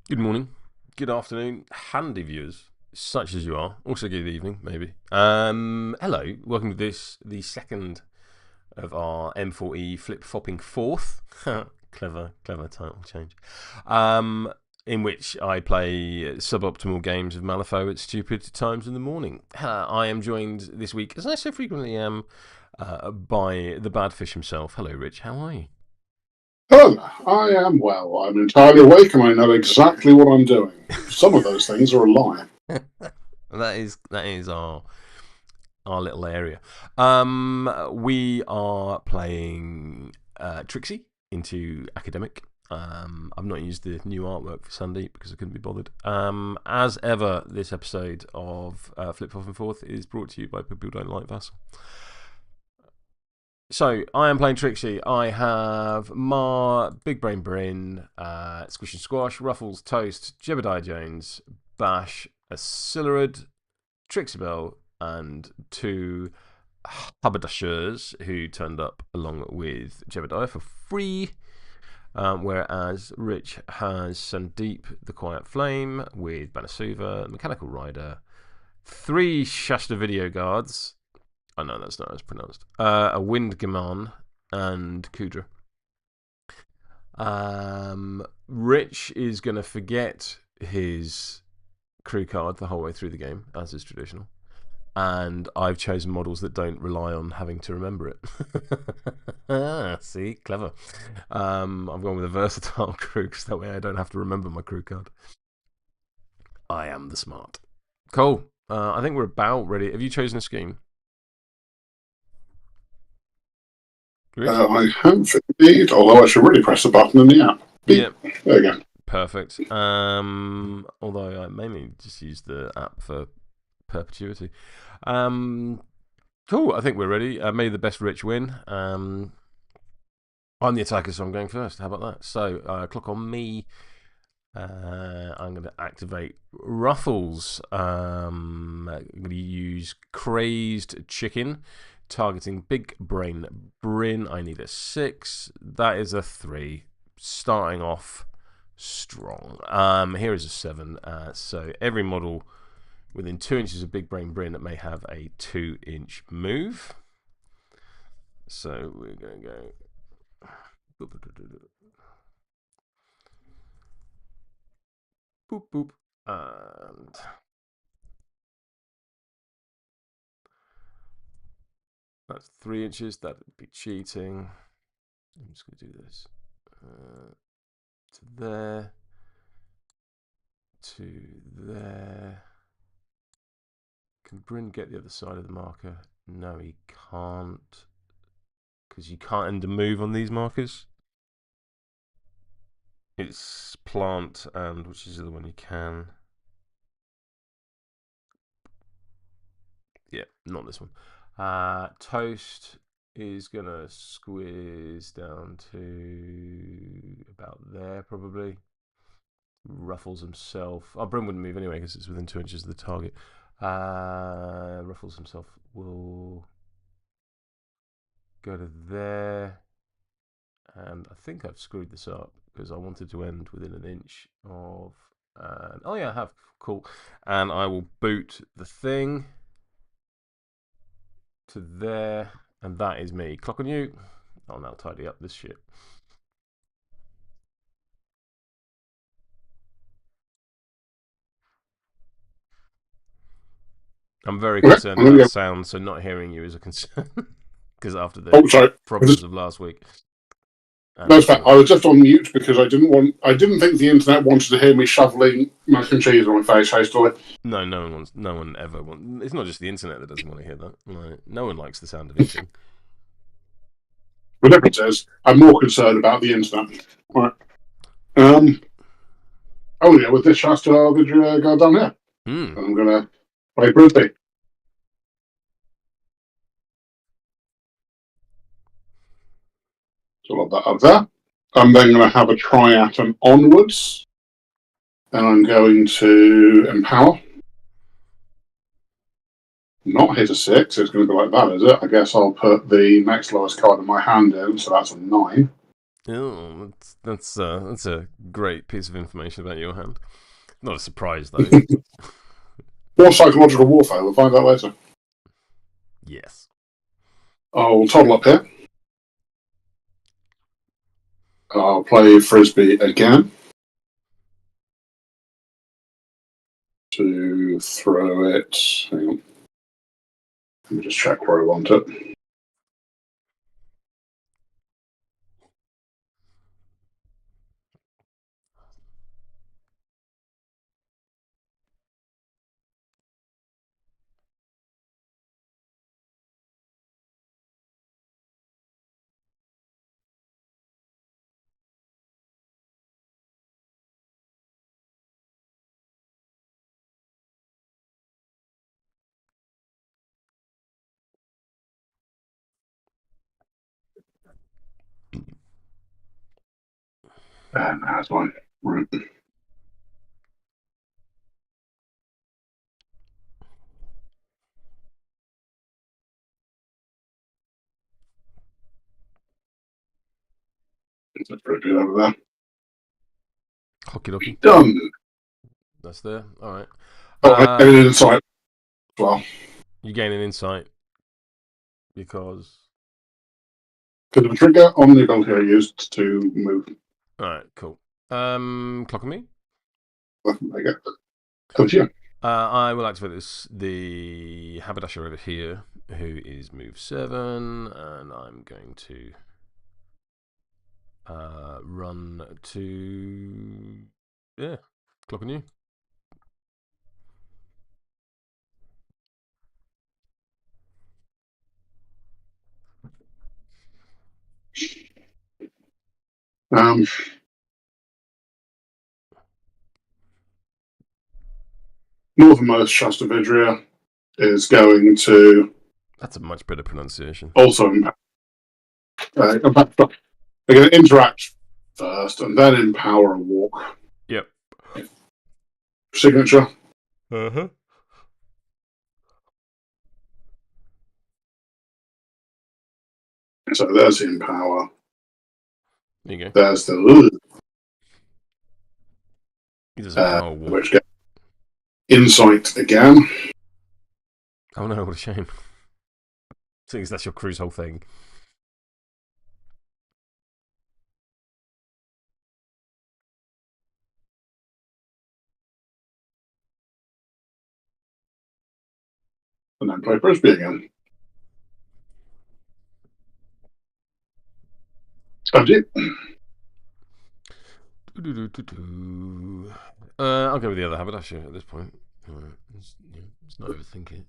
Good morning, good afternoon, handy viewers, such as you are. Also, good evening, maybe. Hello, welcome to the second of our M4E flip-flopping fourth. clever title change. In which I play suboptimal games of Malifaux at stupid times in the morning. I am joined this week, as I so frequently am, by the bad fish himself. Hello, Rich. How are you? Hello, I am well. I'm entirely awake and I know exactly what I'm doing. Some of those things are a lie. that is our little area. We are playing Tricksy into Academic. I've not used the new artwork for Sunday because I couldn't be bothered. As ever, this episode of FFFth is brought to you by People Who Don't Like Vassal. So, I am playing Tricksy. I have Mar, Big Brain Bryn, Squish and Squash, Ruffles, Toast, Jebediah Jones, Bash, Accelerad, Trixie Bell, and two haberdashers who turned up along with Jebediah for free. Whereas Rich has Sandeep the Quiet Flame with Banasuva, Mechanical Rider, three Shasta Video Guards. I know that's not as pronounced. A Wind Gaman and Kudra. Rich is going to forget his crew card the whole way through the game, as is traditional. And I've chosen models that don't rely on having to remember it. See, clever. I've gone with a versatile crew because that way I don't have to remember my crew card. I am the smart. Cool. I think we're about ready. Have you chosen a scheme? I have indeed, although I should really press the button in the app. Beep. Yeah. There you go. Perfect. Although I mainly just use the app for perpetuity. Cool. I think we're ready. May the best Rich win. I'm the attacker, so I'm going first. How about that? So, clock on me. I'm going to activate Ruffles. I'm going to use Crazed Chicken, targeting Big Brain Bryn. I need a 6. That is a 3. Starting off strong. Here is a 7. So every model within 2 inches of Big Brain Bryn may have a 2-inch move. So we're going to go. Boop, boop. And that's 3 inches. That would be cheating. I'm just going to do this. To there. To there. Can Bryn get the other side of the marker? No, he can't. Because you can't end a move on these markers. It's plant and which is the other one you can. Yeah, not this one. Toast is going to squeeze down to about there, probably. Ruffles himself. Oh, Bryn wouldn't move anyway because it's within 2 inches of the target. Ruffles himself will go to there. And I think I've screwed this up because I wanted to end within an inch of. Oh, yeah, I have. Cool. And I will boot the thing to there. And that is me. Clock on you. I'll now tidy up this shit. I'm very concerned about sound, so not hearing you is a concern. Because after the problems of last week. That's fine. I was just on mute because I didn't think the internet wanted to hear me shoveling mac and cheese on my face hastily. No one ever wants. It's not just the internet that doesn't want to hear that. No one likes the sound of eating. The difference is, I'm more concerned about the internet. Right. Oh yeah, with this Shasta Video go down here. I'm gonna play Frisbee. So I'll have that up there. I'm then going to have a triatom onwards. And I'm going to empower. Not hit a 6, it's going to be like that, is it? I guess I'll put the next lowest card in my hand in, so that's a 9. Oh, that's a great piece of information about your hand. Not a surprise though. More psychological warfare. We'll find out later. Yes. I'll toddle up here. I'll play frisbee again to throw it. Hang on. Let me just check where I want it. And that's mine. Right. Let's put it over there. Hockey dokie. Done. That's there. All right. Oh, I get an insight as well. You gain an insight because. Because of a trigger on the ability I used to move. All right. Cool. Clock on me. I get it. Come to you. I will activate the haberdasher over here, who is move 7, and I'm going to run to clock on you. Northernmost Shastavidria is going to That's a much better pronunciation. also they're going to interact first and then empower a walk. Yep. Signature. Uh-huh. So there's the empower. There you go. There's the He does a power walk. which gets insight again. Oh no, what a shame. Seeing as that's your crew's whole thing. And then play frisbee again. And it. I'll go with the other haberdasher at this point. Let's not overthink it.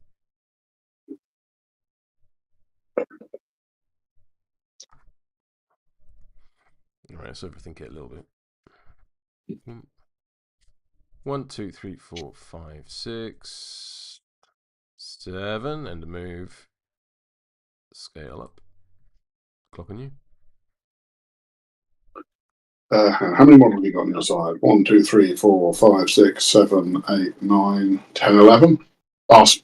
Alright, let's overthink it a little bit. 1, 2, 3, 4, 5, 6, 7, and a move. Scale up. Clock on you. How many models have you got on your side? 1, 2, 3, 4, 5, 6, 7, 8, 9, 10, 11. Pass.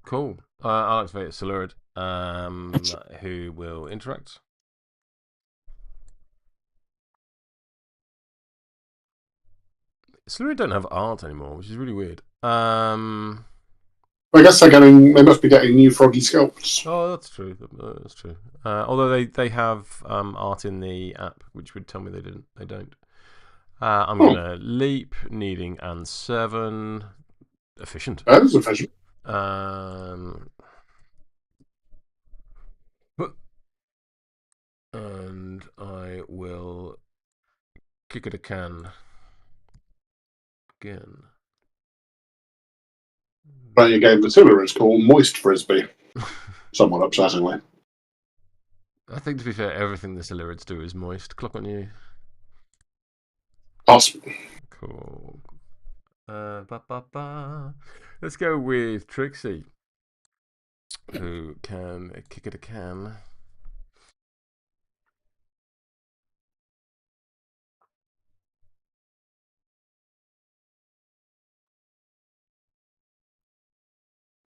Cool. I'll activate a Silurid, who will interact. Silurid don't have art anymore, which is really weird. I guess they must be getting new froggy sculpts. Oh, that's true. That's true. Although they have art in the app, which would tell me they didn't. They don't. I'm gonna leap, needing and 7. Efficient. That is efficient. And I will kick it a can again. Playing a game Vatilla is called Moist Frisbee. Somewhat upsettingly. I think, to be fair, everything the Silurids do is moist. Clock on you. Pass. Cool. Let's go with Tricksy, who can kick it a can.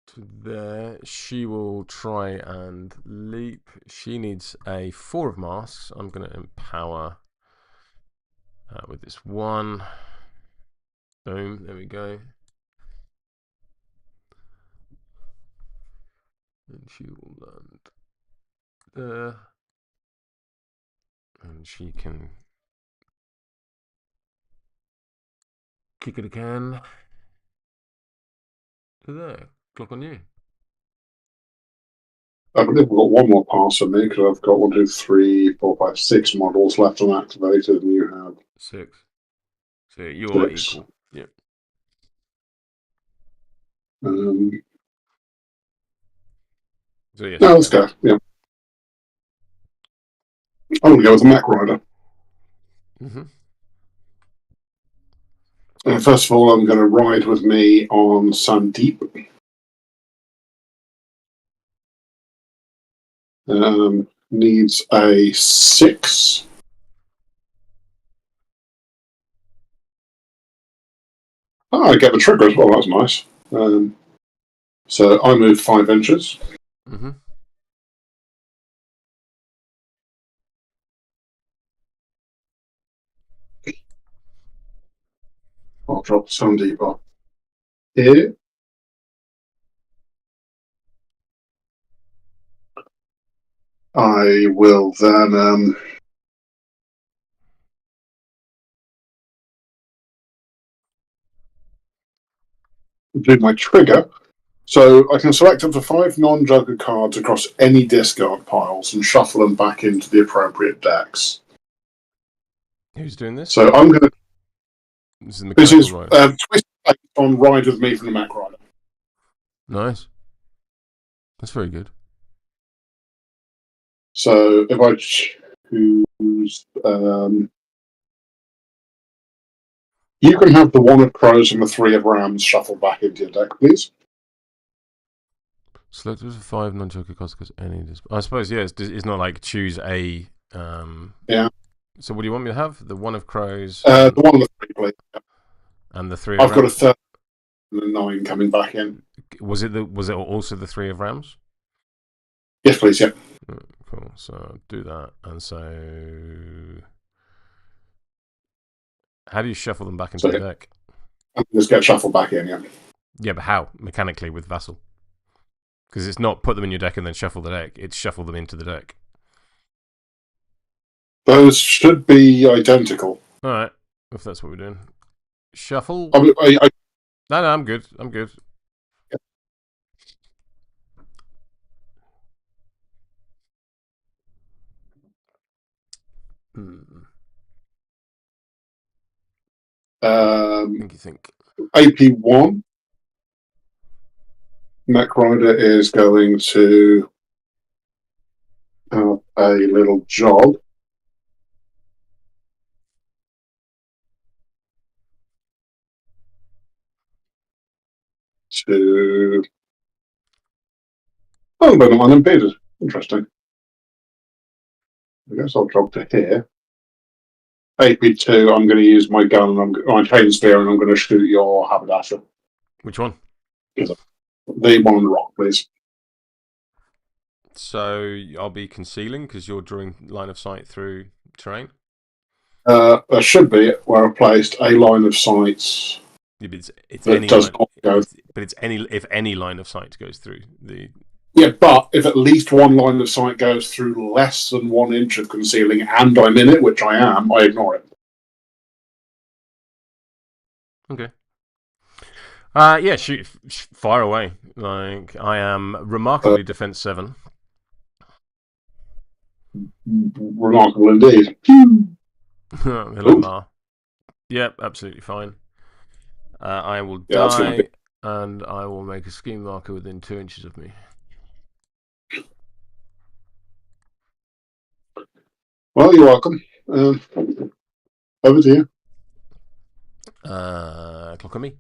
To there, she will try and leap. She needs a 4 of masks. I'm going to empower with this one. Boom, there we go. And she will land there. And she can kick it again. To there. Clock on you. I believe we've got one more pass on me because I've got 1, 2, 3, 4, 5, 6 models left unactivated, and you have 6. So you are 6. equal. Yep. So yes, No, let's go. Yeah. I'm going to go with the Mac Rider. Mm-hmm. First of all, I'm going to ride with me on Sandeep. Needs a 6. Oh, I get the trigger as well. That's nice. So I move 5 inches. Mm-hmm. I'll drop Sandeep off here. I will then do my trigger. So I can select up to 5 non-joker cards across any discard piles and shuffle them back into the appropriate decks. Who's doing this? So I'm going to. This is mechanical rider. Twist on Ride with Me from the Mac Rider. Nice. That's very good. So if I choose, you can have the 1 of Crows and the 3 of Rams shuffled back into your deck, please. Select up to 5 non-joker cards because any. I suppose it's not like choose a. Yeah. So what do you want me to have? The 1 of Crows. The 1 of the 3, please. And the 3 of I've Rams. got a 3 and a 9 coming back in. Was it also the 3 of Rams? Yes, please. Yeah. Cool. So I'll do that, and so how do you shuffle them back into the deck? Just get shuffled back in. Yeah. Yeah, but how? Mechanically with Vassal? Because it's not put them in your deck and then shuffle the deck. It's shuffle them into the deck. Those should be identical. All right, if that's what we're doing. Shuffle. No, I'm good. I'm good. Yeah. Think. AP1. Mac Rider is going to have a little job to. Oh, but I'm unimpeded. Interesting. I guess I'll drop to here. AP2, I'm going to use my gun, my chain spear, and I'm going to shoot your haberdasher. Which one? The one on the rock, please. So I'll be concealing because you're drawing line of sight through terrain. There should be where I placed a line of sight. Yeah, but it's any does line, not go. But it's if any line of sight goes through the. Yeah, but if at least one line of sight goes through less than 1 inch of concealing, and I'm in it, which I am, I ignore it. Okay. Yeah, shoot, fire away. Like I am remarkably defense 7. Remarkable indeed. Hello, Ma. Yep, absolutely fine. I will die, and I will make a scheme marker within 2 inches of me. Well, you're welcome. Over to you. Clock on me.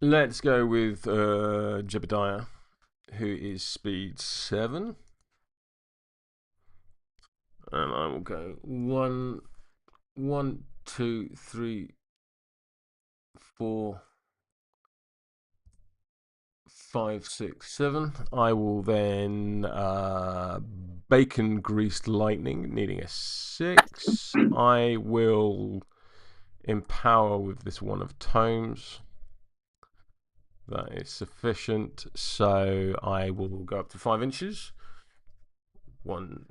Let's go with Jebediah, who is speed 7. And I will go 1, 2, 3, 4, 5, 6, 7. I will then bacon greased lightning, needing a 6. I will empower with this one of tomes. That is sufficient. So I will go up to 5 inches. One,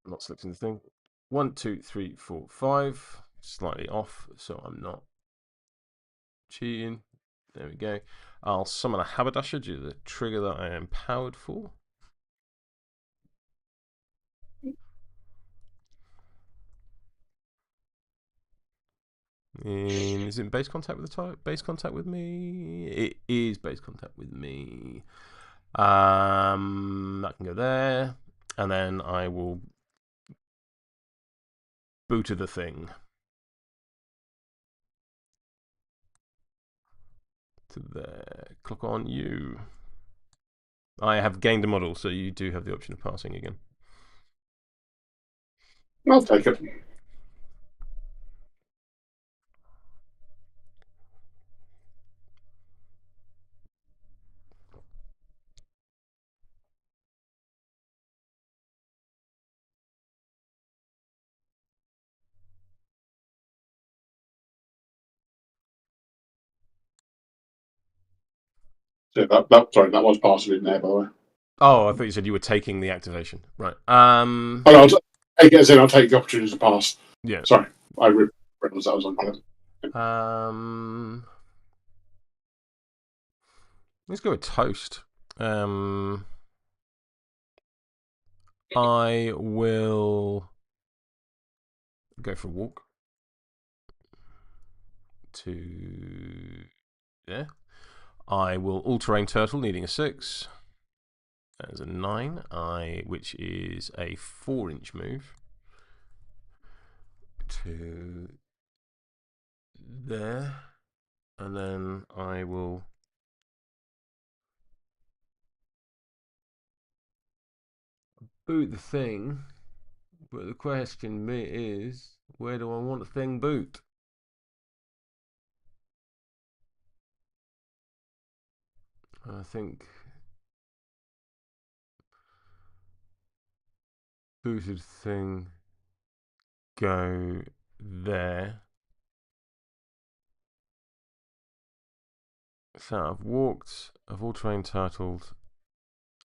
not selecting the thing. 1, 2, 3, 4, 5. Slightly off, so I'm not cheating. There we go. I'll summon a haberdasher due to the trigger that I am powered for. And is it in base contact with the type? Base contact with me? It is base contact with me. That can go there. And then I will booter the thing. To there. Click on you. I have gained a model, so you do have the option of passing again. I'll take it. So sorry, that was passing in there, by the way. Oh, I thought you said you were taking the activation. Right. Oh, no, I'll take the opportunity to pass. Yeah. Sorry, I realised that was unclear. Let's go with toast. I will go for a walk to there. I will all-terrain turtle, needing a 6. That is a 9. Which is a 4-inch move to there, and then I will boot the thing. But the question is, where do I want the thing boot? I think booted thing go there. So I've walked, I've all-terrain turtled.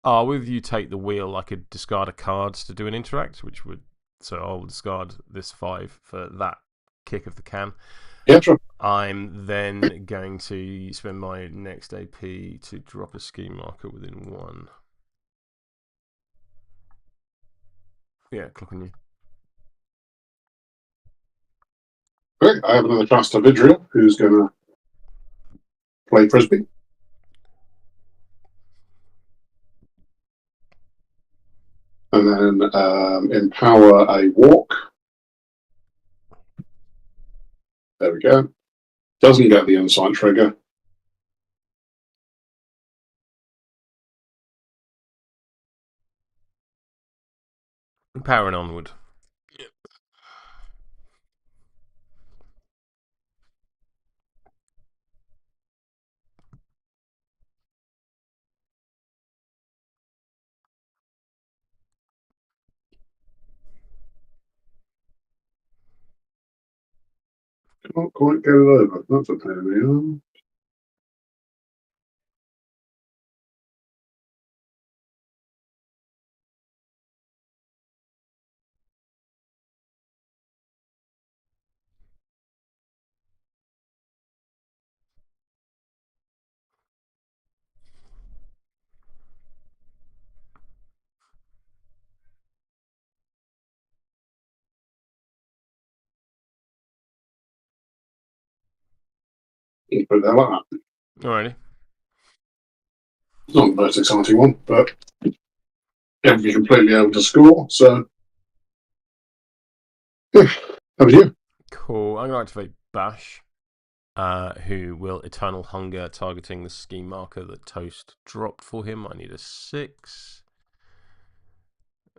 Oh, with you take the wheel, I could discard a card to do an interact, which would. So I'll discard this 5 for that kick of the can. Yeah, sure. I'm then going to spend my next AP to drop a scheme marker within 1. Yeah, click on you. Okay, I have another cast of Vidriel who's going to play Frisbee. And then empower a walk. There we go. Doesn't get the insight trigger. Power and onward. Yep. Can't quite get it over. That's a pain in the arm. Put it there like that. Alrighty. It's not the most exciting one, but you're completely able to score. So, yeah, how about you? Cool. I'm going to activate Bash, who will Eternal Hunger, targeting the scheme marker that Toast dropped for him. I need a 6.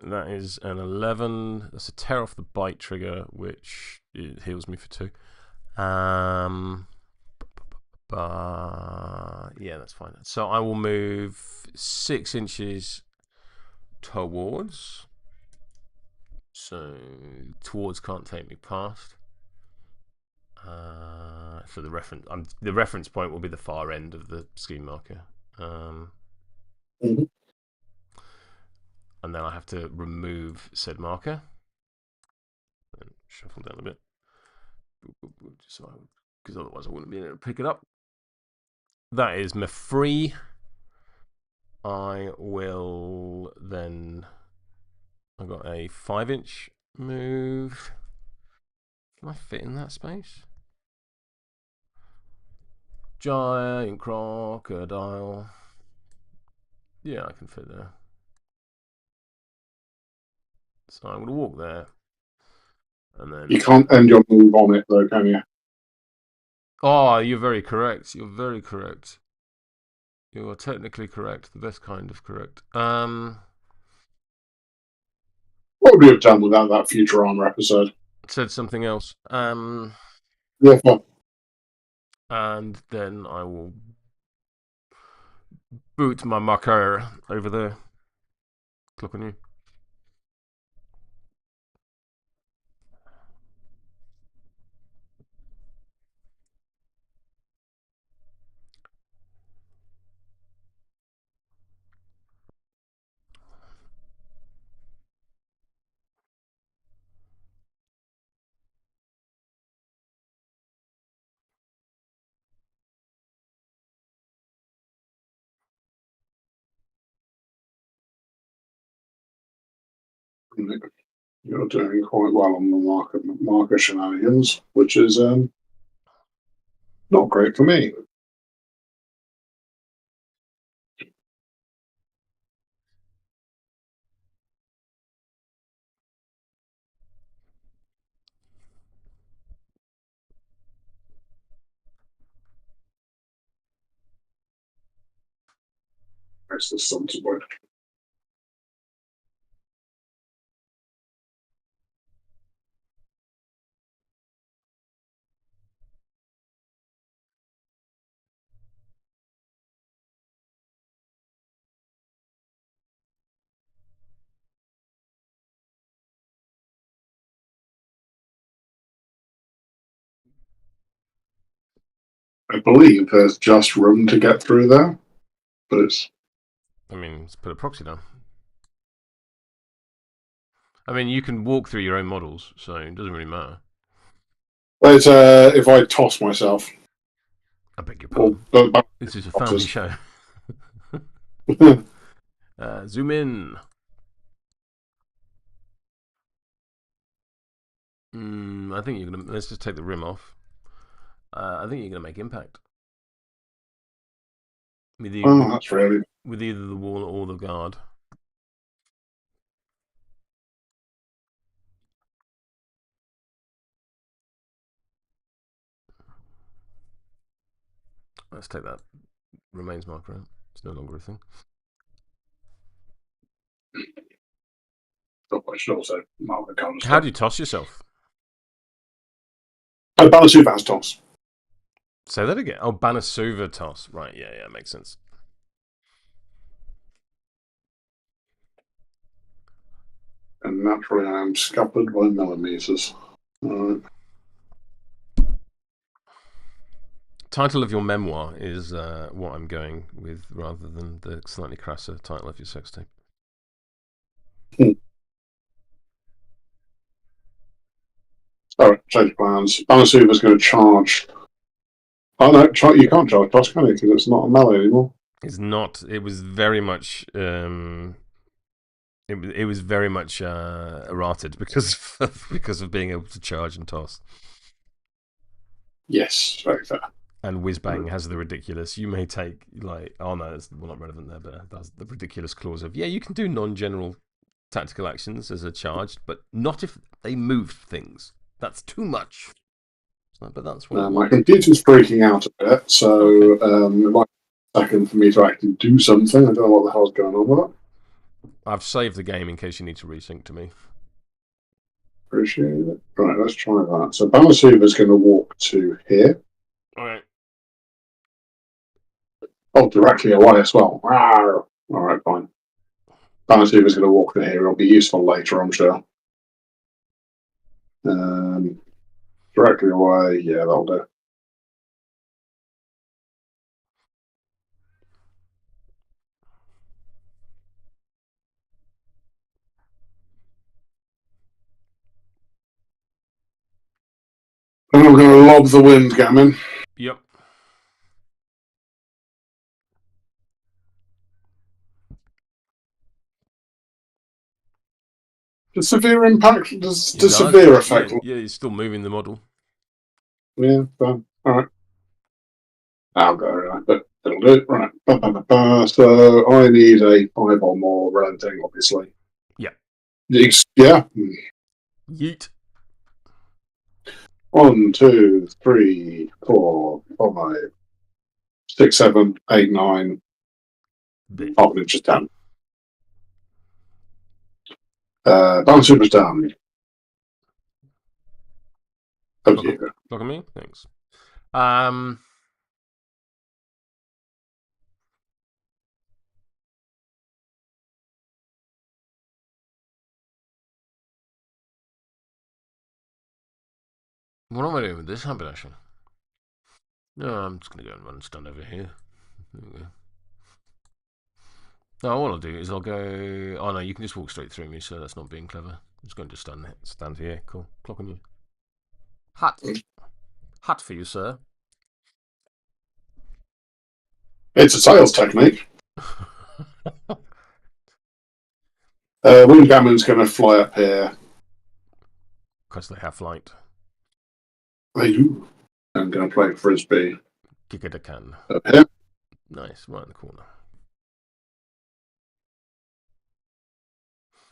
That is an 11. That's a tear off the bite trigger, which heals me for 2. Yeah, that's fine. So I will move 6 inches towards. So towards can't take me past. So the reference point will be the far end of the scheme marker. Mm-hmm. And then I have to remove said marker. And shuffle down a bit. Because otherwise I wouldn't be able to pick it up. That is my free. I will then. I've got a 5-inch move. Can I fit in that space? Giant crocodile. Yeah, I can fit there. So I'm going to walk there. And then. You can't end your move on it, though, can you? Oh, you're very correct. You're very correct. You are technically correct. The best kind of correct. What would we have done without that Futurama episode? Said something else. Yeah, fine. And then I will boot my marker over there. Click on you. You're doing quite well on the marker shenanigans, which is not great for me. That's the sensible. I believe there's just room to get through there, but it's. I mean, let's put a proxy down. I mean, you can walk through your own models, so it doesn't really matter. It's if I toss myself. I beg your pardon. Or, this is a family show. Zoom in. I think you're gonna. Let's just take the rim off. I think you're gonna make impact. That's really. With either the wall or the guard. Let's take that remains marker out. It's no longer a thing. I should also mark the colours. How do you toss yourself? Oh, Malifaux has toss. Say that again. Oh, Banasuva toss. Right, yeah, makes sense. And naturally I am scuppered by millimeters. Alright. Title of your memoir is what I'm going with rather than the slightly crasser title of your sex tape. Alright, change plans. Banasuva's going to charge. Oh no, you can't charge toss, can you? Because it's not a melee anymore. It's not. It was very much. It was very much errated because of being able to charge and toss. Yes, very fair. And Whizbang has the ridiculous. You may take oh no, it's not relevant there, but that's the ridiculous clause of you can do non-general tactical actions as a charged, but not if they move things. That's too much. But that's what my computer's freaking out a bit, so it might take a second for me to actually do something. I don't know what the hell's going on with it. I've saved the game in case you need to resync to me. Appreciate it. Right, let's try that. So Banasuva's going to walk to here. Alright. Oh, directly away as well. All right, fine. Malifaux is going to walk in here. It'll be useful later, I'm sure. Directly away. Yeah, that'll do. And I'm going to lob the wind gammon. Yep. Does severe impact? Does Does. severe effect? Yeah, he's still moving the model. Yeah, all right. I'll go right, but it'll do it. Right. So I need a 5 or more renting, obviously. Yeah. Yeah. Yeet. 1, 2, 3, 4, 5, 6, 7, 8, 9. Bit. Half an inch is down. Balance super down. Over to you. Look at me. Thanks. What am I doing with this haberdasher? No, I'm just going to go and run stun over here. There we go. No, all I'll do is I'll go... Oh, no, you can just walk straight through me, so that's not being clever. I'm just going to stand here. Cool. Clock on you. Hut. Hut for you, sir. It's a sales technique. Windgammon's going to fly up here. Because they have flight. They do. I'm going to play frisbee. Kick it a can. Up here. Nice, right in the corner.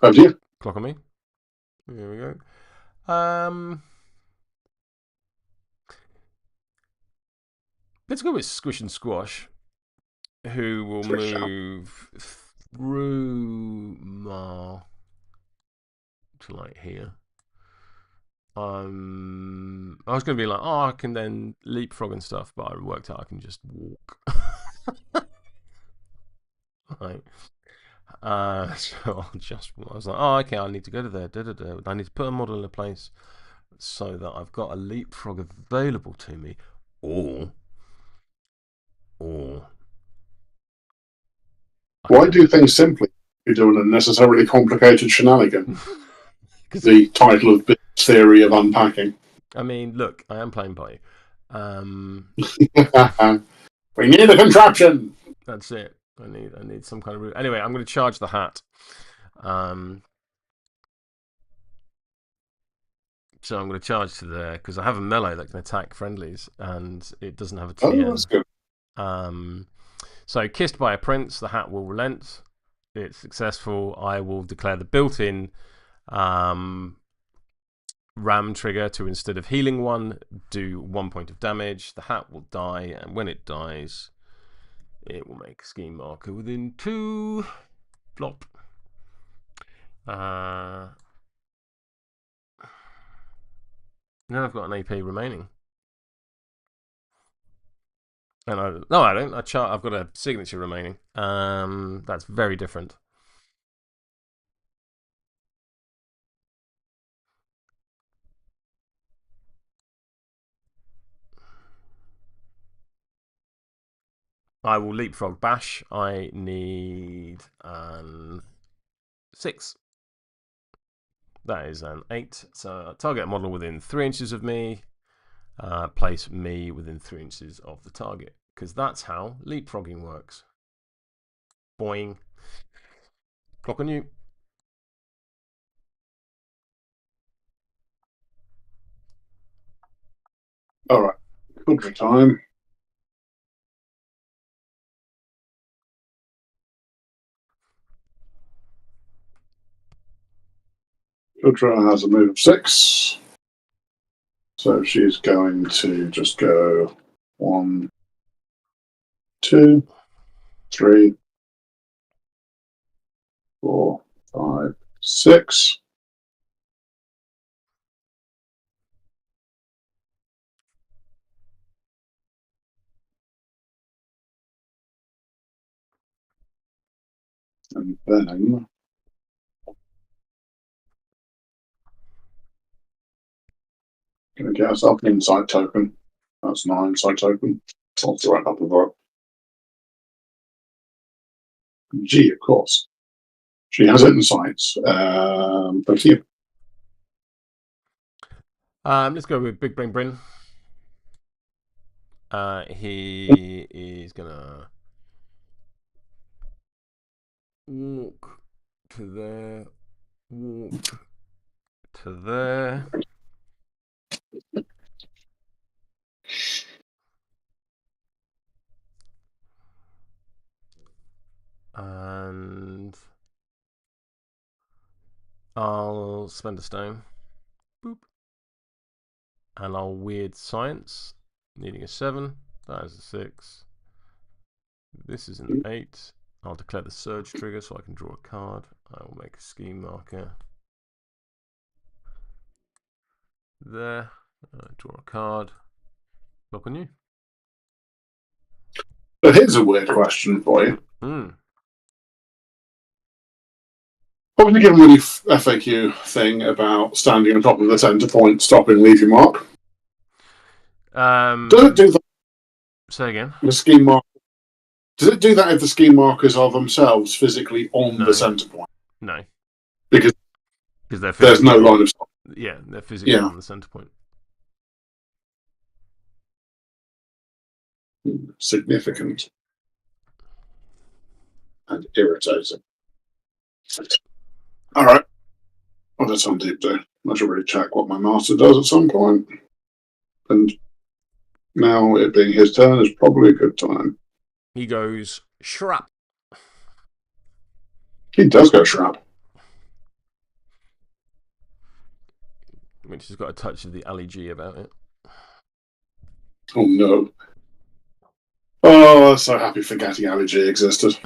Over to you. Clock on me. Here we go. Let's go with Squish and Squash, who will move through Mar to like here. I was going to be like, oh, I can then leapfrog and stuff, but I worked out I can just walk. Right. So I was like, oh, okay, I need to go to there. I need to put a model in a place so that I've got a leapfrog available to me, or why do things simply? You're doing a necessarily complicated shenanigan. The title of Bill's theory of unpacking. I mean, look, I am playing by you. We need a contraption. That's it. I need some kind of route. Anyway, I'm going to charge the hat. So I'm going to charge to there because I have a melee that can attack friendlies, and it doesn't have a TN. Oh, that's good. So kissed by a prince, the hat will relent. It's successful. I will declare the built-in ram trigger to, instead of healing 1, do 1 point of damage. The hat will die, and when it dies, it will make a scheme marker within 2. Flop. Now I've got an AP remaining. And I don't. I've got a signature remaining. That's very different. I will leapfrog bash. I need 6. That is an 8. So target model within 3 inches of me. Place me within 3 inches of the target, because that's how leapfrogging works. Boing. Clock on you. All right. Good time. Kudra has a move of 6. So she's going to just go 1, 2, 3, 4, 5, 6. And then Gonna get herself an insight token. That's 9 insight token. I'll throw it up above. G, of course. She has insights. Thank you. Let's go with Big Brain Bryn. He is gonna walk to there, walk to there. And I'll spend a stone. Boop. And I'll weird science, needing a 7. That is a 6. This is an 8. I'll declare the surge trigger so I can draw a card. I will make a scheme marker. There. Draw a card. Look on you. So here's a weird question for you. What was you given the FAQ thing about standing on top of the centre point, stopping, leaving mark? Does it do that? Say again. The scheme mark. Does it do that if the scheme markers are themselves physically on the centre point? No. Because there's no line of sight. Yeah, they're physically on the centre point. Significant. And irritating. Alright. What does Sandeep do? I should really check what my master does at some point. And now it being his turn is probably a good time. He goes shrap. He does go shrap. Which has got a touch of the Ali G about it. Oh no. Oh, I'm so happy forgetting Ali G existed.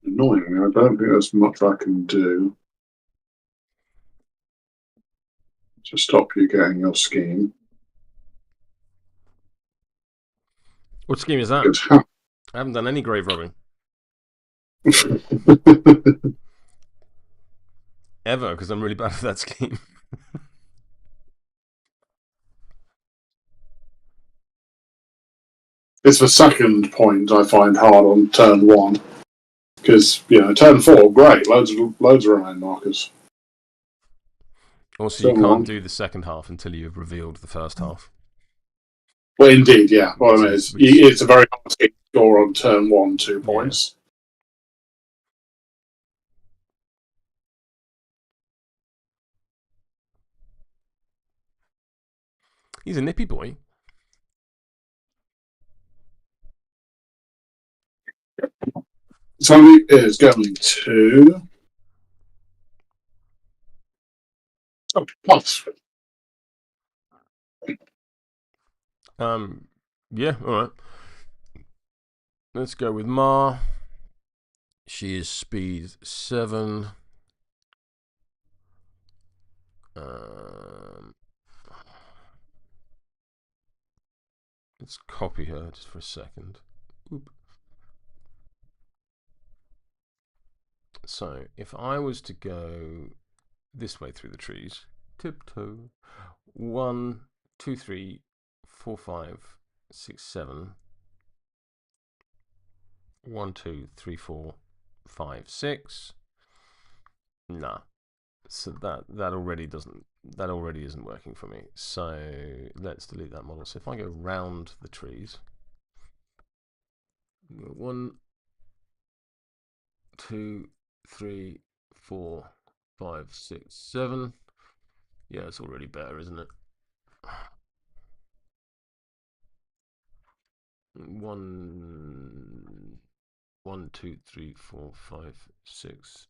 Annoyingly, I don't think there's much I can do to stop you getting your scheme. What scheme is that? I haven't done any grave robbing. Ever, because I'm really bad at that scheme. It's the second point I find hard on turn 1. Because, turn 4, great, loads of remain markers. Also, you can't do the second half until you've revealed the first half. Well, indeed, yeah. Well, I mean, it's a very hard to score on turn 1, 2 points. Yeah. He's a nippy boy. So he is going to... Oh, plus. Yeah, alright. Let's go with Ma. She is speed 7. Let's copy her just for a second. Oop. So, if I was to go this way through the trees, tiptoe, 1, 2, 3, 4, 5, 6, 7. 1, 2, 3, 4, 5, 6. Nah. So that already isn't working for me. So let's delete that model. So if I go round the trees, 1, 2, 3, 4, 5, 6, 7. Yeah, it's already better, isn't it? 1, 1, 2, 3, 4, 5, 6.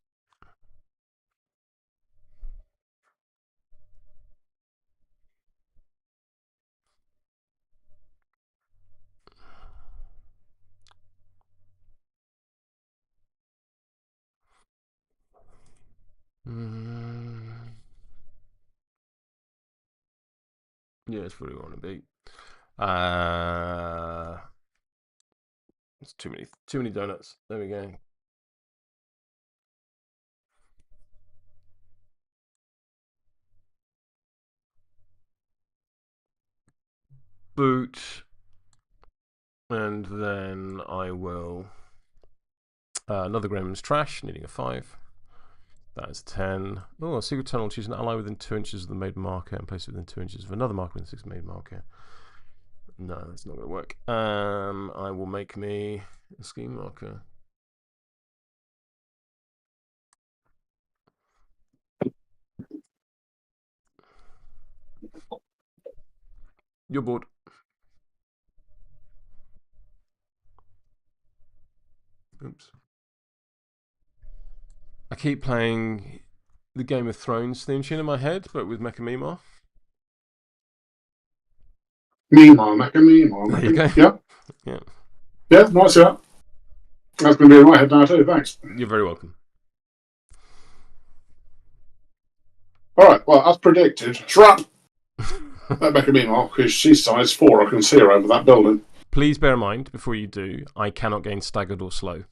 Yeah, it's where we want to be. It's too many donuts. There we go. Boot, and then I will another Gremlin's Trash, needing a 5. That is 10. Oh, a secret tunnel. Choose an ally within 2 inches of the made marker and place it within 2 inches of another marker within 6 made marker. No, that's not going to work. I will make me a scheme marker. You're bored. Oops. I keep playing the Game of Thrones theme tune in my head, but with Mecha Mima. Mecha Mima. There you go. Yeah. Yeah. Yeah, nice that. That's going to be in my head now too, thanks. You're very welcome. Alright, well, as predicted, Shrap! That Mecha Mima, because she's size 4, I can see her over that building. Please bear in mind, before you do, I cannot gain staggered or slow.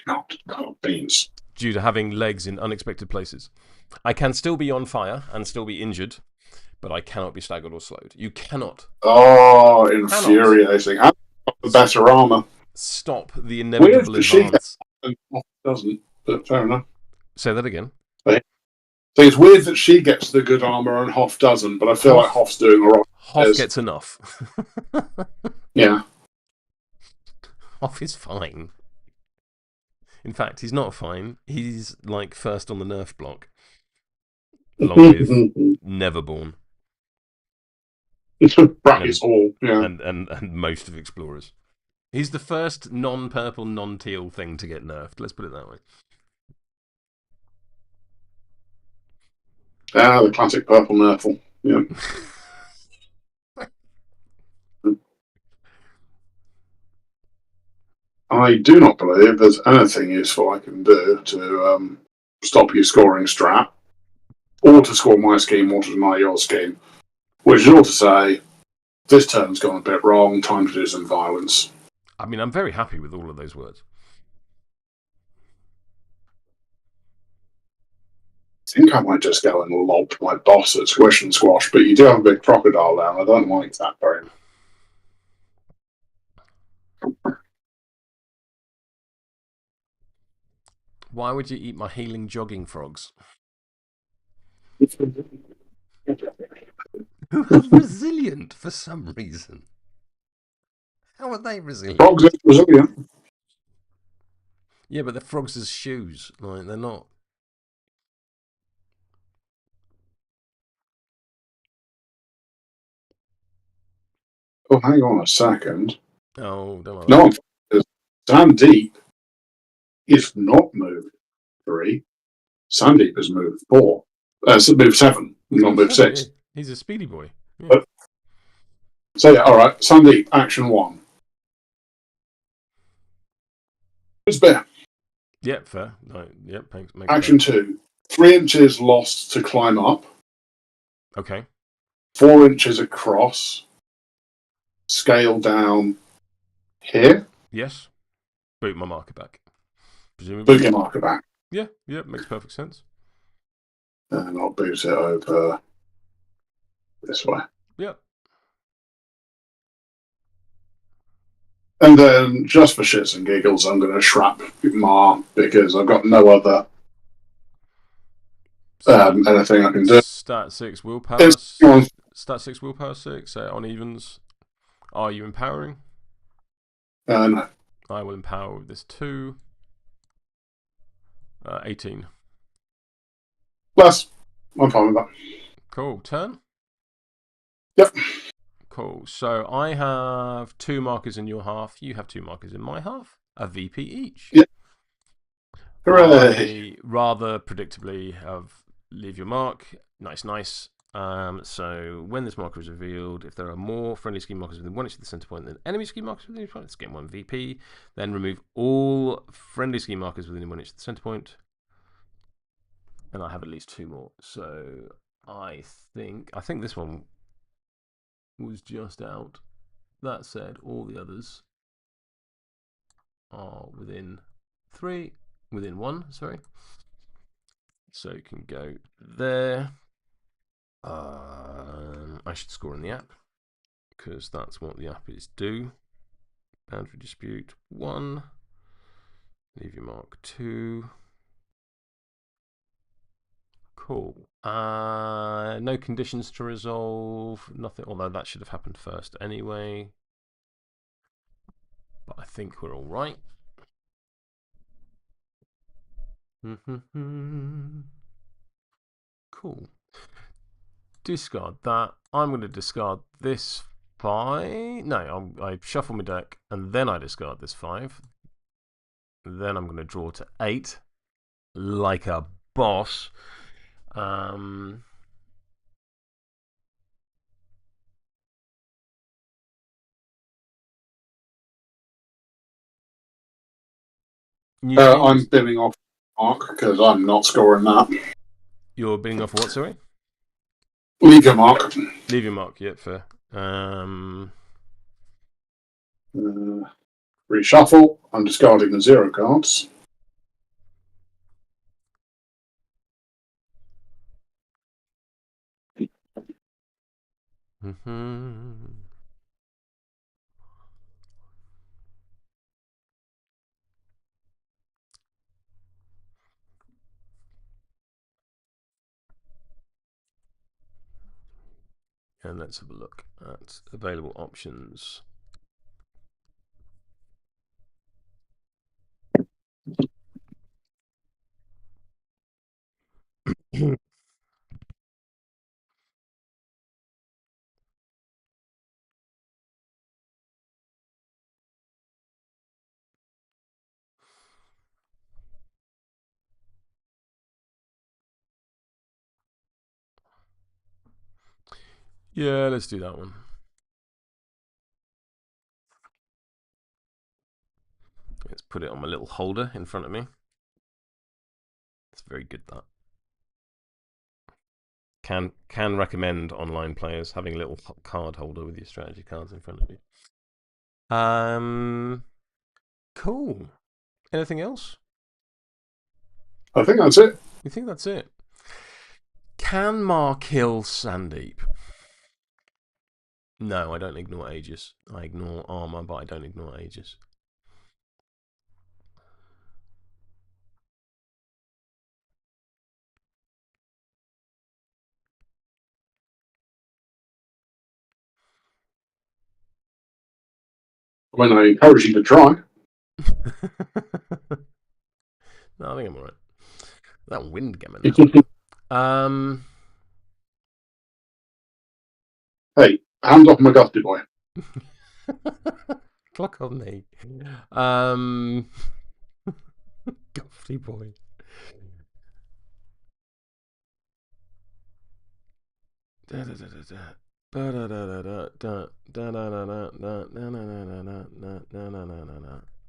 Not. Oh, beans. Due to having legs in unexpected places. I can still be on fire and still be injured, but I cannot be staggered or slowed. You cannot. Oh, infuriating. And the better armour. Stop the inevitable advance. Doesn't, but fair enough. Say that again. So it's weird that she gets the good armour and Hoff doesn't, but I feel like Hoff's doing alright. Hoff gets enough. Yeah. Hoff is fine. In fact, he's not fine. He's like first on the nerf block. Along with Neverborn. Brackets all, yeah. And most of Explorers. He's the first non-purple, non-teal thing to get nerfed. Let's put it that way. Ah, the classic purple nerfle. Yeah. I do not believe there's anything useful I can do to stop you scoring Strat, or to score my scheme, or to deny your scheme. Which is all to say, this turn's gone a bit wrong, time to do some violence. I mean, I'm very happy with all of those words. I think I might just go and lob my boss at Squish and Squash, but you do have a big crocodile down. I don't like that very much. Why would you eat my healing jogging frogs? Who are resilient for some reason. How are they resilient? Frogs are resilient. Yeah, but they're frogs as shoes. Like, they're not. Oh, hang on a second. Oh, don't like No, that. Sandeep is not moved 3. Sandeep has moved 4. Moved 7, not moved 6. Yeah. He's a speedy boy. Yeah. So, yeah, alright. Sandeep, action 1. It's bear. Yep, fair. No, yep, thanks. Action 2. 3 inches lost to climb up. Okay. 4 inches across. Scale down here. Yes. Boot my marker back. Presumably. Boot your marker back. Yeah, makes perfect sense. And I'll boot it over this way. Yep. And then, just for shits and giggles, I'm going to shrap Ma because I've got no other anything I can do. Stat 6 willpower. Stat 6 willpower 6. On evens. Are you empowering? No. I will empower with this 2. 18. Plus, I'm fine with that. Cool. Turn? Yep. Cool. So I have 2 markers in your half. You have 2 markers in my half. A VP each. Yeah. Hooray! I rather predictably have leave your mark. Nice, nice. So when this marker is revealed, if there are more friendly scheme markers within 1 inch of the center point than enemy scheme markers within 1 inch, it's game 1 VP. Then remove all friendly scheme markers within 1 inch of the center point. And I have at least 2 more. So I think this one was just out. That said, all the others are within 1, sorry. So you can go there. I should score in the app because that's what the app is do. Boundary dispute 1. Leave your mark 2. Cool. No conditions to resolve. Nothing. Although that should have happened first anyway. But I think we're all right. Cool. Discard that. I'm going to discard this 5. No, I shuffle my deck and then I discard this 5. Then I'm going to draw to 8 like a boss. I'm binning off mark because I'm not scoring that. You're binning off what, sorry? Leave your mark. Leave your mark, yeah, fair. Reshuffle. I'm discarding the 0 cards. And let's have a look at available options. Yeah, let's do that one. Let's put it on my little holder in front of me. It's very good, that. Can recommend online players having a little card holder with your strategy cards in front of you. Cool. Anything else? I think that's it. You think that's it? Can Mar kill Sandeep? No, I don't ignore Aegis. I ignore armor, but I don't ignore Aegis. When I encourage you to try. No, I think I'm alright. That windgammon now. Hey, hands off my gusty boy. Clock on me. Gofty boy.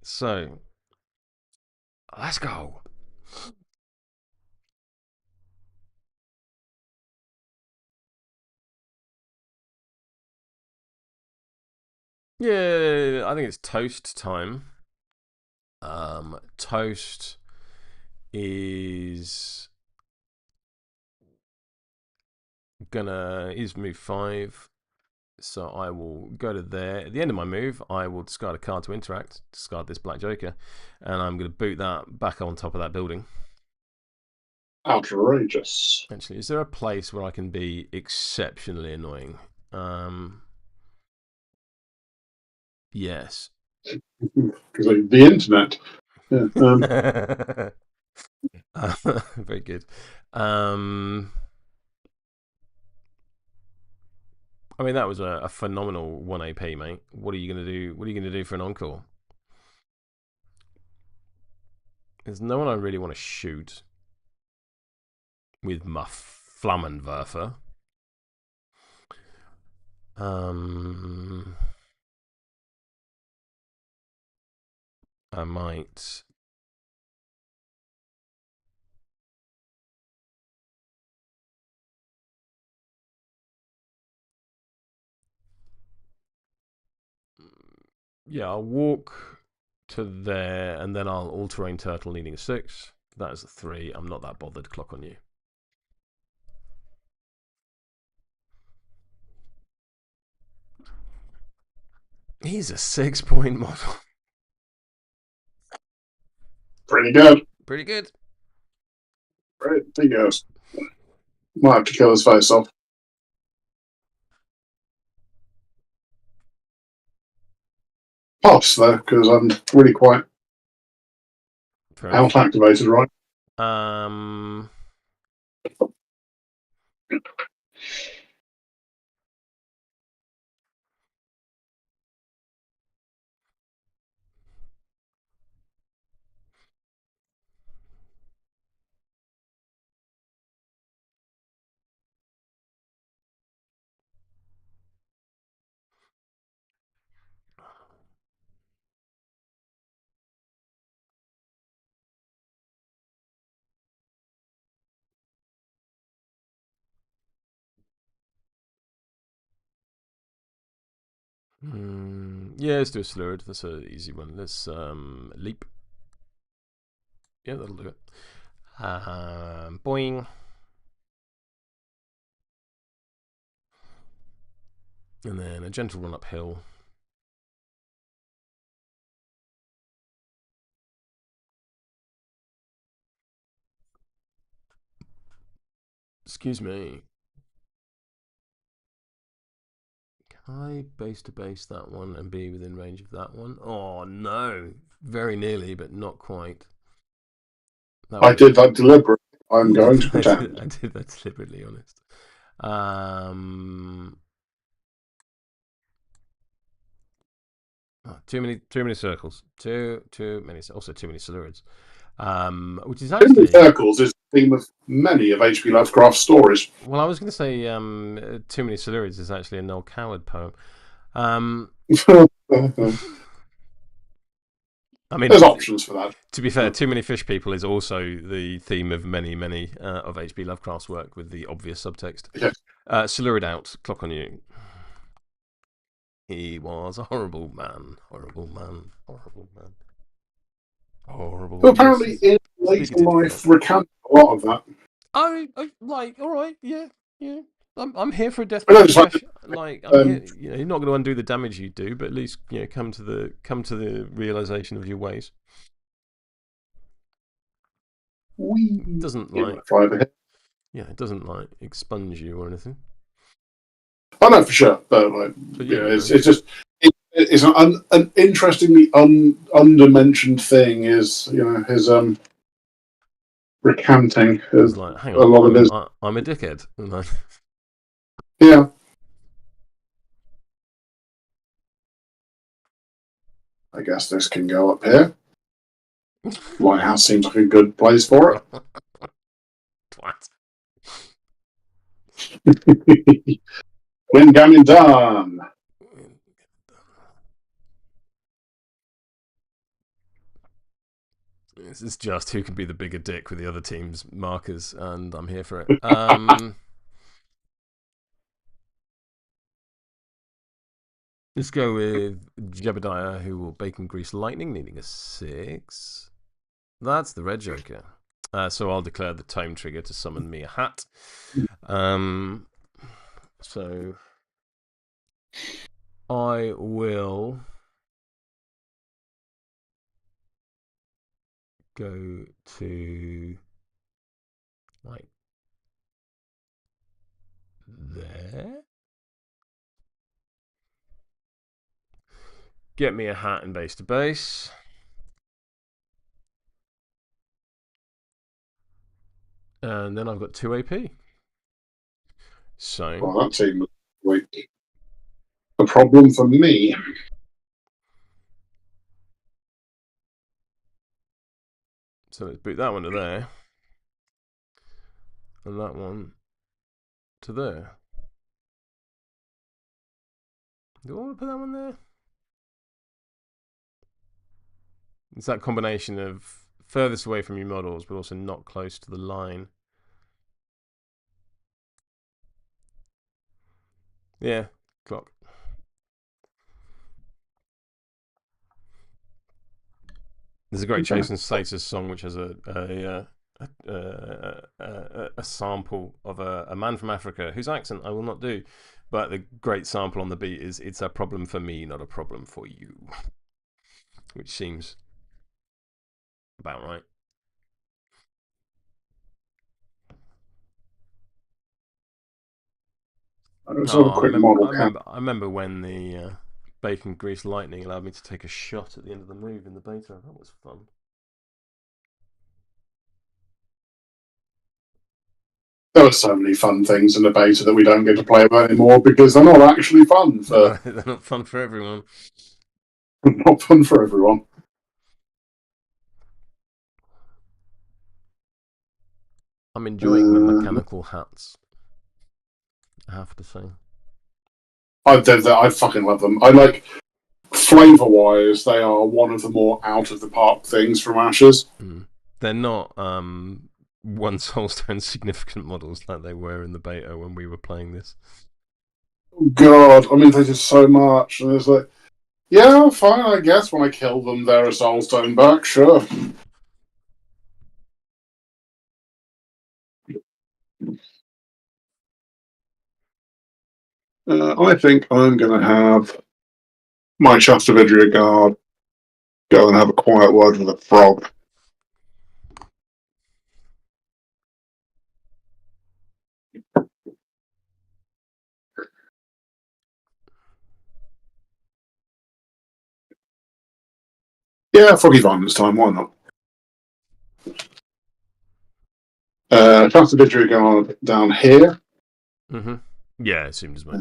So, let's go. Yeah, I think it's toast time. Toast is move 5. So I will go to there. At the end of my move, I will discard a card to interact, discard this Black Joker, and I'm going to boot that back on top of that building. Outrageous. Actually, is there a place where I can be exceptionally annoying? Yes. Because of the internet. Yeah, very good. I mean, that was a phenomenal 1 AP, mate. What are you gonna do? What are you gonna do for an encore? There's no one I really want to shoot with my Flammenwerfer. Um, I might. Yeah, I'll walk to there, and then I'll all-terrain turtle needing a 6. That is a 3. I'm not that bothered. Clock on you. He's a 6-point model. Pretty good. Pretty good. Pretty good. Might have to kill his face off. Pass though, because I'm really quite out activated, right? Um. Yeah, let's do a slurred. That's an easy one. Let's leap. Yeah, that'll do it. Boing. And then a gentle run uphill. Excuse me. Can I base to base that one and be within range of that one? Oh no. Very nearly, but not quite. I did that deliberately. I'm You did going to that. pretend. I did that deliberately, honest. Too many circles. Too many. Also, too many silurids. Which is Too many actually. circles is the theme of many of H.P. Lovecraft's stories. Well, I was going to say too many silurids is actually a Noel Coward poem. I mean, There's options for that. to be fair, too many fish people is also the theme of many of H.P. Lovecraft's work, with the obvious subtext. Yes. Silurid out. Clock on you. He was a horrible man. Horrible man. Horrible man. Horrible. Who apparently in later Bigoted life fuck. recanted a lot of that. I like. All right. Yeah. Yeah. I'm here for a death I know, metal just like session. Like I'm here. um, You're not going to undo the damage you do, but at least come to the realization of your ways. we It doesn't in like. fly overhead. Yeah, it doesn't like expunge you or anything. I know for sure, but like But it's just it's an interestingly undermentioned thing. Is his recanting he's of like, hang a on, lot of his I'm a dickhead. And I, yeah. I guess this can go up here. Lighthouse seems like a good place for twat. it. Windgammon done. This is just who can be the bigger dick with the other team's markers, and I'm here for it. Let's go with Jebediah, who will bacon grease lightning, needing a 6. That's the red joker. So I'll declare the tome trigger to summon me a hat. So I will go to like there. Get me a hat and base to base. And then I've got 2 AP. So Well, that team was weak. a problem for me. So let's boot that one to there. And that one to there. Do I want to put that one there? It's that combination of furthest away from your models, but also not close to the line. Yeah, clock. There's a great Chase and Status song which has a sample of a man from Africa whose accent I will not do, but the great sample on the beat is "It's a problem for me, not a problem for you," which seems about right. I remember when the bacon grease lightning allowed me to take a shot at the end of the move in the beta. That was fun. There are so many fun things in the beta that we don't get to play about anymore because they're not actually fun. They're not fun for everyone. Not fun for everyone. I'm enjoying the mechanical hats, I have to say. I fucking love them. I like, flavour-wise, they are one of the more out-of-the-park things from Ashes. They're not one Soulstone significant models like they were in the beta when we were playing this. God, I mean, they did so much, and it's like, yeah, fine, I guess when I kill them, they're a Soulstone back, sure. I think I'm going to have my Chastavidria guard go and have a quiet word with a frog. Yeah, Froggy Violence time, why not? Chastavidria guard down here. Mm-hmm. Yeah, it seemed as much.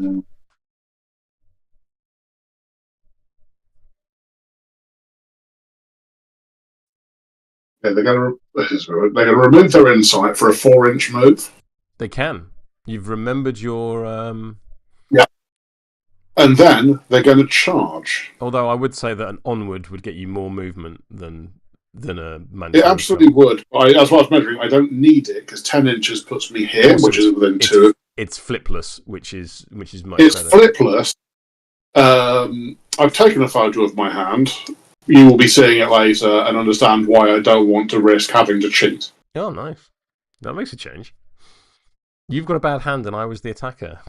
Yeah, they're going to remove their insight for a 4-inch move. They can. You've remembered your. Yeah. And then they're going to charge. Although I would say that an onward would get you more movement than a man. It absolutely would. As far as measuring, I don't need it because 10 inches puts me here, which is within 2. It's flipless, which is much better. It's flipless. I've taken a photo of my hand. You will be seeing it later and understand why I don't want to risk having to cheat. Oh, nice. That makes a change. You've got a bad hand and I was the attacker.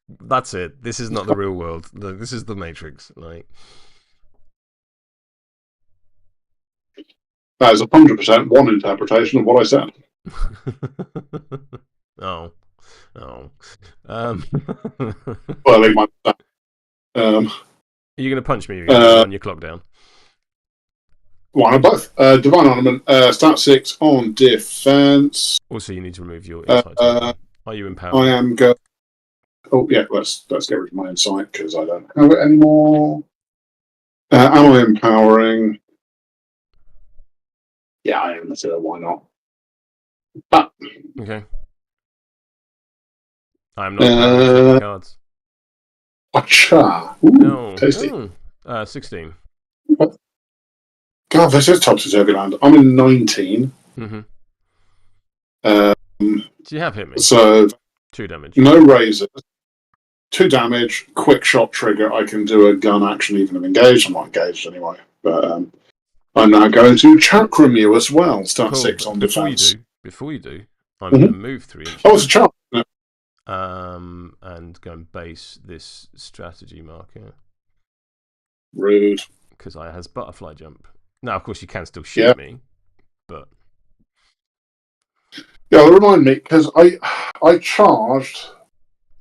That's it. This is not the real world. This is the Matrix. Like, that is 100% one interpretation of what I said. Oh. Well, I my. Are you going to punch me? Or are you going to run your clock down? One of both. Divine Ornament, stat 6 on defense. Also, you need to remove your insight. Are you empowered? I am going. Oh yeah, let's get rid of my insight because I don't have it anymore. Am I empowering? Yeah, I am. So why not? Ah. Okay. I am not empowering cards. Acha. No. Tasty. 16. God, this is Topsy-Turvy Land. I'm in 19. Mm-hmm. So you have hit me. So 2 damage. No razors. 2 damage. Quick shot trigger. I can do a gun action even if engaged. I'm not engaged anyway. But I'm now going to chakram you as well. Start 6 on defense. Before you do, I'm going to move 3 inches. Oh, it's a chart. And go and base this strategy marker. Rude. Because I has butterfly jump. Now, of course, you can still shoot me, but yeah, remind me because I charged,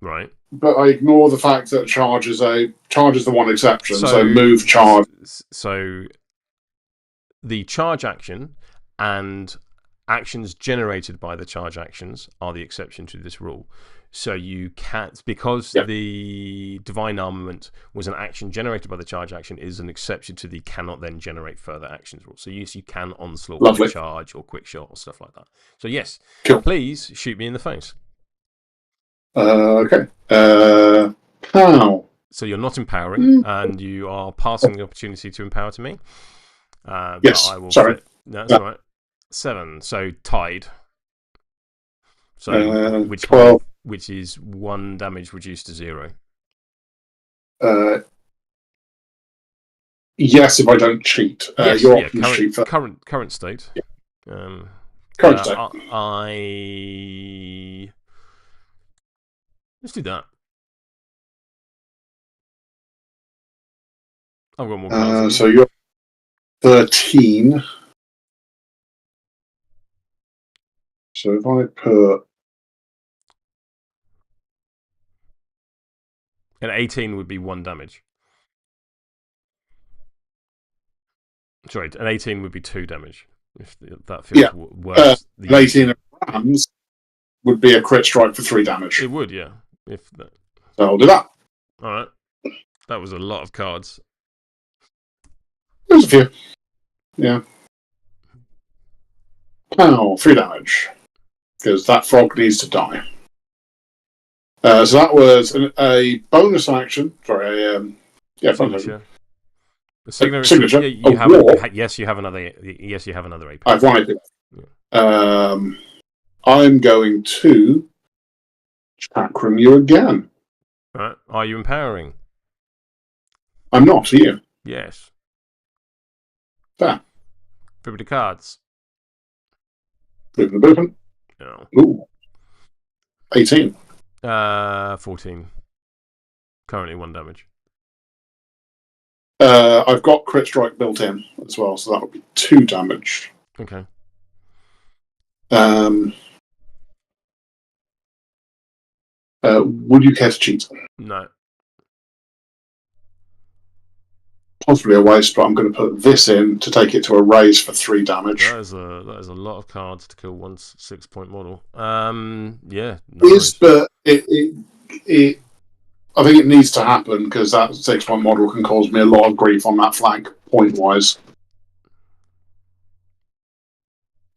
right, but I ignore the fact that charge is the one exception. So move charge. So the charge action and actions generated by the charge actions are the exception to this rule. So you can't, because the divine armament was an action generated by the charge action, is an exception to the cannot then generate further actions rule. So yes, you can onslaught with charge or quick shot or stuff like that. So yes, please shoot me in the face. Okay. Pow. So you're not empowering, and you are passing the opportunity to empower to me. Yes. I will sorry. No, that's all right. 7. So tied. So 12. which is 1 damage reduced to 0. Yes, if I don't cheat. Yes, your yeah, cheat for... current state. Yeah. Current state. Let's do that. I've got more cards. So you're 13. So if I put... And 18 would be 1 damage. Sorry, an 18 would be 2 damage. If that feels worse. An 18 of rams would be a crit strike for 3 damage. It would, yeah. So I'll do that. Alright. That was a lot of cards. There's a few. Yeah. Oh, 3 damage. Because that frog needs to die. So that was a bonus action. Sorry, signature. The signature. Yes, you have another. Yes, you have another AP. I have 1 AP. Yeah. I'm going to chakram you again. Right. Are you empowering? I'm not. Are you? Yes. Fair. Flip the cards. Boopin'. No. Ooh. 18. 14. Currently 1 damage. I've got crit strike built in as well, so that would be 2 damage. Okay. Would you care to cheat? No. Possibly a waste, but I'm going to put this in to take it to a raise for 3 damage. That is a lot of cards to kill one 6-point model. Yeah. But it I think it needs to happen because that 6-point model can cause me a lot of grief on that flank, point wise.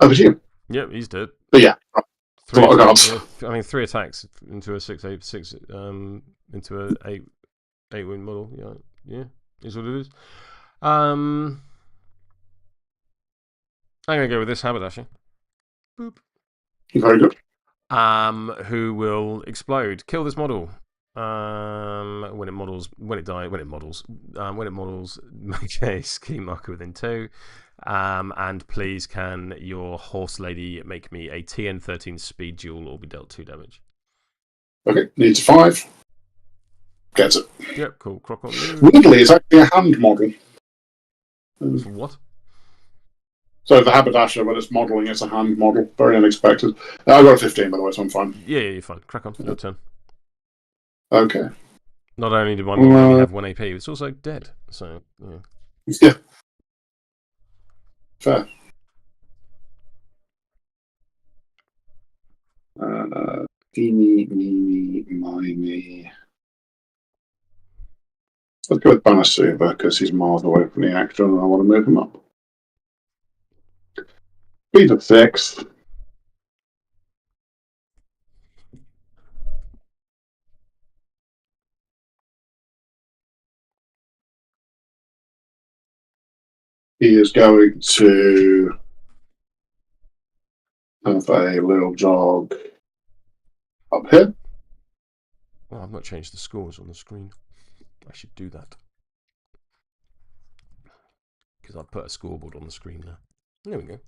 Over to you. Yep, he's dead. But yeah, a lot of cards. I mean, 3 attacks into a 6 into a 8 wound model. Yeah, is what it is. I'm gonna go with this haberdasher. Boop. Very good. Who will explode? Kill this model. When it models, make a ski marker within 2. And please, can your horse lady make me a TN13 speed duel or be dealt 2 damage? Okay, needs 5. Gets it. Yep, cool. Croc on move. Weirdly, it's actually a hand model. For what? So the haberdasher, when it's modelling, it's a hand model. Very unexpected. I got a 15, by the way, so I'm fine. Yeah, you're fine. Crack on. Your turn. Okay. Not only did my model only have 1 AP, it's also dead. So, yeah. Yeah. Fair. Me. Let's go with Banasuva because he's miles away from the action and I want to move him up. He's a 6. He is going to have a little jog up here. Well, I've not changed the scores on the screen. I should do that. Because I've put a scoreboard on the screen now. There we go.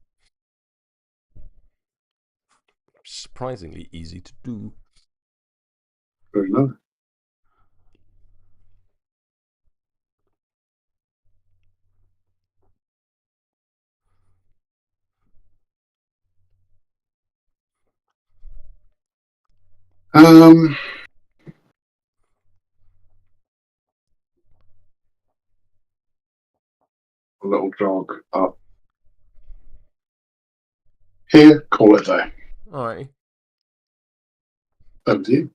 Surprisingly easy to do. Very nice. A little jog up Here, call it a day. Alrighty. Over to you.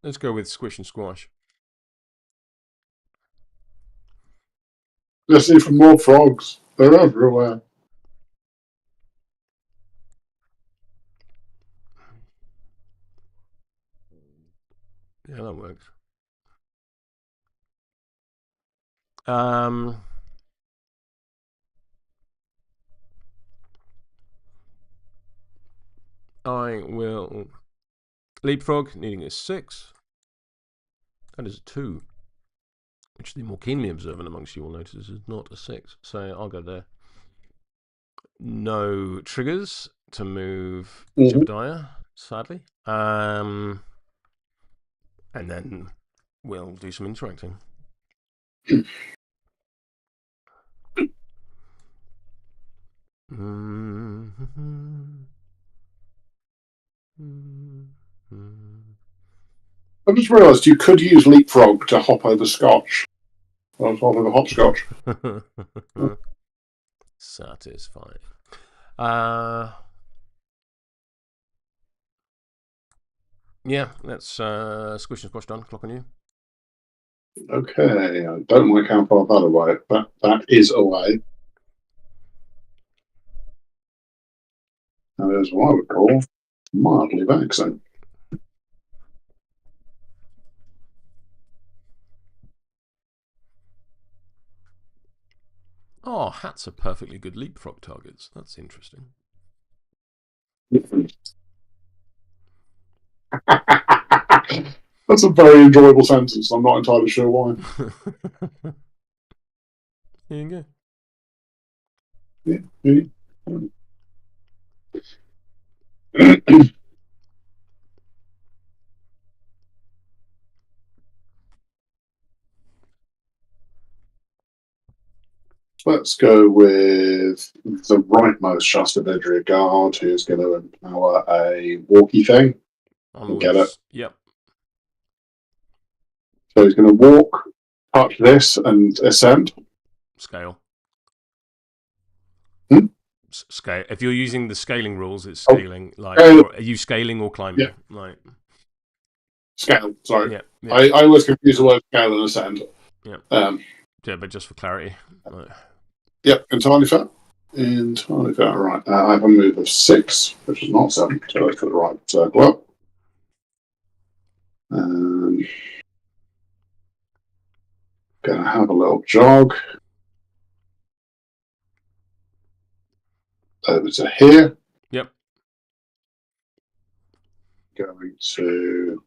Let's go with Squish and Squash. Let's see for more frogs. They're everywhere. Yeah, that works. I will leapfrog, needing a 6. That is a 2. Which the more keenly observant amongst you will notice is not a 6. So I'll go there. No triggers to move Jebediah, sadly. And then we'll do some interacting. I just realised you could use leapfrog to hop over Scotch. Well, hop over hopscotch. Satisfying. Yeah, that's Squish and Squash done. Clock on you. Okay, I don't like how far that away. That is away. And there's what I would call mildly vexing. Oh, hats are perfectly good leapfrog targets. That's interesting. That's a very enjoyable sentence. I'm not entirely sure why. Here you go. Yeah. Let's go with the rightmost Shastavedria guard, who's going to empower a walkie thing. Get it? Yep. So he's going to walk, touch this, and ascend. Scale. Hmm? Scale. If you're using the scaling rules, it's scaling. Or are you scaling or climbing? Yeah. Scale. Sorry. Yeah. I always confuse the word scale and ascend. Yeah. Yeah, but just for clarity. Right. Yep, entirely fair. Entirely fair. Right. I have a move of 6, which is not 7, so let's put the right circle up. Gonna have a little jog over to here. Yep. Going to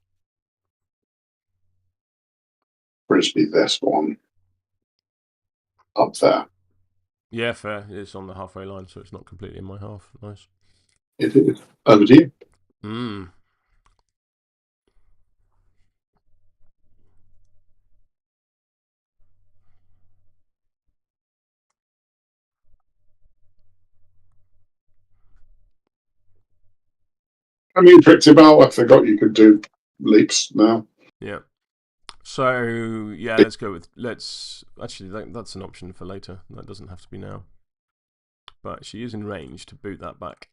frisbee this one up there. Yeah, fair. It's on the halfway line, so it's not completely in my half. Nice. It is. Over to you. I mean, Tricksy, I forgot you could do leaps now. Yeah. So yeah, let's go with actually that's an option for later. That doesn't have to be now. But she is in range to boot that back.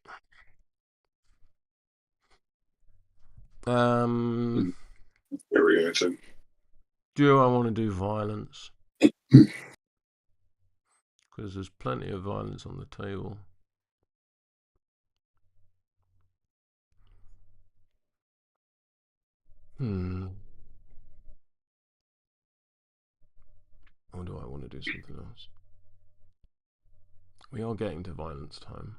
Irritating. Do I want to do violence? Because there's plenty of violence on the table. Or do I want to do something else? We are getting to violence time.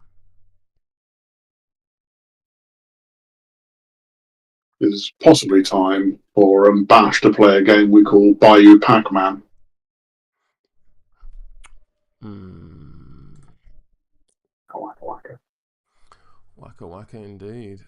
There's possibly time for Bash to play a game we call Bayou Pac-Man. Waka waka. Waka waka indeed.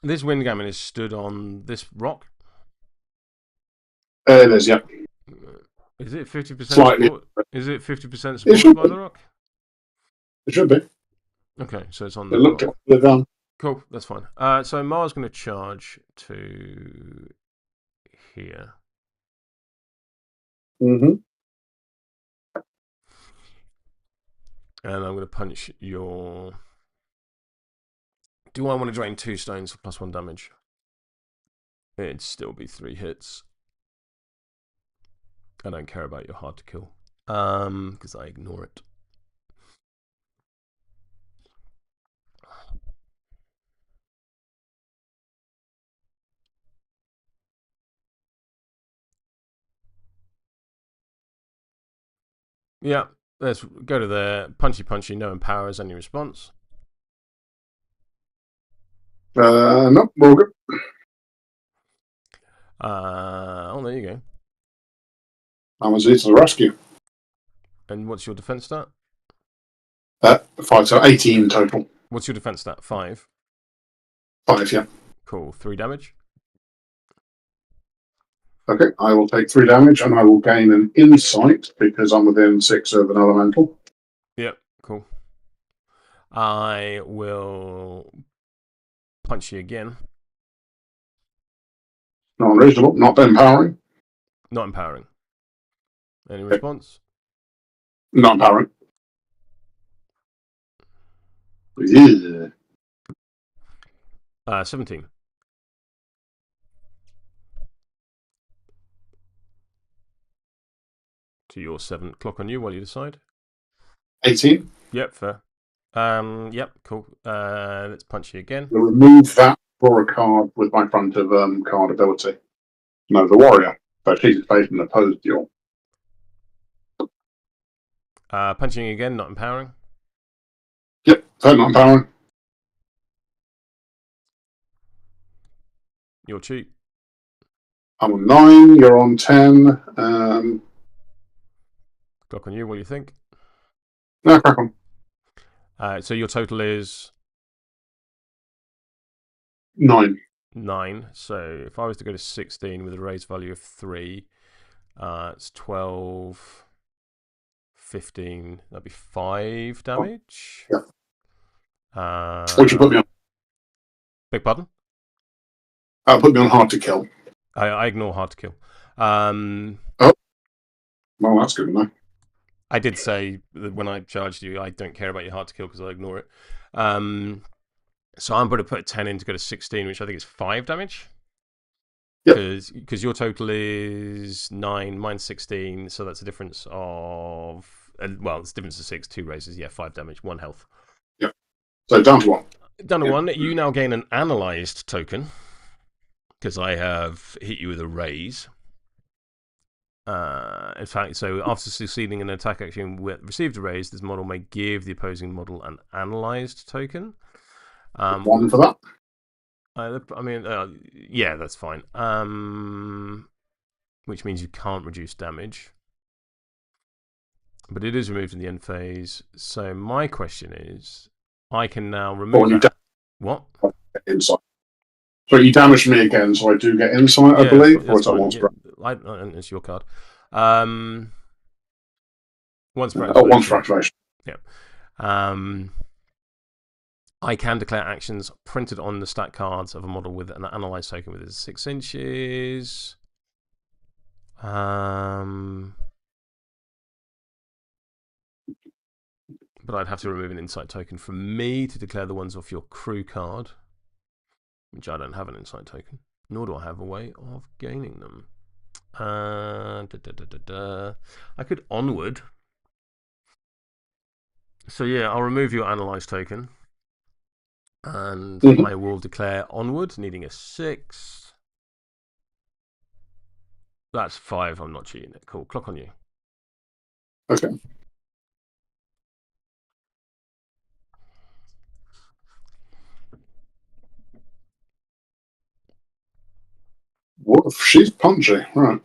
This wind gammon is stood on this rock. It is, yeah. Is it 50% Slightly. support? Is it 50% supported by the rock? It should be. Okay, so it's on It the looked rock. it. Cool, that's fine. So Mars going to charge to here. Mm-hmm. And I'm going to punch your... Do I want to drain 2 stones for +1 damage? It'd still be 3 hits. I don't care about your hard to kill. Because I ignore it. Yeah, let's go to the punchy, no empowers, any response. No, we're all good. Oh, there you go. Amazon to the rescue. And what's your defense stat? 5, so 18 total. What's your defense stat? 5. 5, yeah. Cool. 3 damage. Okay, I will take 3 damage and I will gain an insight because I'm within 6 of an elemental. Yep, cool. I will punch you again. Not unreasonable, not empowering. Not empowering. Any response? Not empowering. Yeah. 17. To your 7. Clock on you while you decide. 18. Yep, fair. Yep, cool. Let's punch you again. I'll remove that, draw a card with my front of card ability. No, the warrior. So she's facing an opposed duel. Punching again, not empowering. Yep, so not empowering. You're cheap. I'm on 9, you're on 10. Clock on you, what do you think? No, crack on. So your total is 9. 9. So if I was to go to 16 with a raise value of 3, it's 12, 15. That'd be 5 damage. Yeah. Which you put me on. Beg pardon? Put me on hard to kill. I ignore hard to kill. Oh. Well, that's good enough. I did say that when I charged you, I don't care about your hard to kill because I ignore it. So I'm going to put 10 in to go to 16, which I think is 5 damage. Because your total is 9, mine's 16, so that's a difference of... well, it's a difference of 6, 2 raises. Yeah, 5 damage, 1 health. Yeah. So down to 1. Down to 1. You now gain an analyzed token because I have hit you with a raise. In fact, so after succeeding in an attack action received a raise, this model may give the opposing model an analyzed token. 1 for that. I mean, yeah, that's fine. Which means you can't reduce damage. But it is removed in the end phase. So my question is, I can now remove that. What? Insight. So you damaged me again, so I do get insight, I believe, or is that once per activation? It's your card. Once per activation. Once per activation. Yeah. I can declare actions printed on the stat cards of a model with an analyzed token within 6 inches. But I'd have to remove an insight token from me to declare the ones off your crew card, which I don't have an insight token, nor do I have a way of gaining them. I could onward. So yeah, I'll remove your analyzed token. And I will declare onward, needing a 6. That's 5. I'm not cheating it. Cool. Clock on you. Okay. What? She's punchy, right?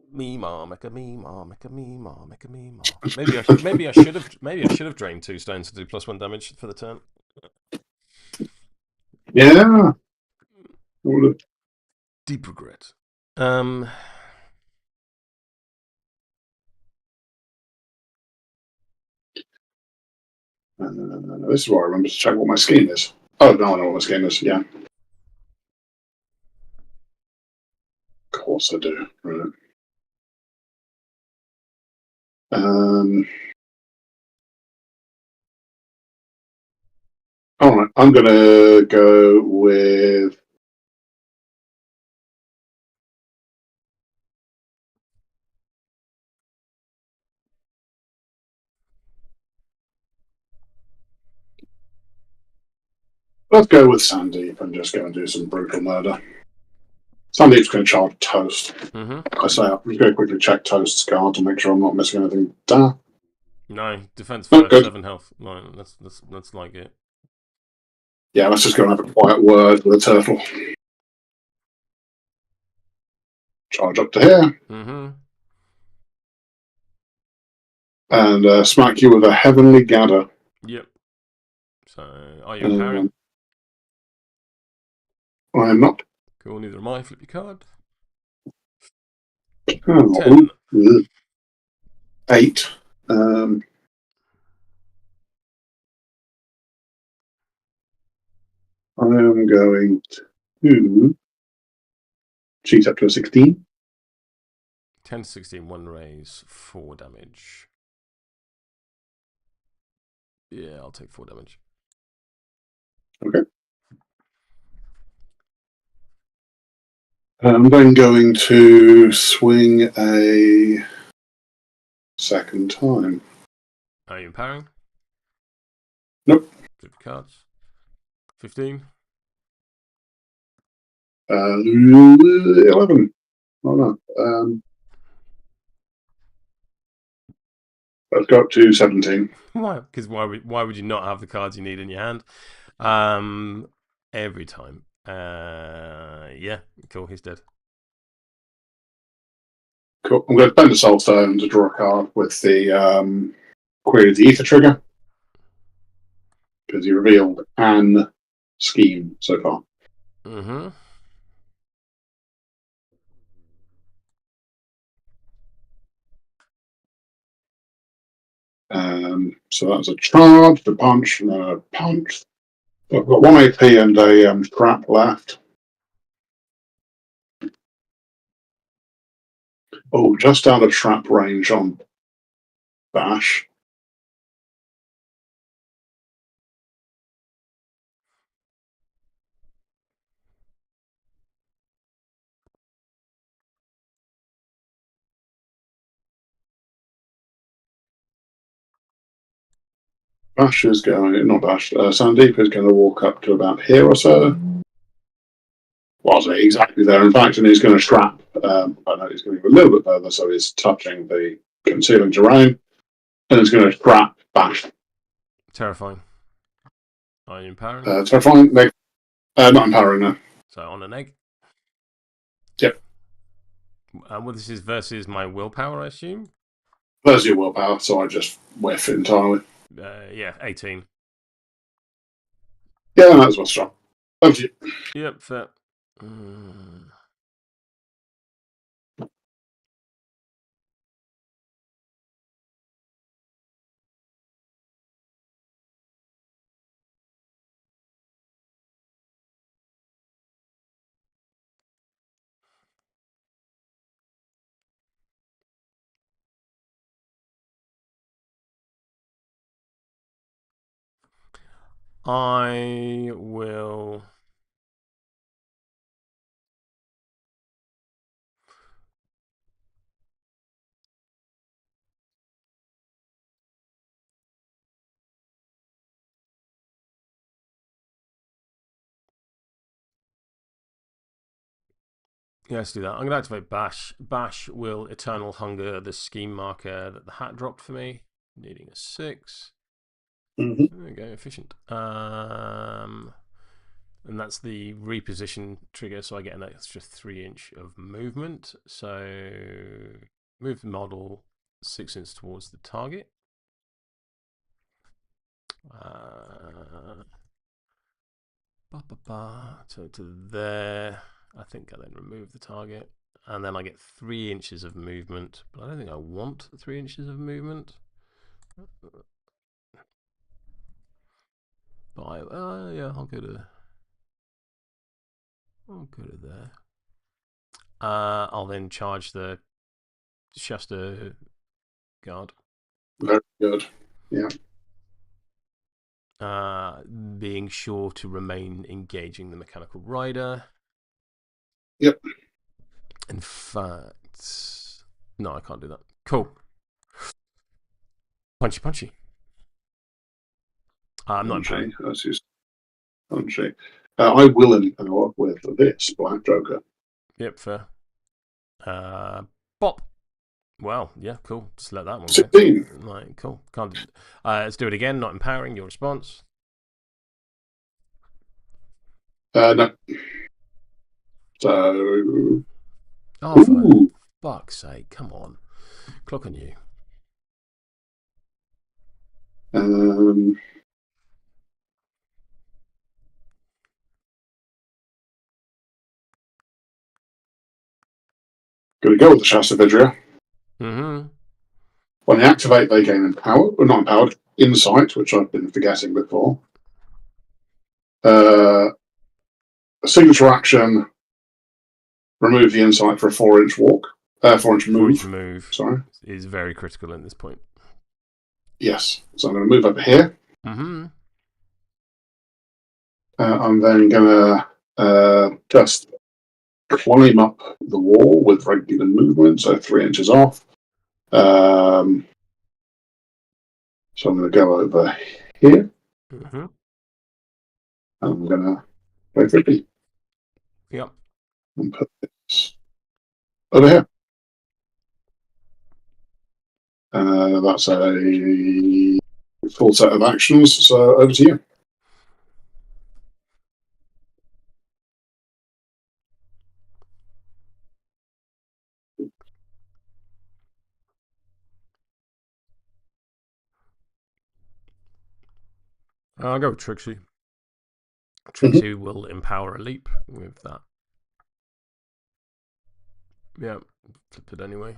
Me ma, make a me ma, make a me ma, make a me ma. Maybe I should have drained 2 stones to do +1 damage for the turn. Yeah. Deep regret. This is why I remember to check what my scheme is. Oh, no, I know what my scheme is. Yeah. Of course I do. Right. All right. I'm going to go with. Let's go with Sandeep and just go and do some brutal murder. Sandeep's going to charge Toast. I say I'm just going to quickly check Toast's card to make sure I'm not missing anything. No, defense Oh, first, good. 7 health. No, that's like it. Yeah, let's just go and have a quiet word with a turtle. Charge up to here. And smack you with a heavenly gather. Yep. So, are you empowering? I am not. Cool, neither am I. Flip your card. Oh, 10. 8. I am going to cheat up to a 16. 10 to 16, 1 raise, 4 damage. Yeah, I'll take 4 damage. Okay. I'm then going to swing a second time. Are you empowering? Nope. Flip your cards. 15. 11. Oh no. Let's go up to 17. Why? Because why would you not have the cards you need in your hand? Every time. Yeah, cool. He's dead. Cool. I'm going to spend a soul stone to draw a card with the Query of the Ether trigger because he revealed an scheme so far. So that's a charge, a punch, and a punch. So I've got 1 AP and a trap left. Oh, just out of trap range on Bash. Bash is going, not Bash, Sandeep is going to walk up to about here or so. Wasn't exactly there, in fact, and he's going to trap. I know he's going to go a little bit further, so he's touching the concealing terrain, and he's going to trap Bash. Terrifying. Are you empowering? Terrifying. Not empowering, no. So on an egg. Yep. Well, this is versus my willpower, I assume. There's your willpower, so I just whiff entirely. Yeah, 18. Yeah, that's what's strong. Over to you. Yep, fair. I will. Yeah, let's do that. I'm going to activate Bash. Bash will Eternal Hunger the scheme marker that the hat dropped for me, needing a 6. Mm-hmm. There we go, efficient. And that's the reposition trigger, so I get an extra 3-inch of movement. So move the model 6 inches towards the target. So to there. I think I then remove the target. And then I get 3 inches of movement. But I don't think I want 3 inches of movement. But yeah, I'll go to there. I'll then charge the Shasta guard. Very good. Yeah. Being sure to remain engaging the mechanical rider. Yep. In fact, no, I can't do that. Cool. Punchy. I'm not Punchy. That's his punchy. I will empower with this Black Joker. Yep, fair. Bop. Well, yeah, cool. Just let that one 16. go. Right, cool. Can't. Let's do it again. Not empowering. Your response. No. So. Oh, for fuck's sake! Come on. Clock on you. Going to go with the Shasta Vidria. Mm-hmm. When they activate, they gain empowered, or not empowered, insight, which I've been forgetting before. A signature action, remove the insight for a 4-inch walk. 4-inch move. 4-inch move. Sorry. Is very critical at this point. Yes. So I'm going to move over here. Mm-hmm. I'm then going to just climb up the wall with regular movement, so 3 inches off. So I'm going to go over here. Mm-hmm. I'm going to go 50. Yep. And put this over here. That's a full set of actions, so over to you. I'll go with Tricksy. Tricksy will empower a leap with that. Yeah, flip it anyway.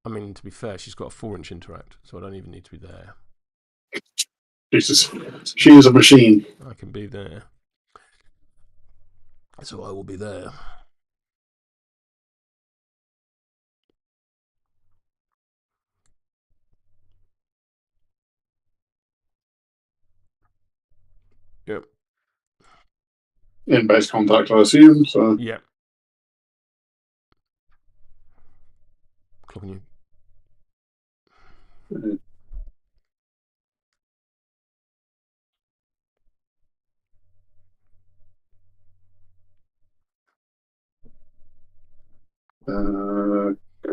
I mean, to be fair, she's got a 4-inch interact, so I don't even need to be there. Jesus. She is a machine. I can be there. So I will be there. Yep. In base contact, I assume. So. Yep. Clocking you.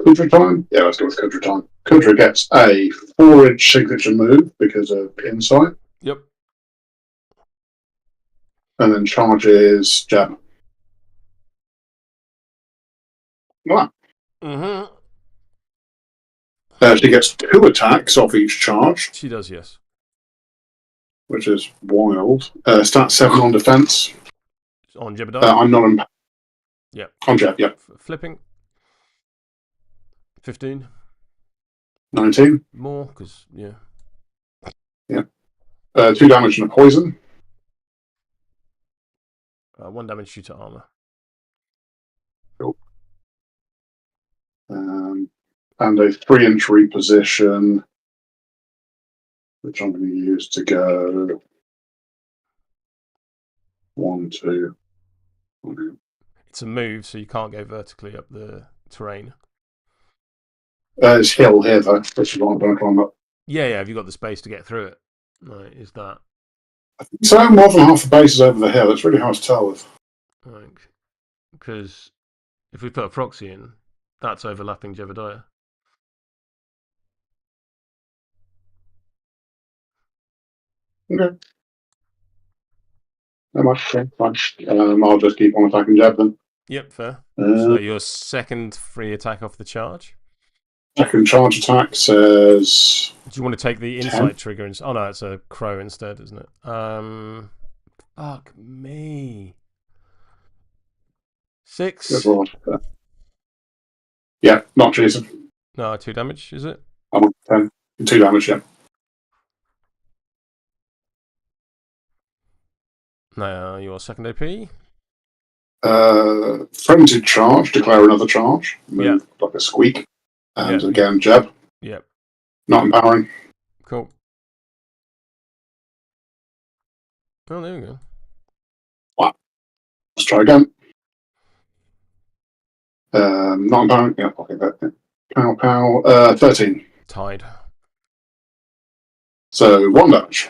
Country time? Yeah, let's go with country time. Country gets a 4-inch signature move because of insight. Yep. And then charges jab. Wow. Mm-hmm. She gets 2 attacks off each charge. She does, yes. Which is wild. Stat 7 on defense. On Jebediah? I'm not on. Yep. On jab, yep. Flipping. 15. 19. More, because, yeah. Yeah. 2 damage and a poison. 1 damage due to armor. Cool. And a 3-inch reposition, which I'm going to use to go 1, 2. It's a move, so you can't go vertically up the terrain. It's hill here, though, which is what I'm going to climb up. Yeah, have you got the space to get through it? Right, is that? I think so. More than half the base is over the hill. It's really hard to tell with. Like, because if we put a proxy in, that's overlapping Jebediah. Okay. No much. Okay, fine. I'll just keep on attacking jab then. Yep, fair. So your second free attack off the charge. Second charge attack says. Do you want to take the 10. insight trigger? Oh no, it's a crow instead, isn't it? Fuck me. 6. Good lord. Yeah, not Jason. No, 2 damage, is it? I'm on 10. 2 damage, yeah. No, your second AP. Frenzied charge, declare another charge. Move like a squeak. And again, jab. Yep. Not empowering. Cool. Oh, there we go. Wow. Let's try again. Not empowering. Yeah, okay, that. Pow. 13. Tied. So 1 damage.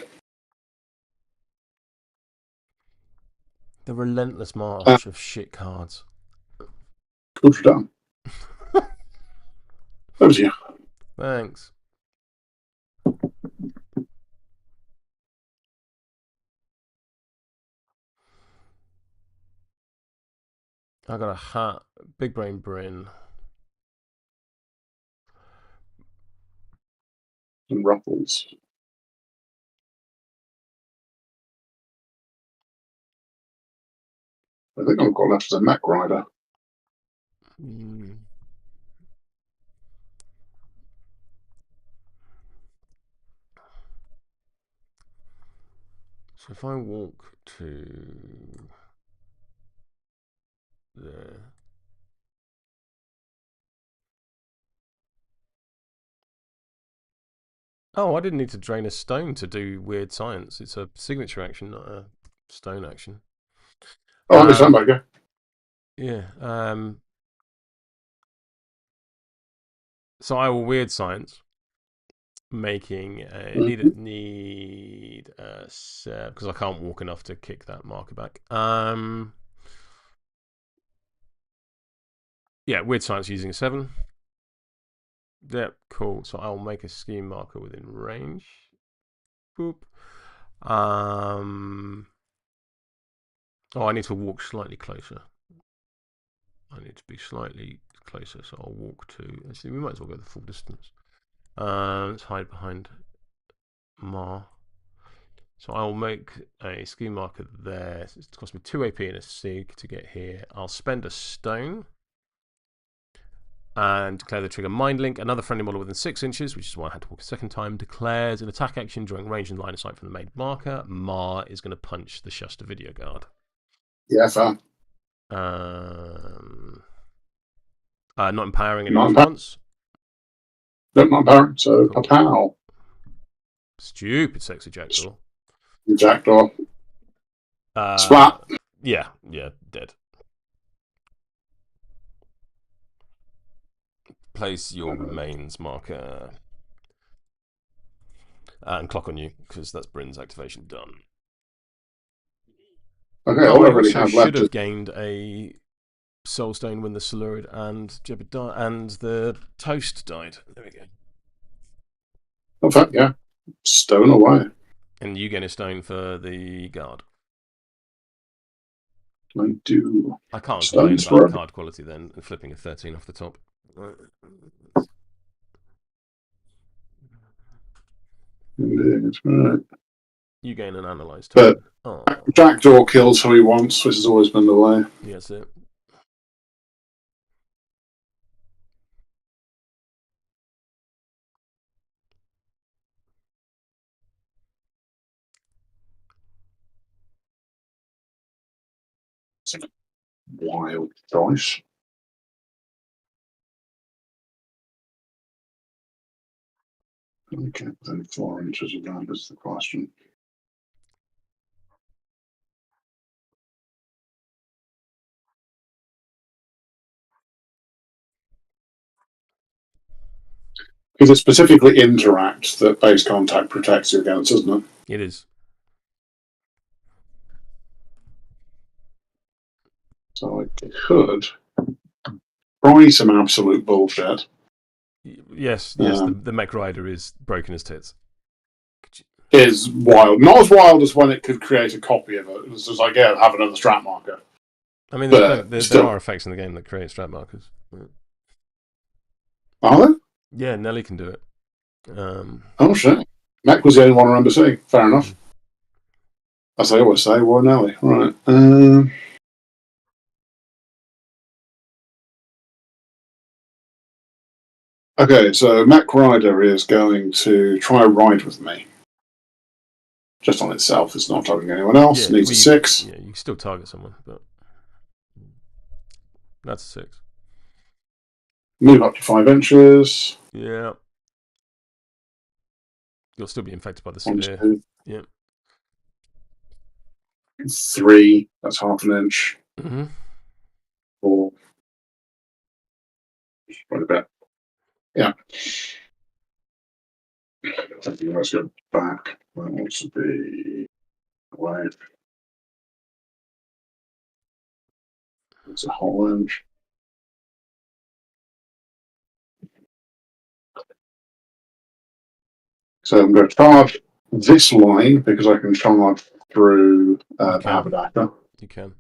The relentless march of shit cards. Good done. Over to you. Thanks. I got a hat. Big brain Bryn. And ruffles. I think I've got left as a mech rider. So if I walk to there. Oh, I didn't need to drain a stone to do weird science. It's a signature action, not a stone action. Oh, I understand, yeah. Yeah. So I will weird science, making a need because I can't walk enough to kick that marker back. Yeah, weird science using a 7. Yep, cool. So I'll make a scheme marker within range. Boop. Oh, I need to walk slightly closer. I need to be slightly closer, so I'll walk to. Actually, we might as well go the full distance. Let's hide behind Mar. So I'll make a scheme marker there. It's cost me 2 AP and a sig to get here. I'll spend a stone and declare the trigger Mind Link. Another friendly model within 6 inches, which is why I had to walk a second time, declares an attack action during range and line of sight from the made marker. Mar is going to punch the Shuster video guard. Yeah, fair. Not empowering any response. Nope, not empowering. So, cool. Pow. Stupid sexy jackdaw. Jackdaw. Splat. Yeah, dead. Place your mains marker and clock on you, because that's Bryn's activation done. Okay, I also should have gained a Soul Stone when the Silurid and Jebediah and the Toast died. There we go. In fact, yeah. Stone away. And you gain a stone for the guard. I do. I can't complain about card quality then, and flipping a 13 off the top. Right. You gain an analyzed token. Jackdaw kills who he wants, which has always been the way. Yes, it. Wild choice. Okay, then 4 inches of that is the question. Because it specifically interacts that base contact protects you against, isn't it? It is. So I could try some absolute bullshit. Yes, the mech rider is broken as tits. Is wild. Not as wild as when it could create a copy of it. It was just like, yeah, have another strat marker. I mean, But there still, are effects in the game that create strat markers. are there? Yeah, Nelly can do it. Oh shit! Mac was the only one I remember seeing. Fair enough. As I always say, why Nelly? Right. Okay, so Mac Rider is going to try a ride with me. Just on itself, it's not targeting anyone else. Yeah, Needs a 6. yeah, you can still target someone, but that's a 6. Move up to 5 inches. Yeah, you'll still be infected by the 1, sphere. 2, Yeah. 3. That's half an inch. Mm-hmm. 4. Right a bit. Yeah. Let's go back. That wants to be away. It's a whole inch. So I'm going to charge this line because I can charge through the haberdasher. You can.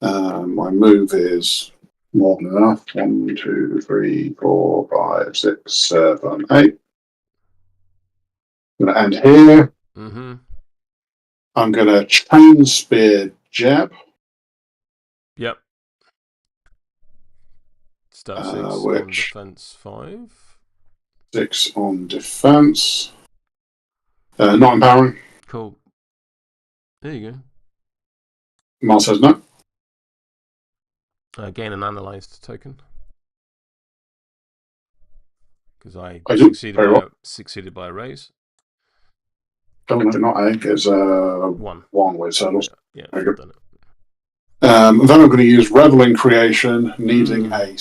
My move is more than enough. 1, 2, 3, 4, 5, 6, 7, 8. I'm going to end here. Mm-hmm. I'm going to chain spear jab. Yep. Stat 6 on defense 5. 6 on defense. Not empowering. Cool. There you go. Mal says no. Gain an analyzed token. Because I succeeded by a raise. Oh, no, not A. It's 1. 1 with hurdles. Yeah, I've done it. Then I'm going to use Reveling Creation, needing a.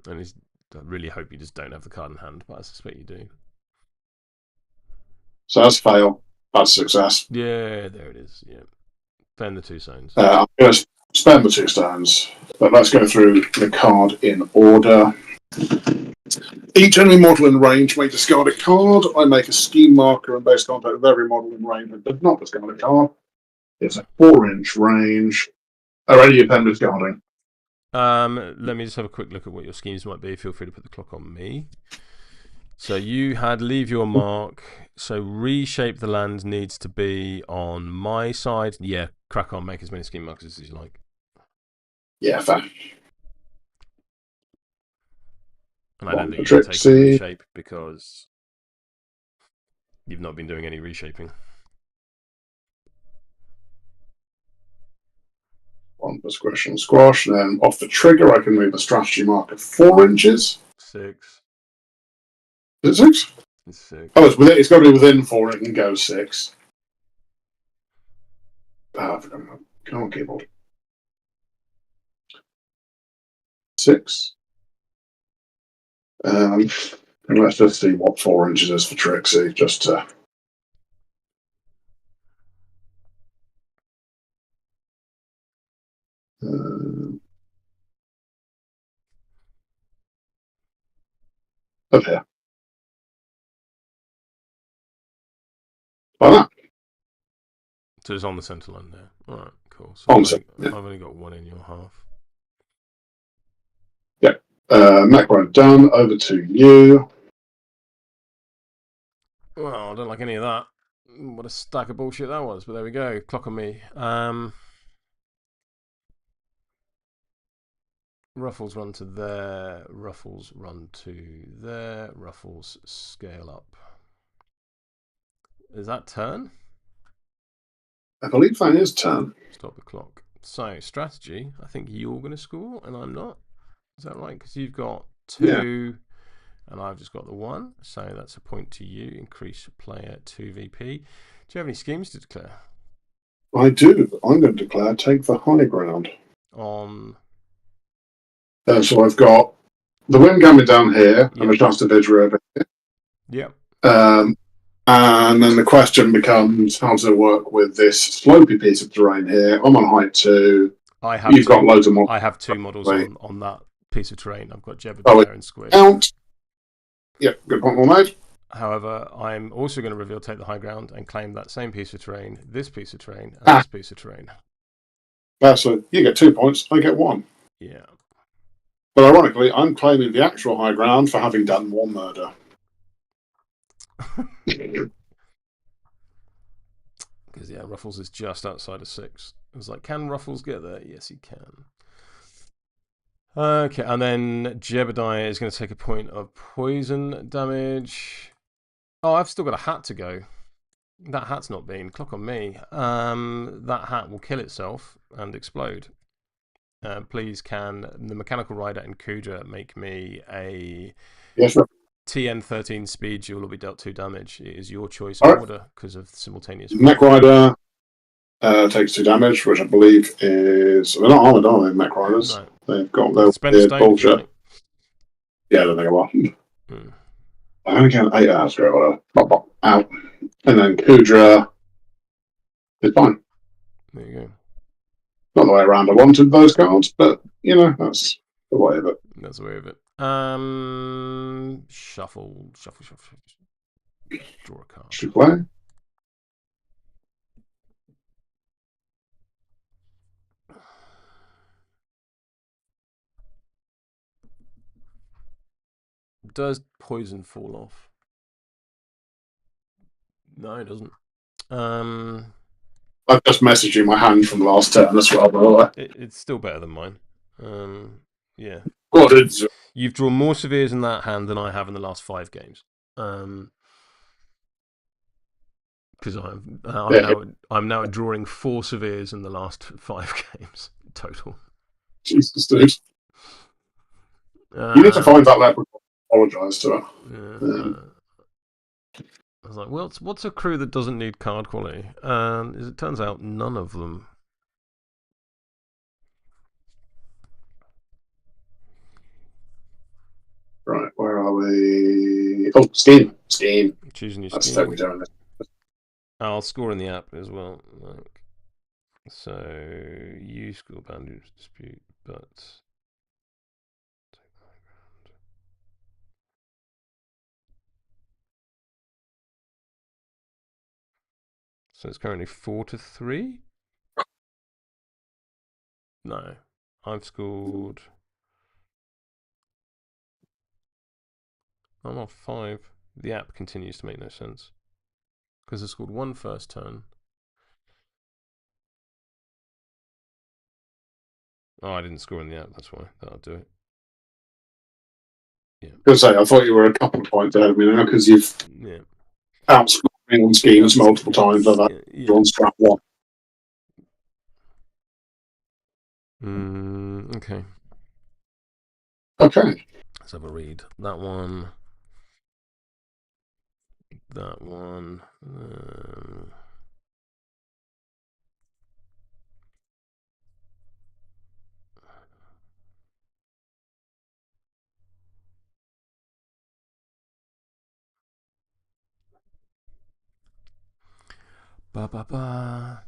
And I really hope you just don't have the card in hand, but I suspect you do. So that's fail. That's success. Yeah, there it is. Yeah. Spend the 2 stones. I'm going to spend the 2 stones, but let's go through the card in order. Each enemy model in range may discard a card. I make a scheme marker and base contact with every model in range that does not discard a card. It's a 4-inch range. Are any of them discarding? Let me just have a quick look at what your schemes might be. Feel free to put the clock on me. So you had leave your mark. So reshape the land needs to be on my side. Yeah, crack on. Make as many scheme markers as you like. Yeah, fair. And I don't think you're taking reshape because you've not been doing any reshaping. 1 for squish and squash. Then off the trigger, I can move the strategy marker 4 inches. 6. Is it 6? It's 6. Oh, it's got to be within 4. It can go 6. Come on, keyboard. 6. And let's just see what 4 inches is for Tricksy, just to. Up here. Like that. So it's on the centre line there. All right, cool. So I've only got 1 in your half. Yeah. Macro done. Over to you. Well, I don't like any of that. What a stack of bullshit that was, but there we go. Clock on me. Ruffles run to there. Ruffles run to there. Ruffles scale up. Is that turn? I believe that is turn. Stop the clock. So, strategy. I think you're going to score and I'm not. Is that right? Because you've got 2 and I've just got the 1. So that's a point to you. Increase player 2 VP. Do you have any schemes to declare? I do. I'm going to declare take the high ground. On. So I've got the wind coming down here and the Shasta Vidra over here. Yep. And then the question becomes, how does it work with this slopey piece of terrain here? I'm on height 2. You've got loads of models. I have 2 models on that piece of terrain. I've got Jebediah and Squish. Yep, good point well made. However, I'm also going to reveal take the high ground and claim that same piece of terrain, this piece of terrain, and this piece of terrain. So you get 2 points, I get 1. Yeah. But ironically, I'm claiming the actual high ground for having done more murder. Because, yeah, Ruffles is just outside of 6. I was like, can Ruffles get there? Yes, he can. Okay, and then Jebediah is going to take a point of poison damage. Oh, I've still got a hat to go. That hat's not been. Clock on me. That hat will kill itself and explode. Please, can the Mechanical Rider and Kudra make me a Yes, sir. TN13 speed? You will be dealt 2 damage. It is your choice All right. order because of simultaneous. Mech Rider takes 2 damage, which I believe is... They're not armored, are they, Mech Riders? No. They've got their Spend weird stone if you bullshit. like. Yeah, I don't think I will. Mm. I only get 8 hours ago, whatever. Bop, bop, out. And then Kudra is fine. There you go. Not the way around I wanted those cards, but, you know, that's the way of it. That's the way of it. Shuffle. Draw a card. Should play. Does poison fall off? No, it doesn't. I've just messaged you my hand from last turn as well, by the way. It's still better than mine. Yeah. What is it? You've drawn more Severes in that hand than I have in the last 5 games. Because I'm now drawing 4 Severes in the last 5 games total. Jesus, dude. You need to find that leopard. Apologise to it. I was like, well, what's a crew that doesn't need card quality? As it turns out, none of them. Right, where are we? Oh, scheme. Choosing your That's scheme. totally doing it. I'll score in the app as well. So you score boundary dispute, but so it's currently 4-3. No, I've scored. I'm on 5. The app continues to make no sense because I scored 1 first turn. Oh, I didn't score in the app. That's why. That'll do it. Yeah. I was going to say, I thought you were a couple of points ahead of me now because you've outscored me on schemes multiple times. I've drawn strap 1. Okay. Okay. Let's have a read. That one. Ba.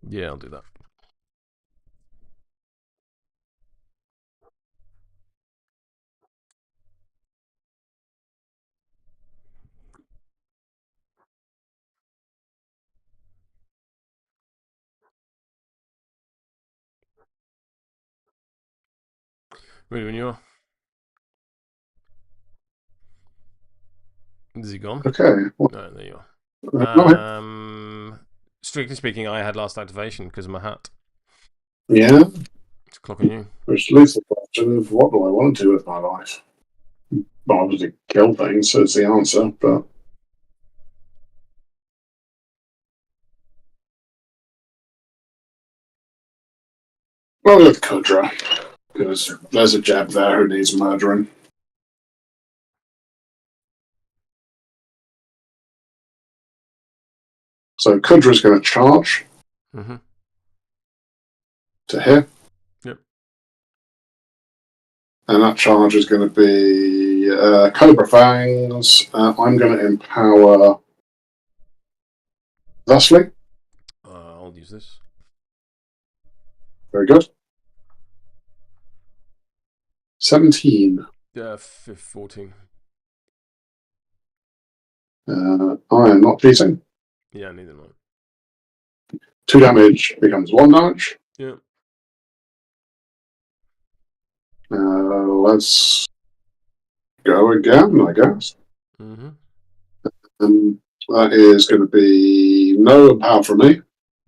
Yeah, I'll do that. Ready when you are. Is he gone? Okay. No, there you are. Strictly speaking, I had last activation because of my hat. Yeah. It's a clock on you. Which leads to the question of what do I want to do with my life? Well, obviously kill things, so it's the answer, but... Well, with Kudra, because there's a Jeb there who needs murdering. So Kudra's going to charge to here. Yep. And that charge is going to be Cobra Fangs. I'm going to empower thusly. I'll use this. Very good. 17. 14. I am not cheating. Yeah, neither am I. 2 damage becomes 1 damage. Yeah. Let's go again, I guess. Mm-hmm. That is going to be no power from me.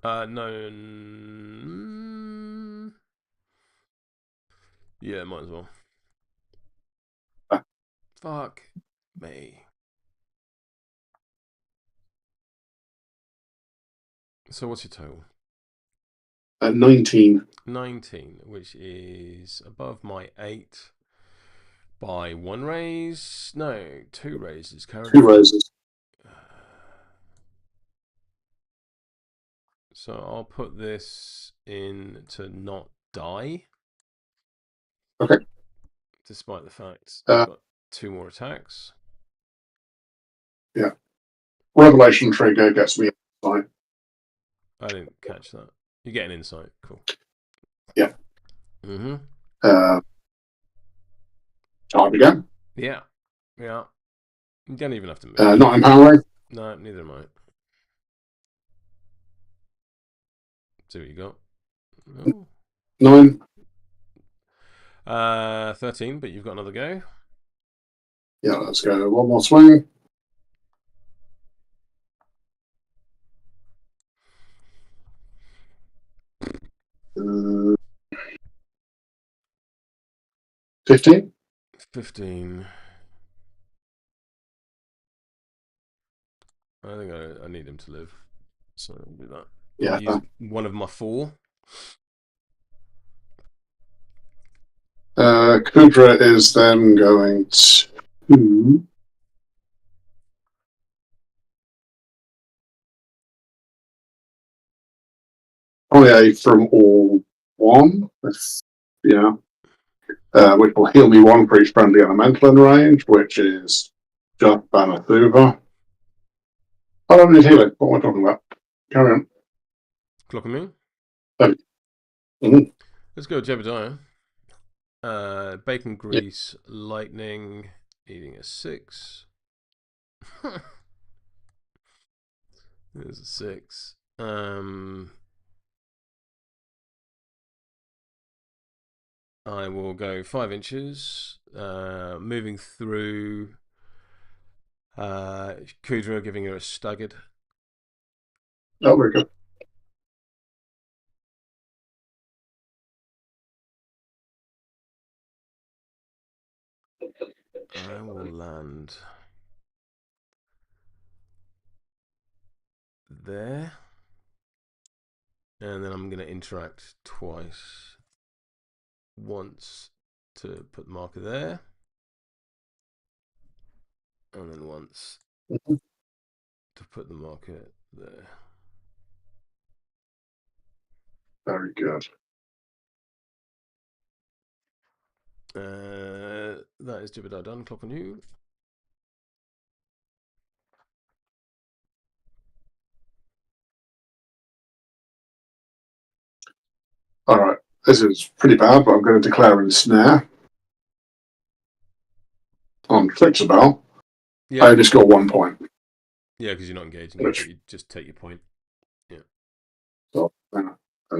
No. Yeah, might as well. Fuck me. So what's your total? 19. 19, which is above my 8 by 1 raise. No, 2 raises 2 currently. raises. So I'll put this in to not die. Okay. Despite the fact I've got 2 more attacks. Yeah. Revelation trigger gets me insight. I didn't catch that. You get an insight. Cool. Yeah. Mm-hmm. Type again. Yeah. Yeah. You don't even have to move. Not empowering. No, neither am I. See what you got. Oh. 9. 13, but you've got another go. Yeah, let's go. One more swing. Uh, 15. 15. I think I need him to live. So I'll do that. Yeah. I'll use one of my 4. Kudra is then going to. From all 1. Yeah. Which will heal me 1 for each friendly elemental in range, which is just Banathuva. I don't need healing. What am I talking about? Carry on. Clocking me. Mm-hmm. Let's go Jebediah. Bacon grease, lightning, eating a 6. There's a 6. I will go 5 inches, moving through Kudra, giving her a staggered. Oh, very good. I will land there. And then I'm going to interact twice. Once to put the marker there. And then once to put the marker there. Very good. That is Jebediah done. Clock on you. All right. This is pretty bad, but I'm going to declare ensnare on Tricksy. Yeah. I only score 1 point. Yeah, because you're not engaging, but you just take your point. Yeah. So, and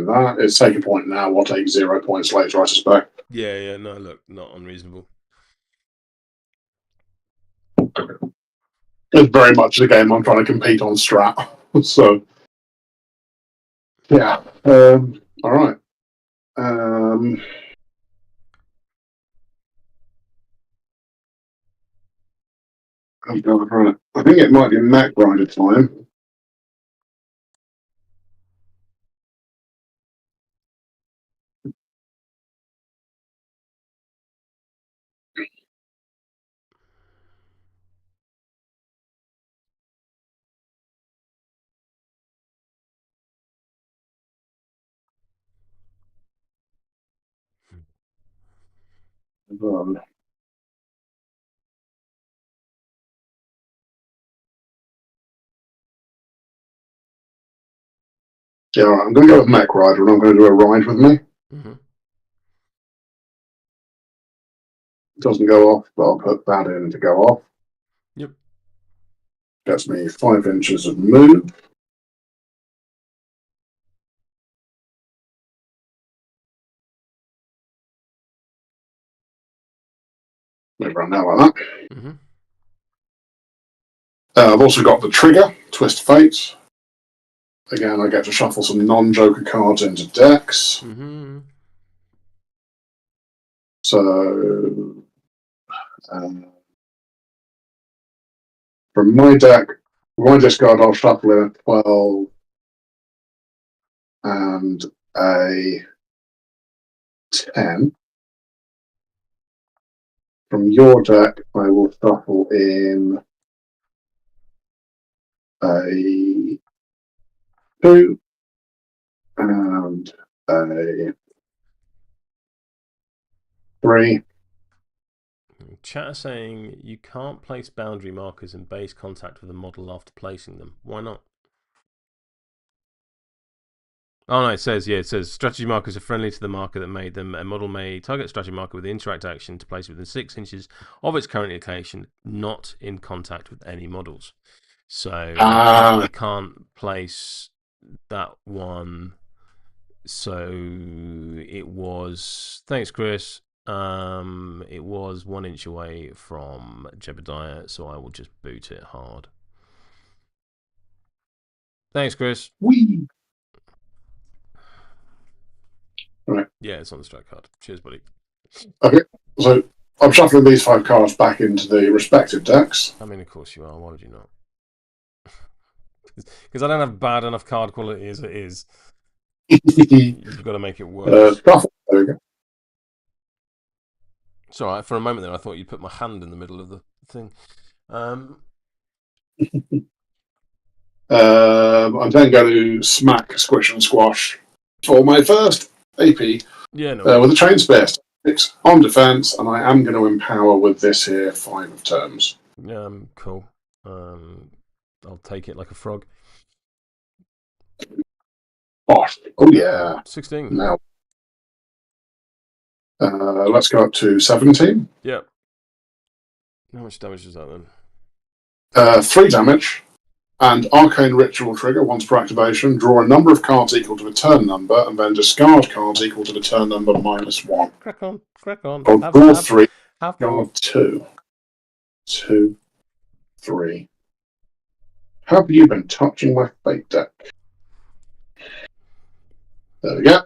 that is take a point now. We'll take 0 points later, I suspect. Yeah. No, look, not unreasonable. It's very much the game I'm trying to compete on strat. So, yeah. All right. I think it might be Mac Rider time. Yeah, all right, I'm going to go with Mac Rider, and I'm going to do a ride with me. Mm-hmm. It doesn't go off, but I'll put that in to go off. Yep. Gets me 5 inches of move. Move around now like that. Mm-hmm. I've also got the trigger, Twist Fate. Again, I get to shuffle some non-Joker cards into decks. Mm-hmm. So, from my deck, my discard, I'll shuffle in a 12 and a 10. From your deck, I will shuffle in a 2 and a 3. Chat are saying you can't place boundary markers in base contact with a model after placing them. Why not? Oh no, it says strategy markers are friendly to the marker that made them. A model may target a strategy marker with the interact action to place it within 6 inches of its current location, not in contact with any models. So I can't place that one. So it was, thanks Chris, it was 1 inch away from Jebediah, so I will just boot it hard. Thanks Chris. Whee! Right. Yeah, it's on the strike card. Cheers, buddy. Okay, so I'm shuffling these 5 cards back into the respective decks. I mean, of course you are. Why would you not? Because I don't have bad enough card quality as it is. You've got to make it worse. Shuffle. There we go. It's alright. For a moment there, I thought you'd put my hand in the middle of the thing. I'm then going to smack Squish and Squash for my first AP Yeah, no. with a Chain Spear. 6 on defense, and I am going to empower with this here 5 of terms. Cool. I'll take it like a frog. Oh yeah. 16. Now, let's go up to 17. Yep. How much damage is that then? 3 damage. And Arcane Ritual trigger, once per activation, draw a number of cards equal to the turn number, and then discard cards equal to the turn number -1. Crack on. I'll draw 3, discard 2. 2, 3. Have you been touching my fate deck? There we go.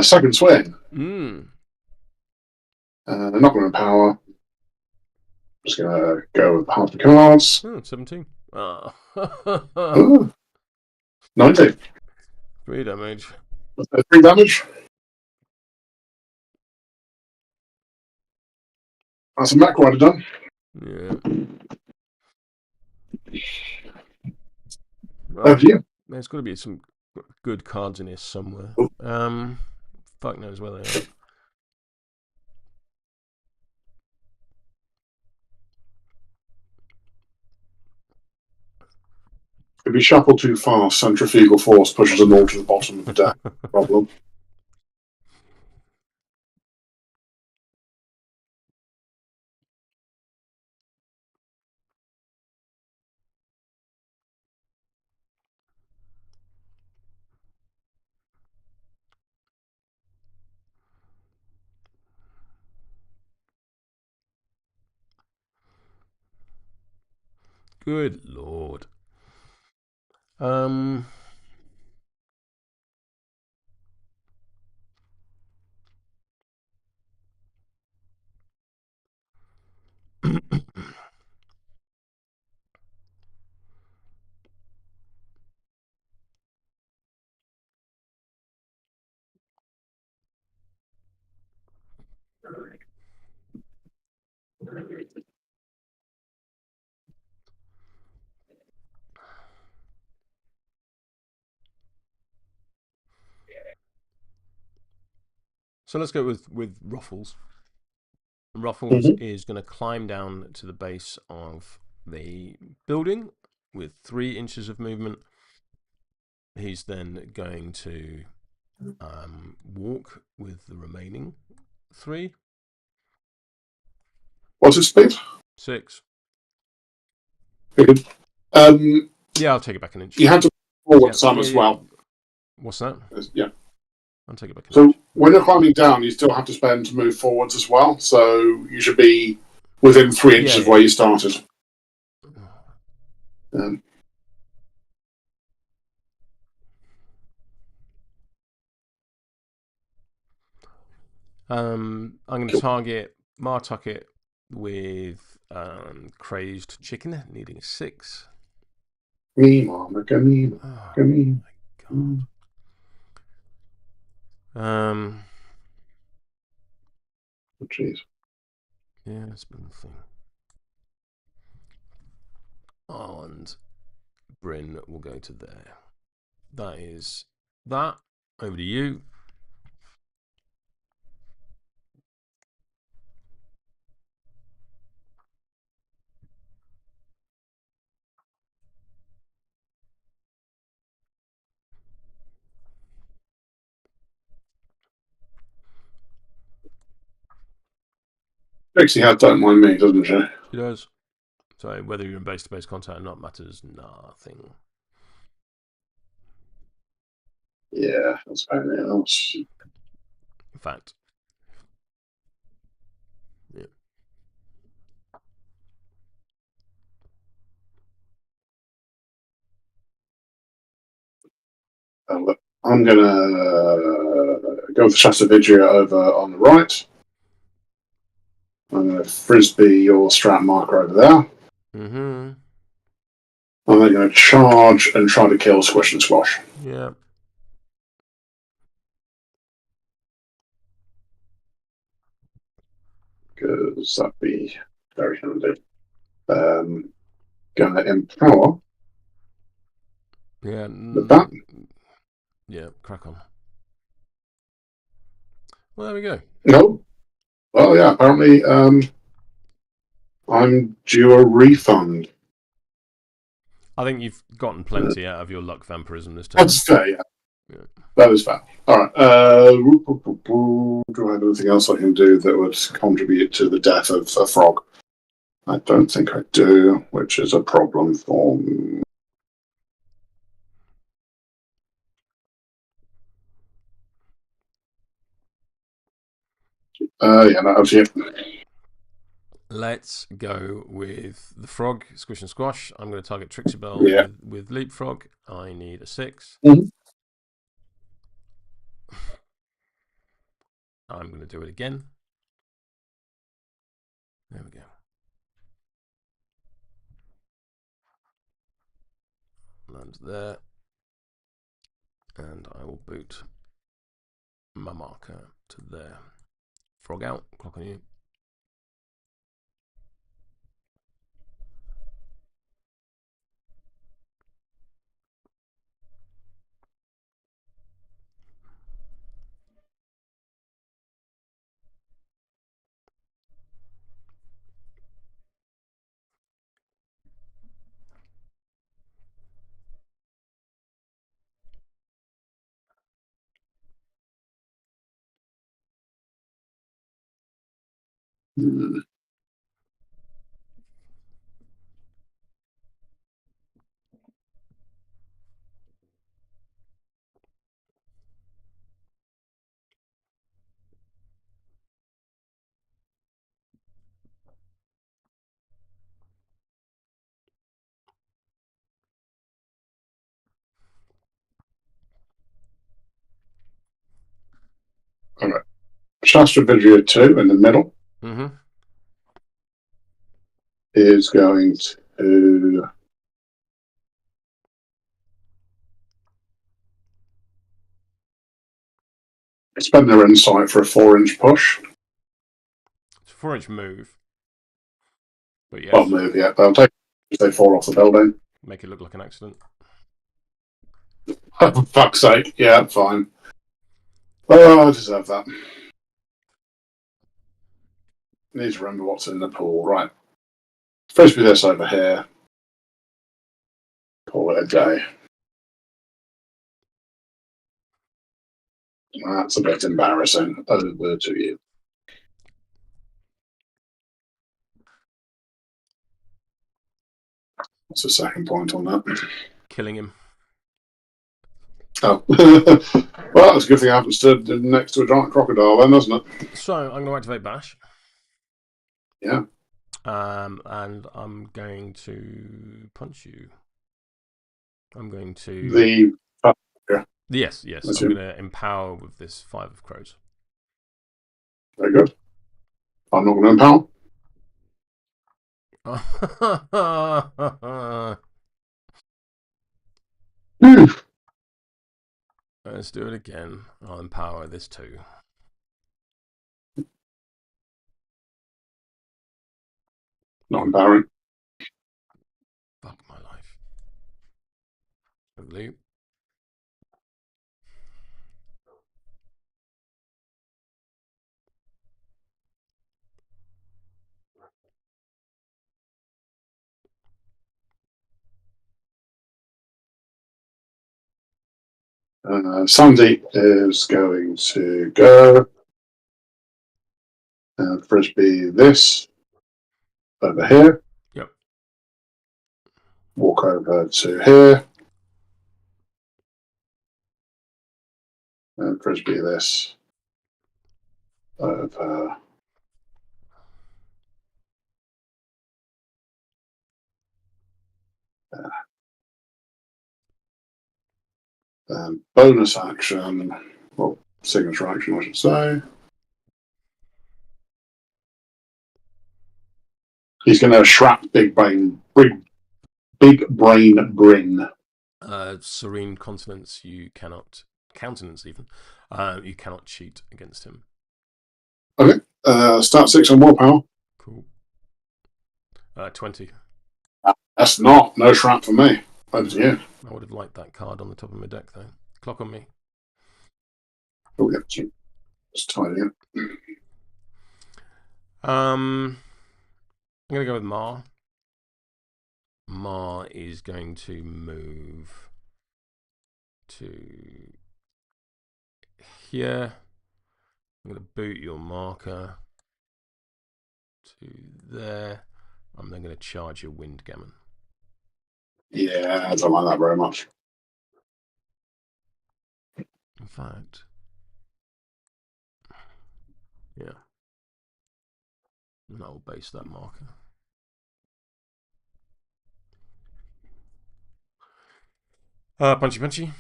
Second swing. Not going to empower. Just going to go with half the cards. 17. 19. 3 damage. 3 damage. That's a Mac Rider done. Yeah. Over to you. There's got to be some good cards in here somewhere. Fuck knows where they are. If you shuffle too fast, centrifugal force pushes them all to the bottom of the deck. Problem. Good lord. So let's go with Ruffles. Ruffles is going to climb down to the base of the building with 3 inches of movement. He's then going to walk with the remaining 3. What's his speed? 6. Good. Yeah, I'll take it back an inch. You have to forward some as well. What's that? Yeah. I'll take it back. So when you're climbing down, you still have to spend to move forwards as well. So you should be within 3 inches of where you started. I'm going to Cool. target Martucket with Crazed Chicken, needing a 6. Me, mama, me, Oh me. my god. Oh, jeez. Yeah, that's been the thing. Oh, and Bryn will go to there. That is that. Over to you. Trixie had don't mind me, doesn't she? She does. So whether you're in base-to-base contact or not matters nothing. Yeah, that's anything else. In fact, yeah. I'm going to go with Shastavidria over on the right. I'm going to frisbee your strat marker over there. Mm-hmm. I'm then going to charge and try to kill Squish and Squash. Yeah. Because that'd be very handy. Going to empower. Yeah. With that. Yeah, crack on. Well, there we go. No. Well, yeah, apparently I'm due a refund. I think you've gotten plenty out of your luck vampirism this time. That's fair, yeah. That is fair. All right. Do I have anything else I can do that would contribute to the death of a frog? I don't think I do, which is a problem for me. Yeah, that was it. Let's go with the frog, Squish and Squash. I'm going to target Tricksy Bell Yeah. with Leapfrog. I need a 6. Mm-hmm. I'm going to do it again. There we go. Land there. And I will boot my marker to there. Frog out. Clock on you. All right. Shastra Vidria 2 in the middle is going to spend their insight for a 4-inch push. It's a 4-inch move. But yes. Well, move, yeah. They'll take if they fall off the building. Make it look like an accident. Oh, for fuck's sake. Yeah, fine. Oh, I deserve that. Need to remember what's in the pool. Right. Frisbee this over here. Call it a day. That's a bit embarrassing. Over to you. What's the second point on that? Killing him. Oh. Well, it's a good thing I haven't stood next to a giant crocodile then, doesn't it? So I'm going to activate Bash. Yeah. And I'm going to punch you. I'm going to. The. Yeah. Yes. That's I'm him. going to empower with this 5 of crows. Very good. I'm not going to empower. Let's do it again. I'll empower this too. Not empowering. Fuck my life. Blue. Sandy is going to go and frisbee this over here. Yep. Walk over to here and frisbee this over. Bonus action, well, signature action, I should say. He's going to shrap big brain grin. Serene continence. You cannot countenance even. You cannot cheat against him. Okay. Start 6 on willpower. Cool. 20. That's not no shrap for me. Over to you. I would have liked that card on the top of my deck though. Clock on me. Oh, yeah, just tidy it. I'm gonna go with Ma. Ma is going to move to here. I'm going to boot your marker to there. I'm then going to charge your Windgammon. Yeah, I don't like that very much. In fact, yeah. And I'll base that marker. Punchy.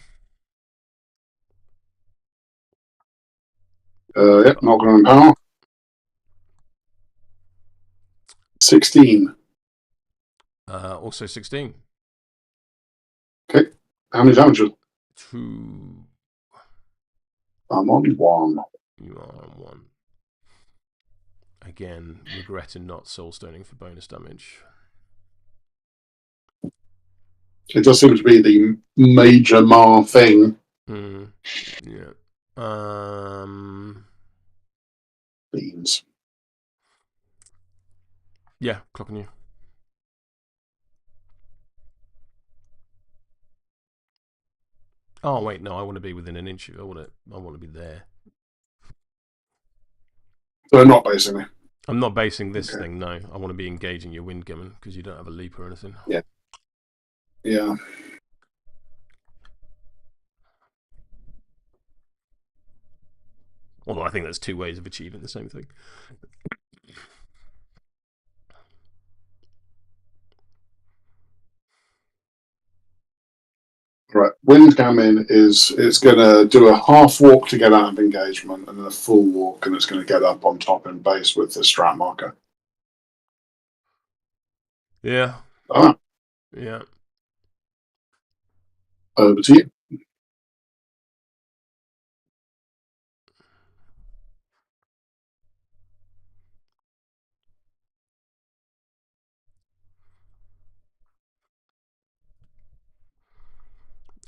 Yep, not going to empower. 16. Also 16. Okay. How many damages? 2. I'm on 1. You are on 1. Again, regretting not soulstoning for bonus damage. It does seem to be the major Ma thing. Yeah. Beans. Yeah, clocking you. Oh wait, no, I want to be within an inch. I want to be there. They're not basing me. I'm not basing this thing. No, I want to be engaging your Windgammon because you don't have a leap or anything. Yeah. Yeah. Although I think there's 2 ways of achieving the same thing. Right. Windgammon is it's going to do a half walk to get out of engagement and then a full walk, and it's going to get up on top and base with the strat marker. Yeah. Ah. Yeah. Over to you.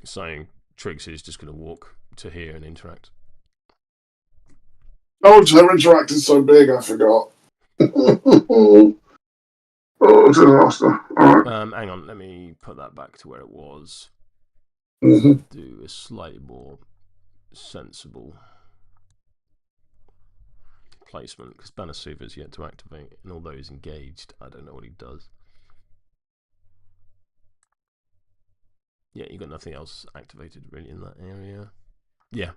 So Tricksy is just going to walk to here and interact. Oh, their interacting's so big, I forgot. Oh, disaster. All right. Hang on, let me put that back to where it was. Do a slightly more sensible placement because Banasuva's yet to activate, and although he's engaged, I don't know what he does. Yeah, you got nothing else activated really in that area. Yeah.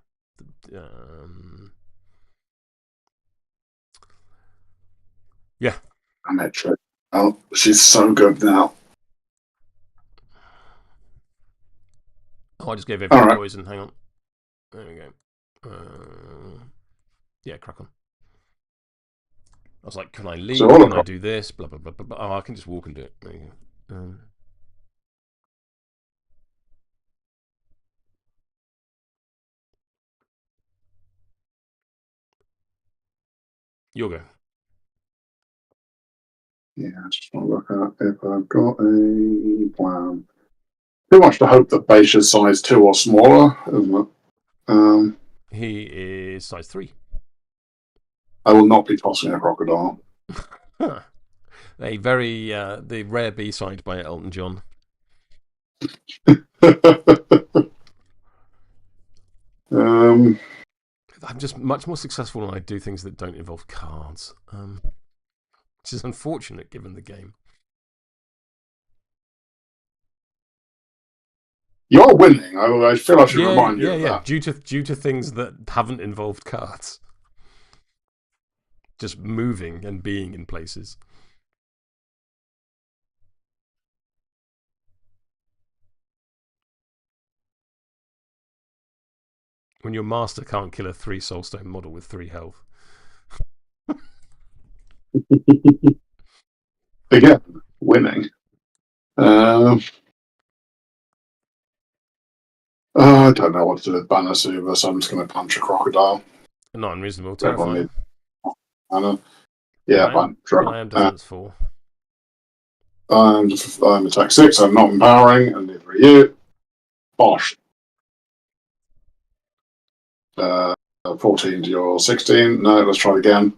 Yeah. I'm actually. Oh, she's so good now. Oh, I just gave All everything right. poison. Hang on. There we go. Yeah, crack on. I was like, can I So leap? all Can I across. do this? Blah, blah, blah, blah, blah. Oh, I can just walk and do it. There you go. You'll go. Yeah, I just want to look at if I've got a plan. Pretty much to hope that Baisha's size 2 or smaller, isn't it? He is size 3. I will not be tossing a crocodile. Huh. A very the rare B-side by Elton John. um, I'm just much more successful when I do things that don't involve cards, which is unfortunate given the game. you're winning. I feel I should remind you of Yeah. that. Due to things that haven't involved cards, just moving and being in places. When your master can't kill a 3 soulstone model with 3 health. Again, winning. I don't know what to do with Banasuva, so I'm just going to punch a crocodile. Not unreasonable. Everyone Terrifying. needs Banner. Yeah, punch. Can I am defense 4? I'm attack 6. I'm not empowering, and neither are you. Bosh. 14 to your 16. No, let's try it again.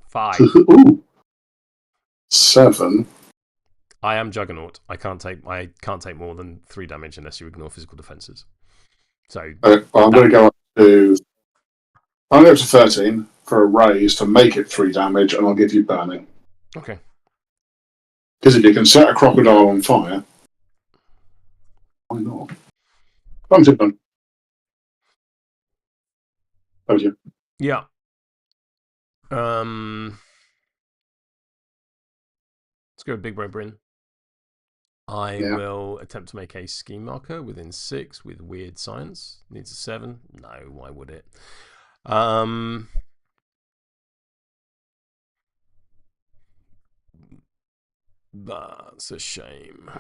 5. Ooh. 7. I am Juggernaut. I can't take more than 3 damage unless you ignore physical defenses. So I'm going to go up to. I'm going to go to 13 for a raise to make it 3 damage, and I'll give you burning. Okay. Because if you can set a crocodile on fire, why not? I'm different. Over to you. Yeah. Let's go with Big Bro Bryn. I will attempt to make a scheme marker within 6 with weird science. Needs a 7. No, why would it? That's a shame.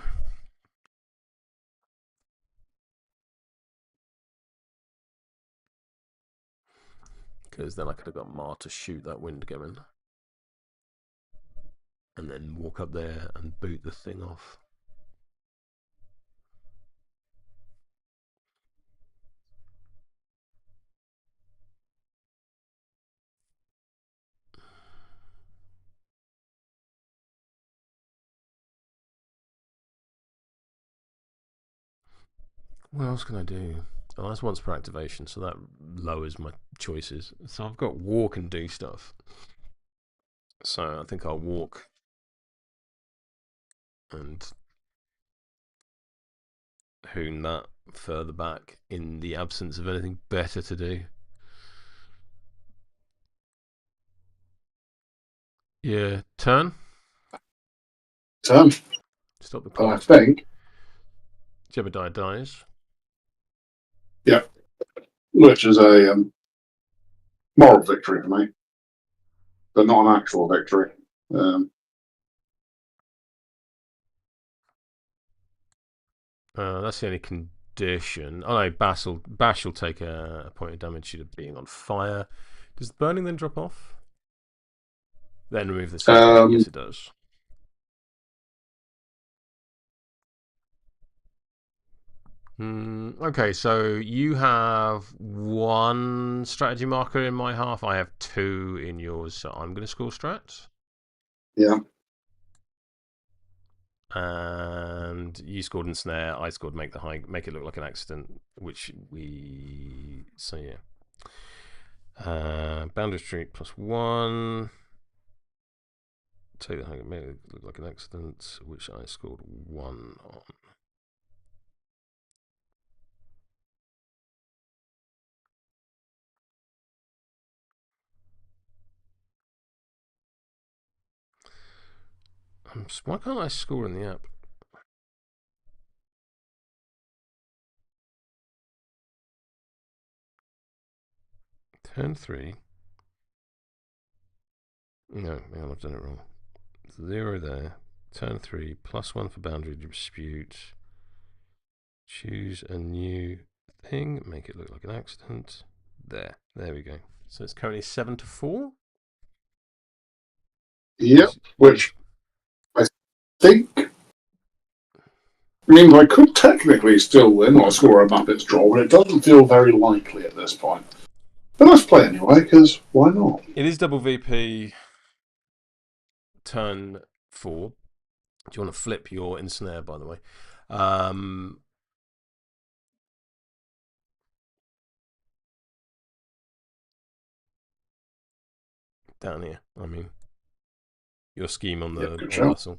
Because then I could have got Mar to shoot that wind going. And then walk up there and boot the thing off. What else can I do? Oh, that's once per activation, so that lowers my choices. So I've got walk and do stuff. So I think I'll walk and hoon that further back in the absence of anything better to do. Yeah, turn. Turn. Stop the And I clock. think. Jebediah dies. Yeah. Which is a moral victory for me, but not an actual victory. That's the only condition. Oh no, Bash will take a point of damage due to being on fire. Does burning then drop off? Then remove the second. Yes, it does. Okay, so you have 1 strategy marker in my half. I have 2 in yours, so I'm going to score strats. Yeah. And you scored in snare. I scored make it look like an accident, which so yeah. Boundary streak +1. take that, it made it look like an accident, which I scored 1 on. Why can't I score in the app? Turn 3. No, hang on, I've done it wrong. 0 there. Turn 3, +1 for boundary dispute. Choose a new thing, make it look like an accident. There we go. So it's currently 7-4. Yep, which I think means I could technically still win or score a Muppets draw, but it doesn't feel very likely at this point. But let's play anyway, because why not? It is double VP turn 4. Do you want to flip your ensnare, by the way? Down here, I mean, your scheme on the hustle.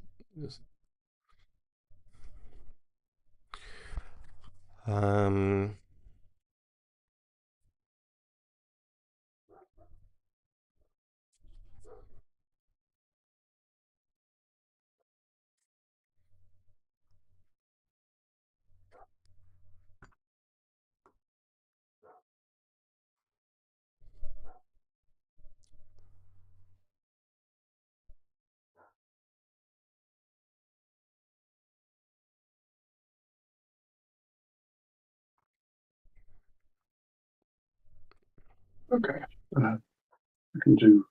Okay. I can do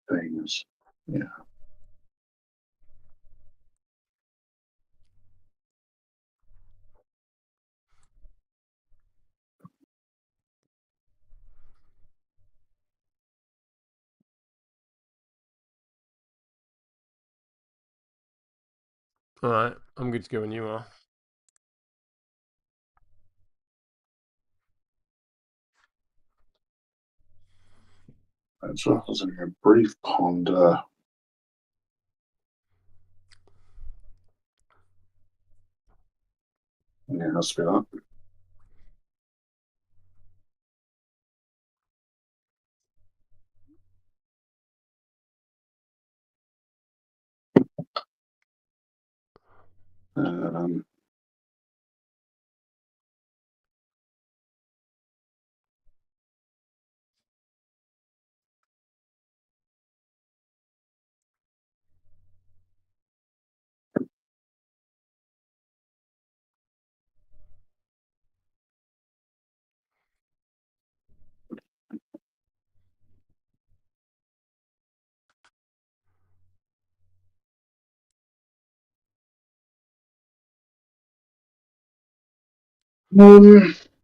things. Yeah. Alright, I'm good to go when you are. So I was having a brief ponder. Yeah, it has to be that. Um,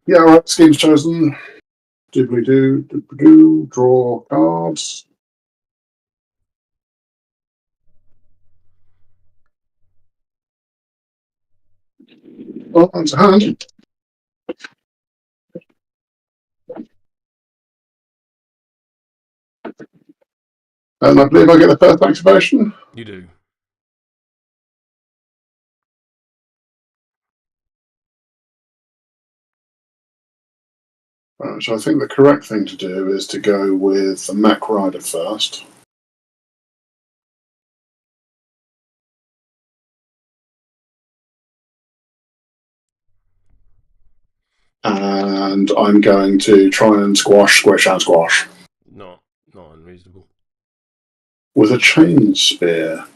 yeah, right, scheme's chosen. Did we do draw cards? Oh, that's a hand. And I believe I get the first activation. You do. Right, so I think the correct thing to do is to go with the Mech Rider first. And I'm going to try and squish, and squash. Not unreasonable. With a chain spear.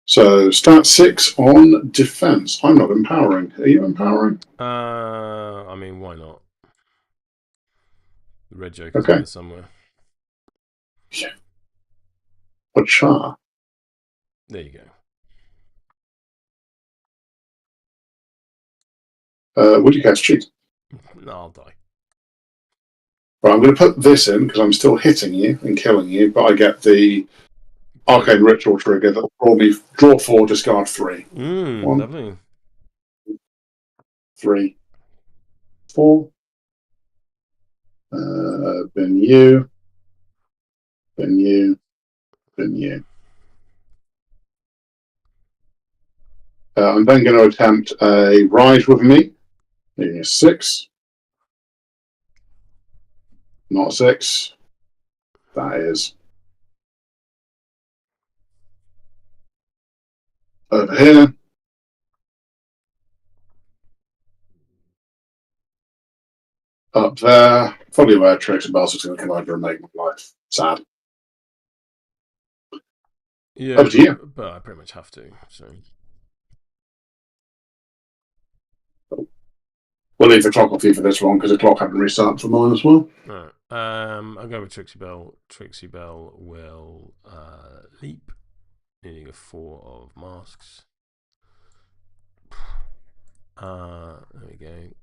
So stat 6 on defense. I'm not empowering. Are you empowering? I mean, why not? The red joker's Okay. in there somewhere. Yeah. Pacha. There you go. Would you cast cheat? No, I'll die. Right, I'm going to put this in because I'm still hitting you and killing you, but I get the Arcane Ritual trigger that will draw 4, discard 3. 1, lovely. 3, 4. Been you. then you, then you. I'm then going to attempt a ride with me. Needing a 6. Not a 6. That is. Over here. Up there. Fully aware Tricksy Bells is going to come over and make my life sad. Yeah, Over to you. but I pretty much have to. So we'll leave the clock off you for this one because the clock hadn't restarted for mine as well. Alright. I'll go with Tricksy Bell. Tricksy Bell will leap, needing a 4 of masks. There we go.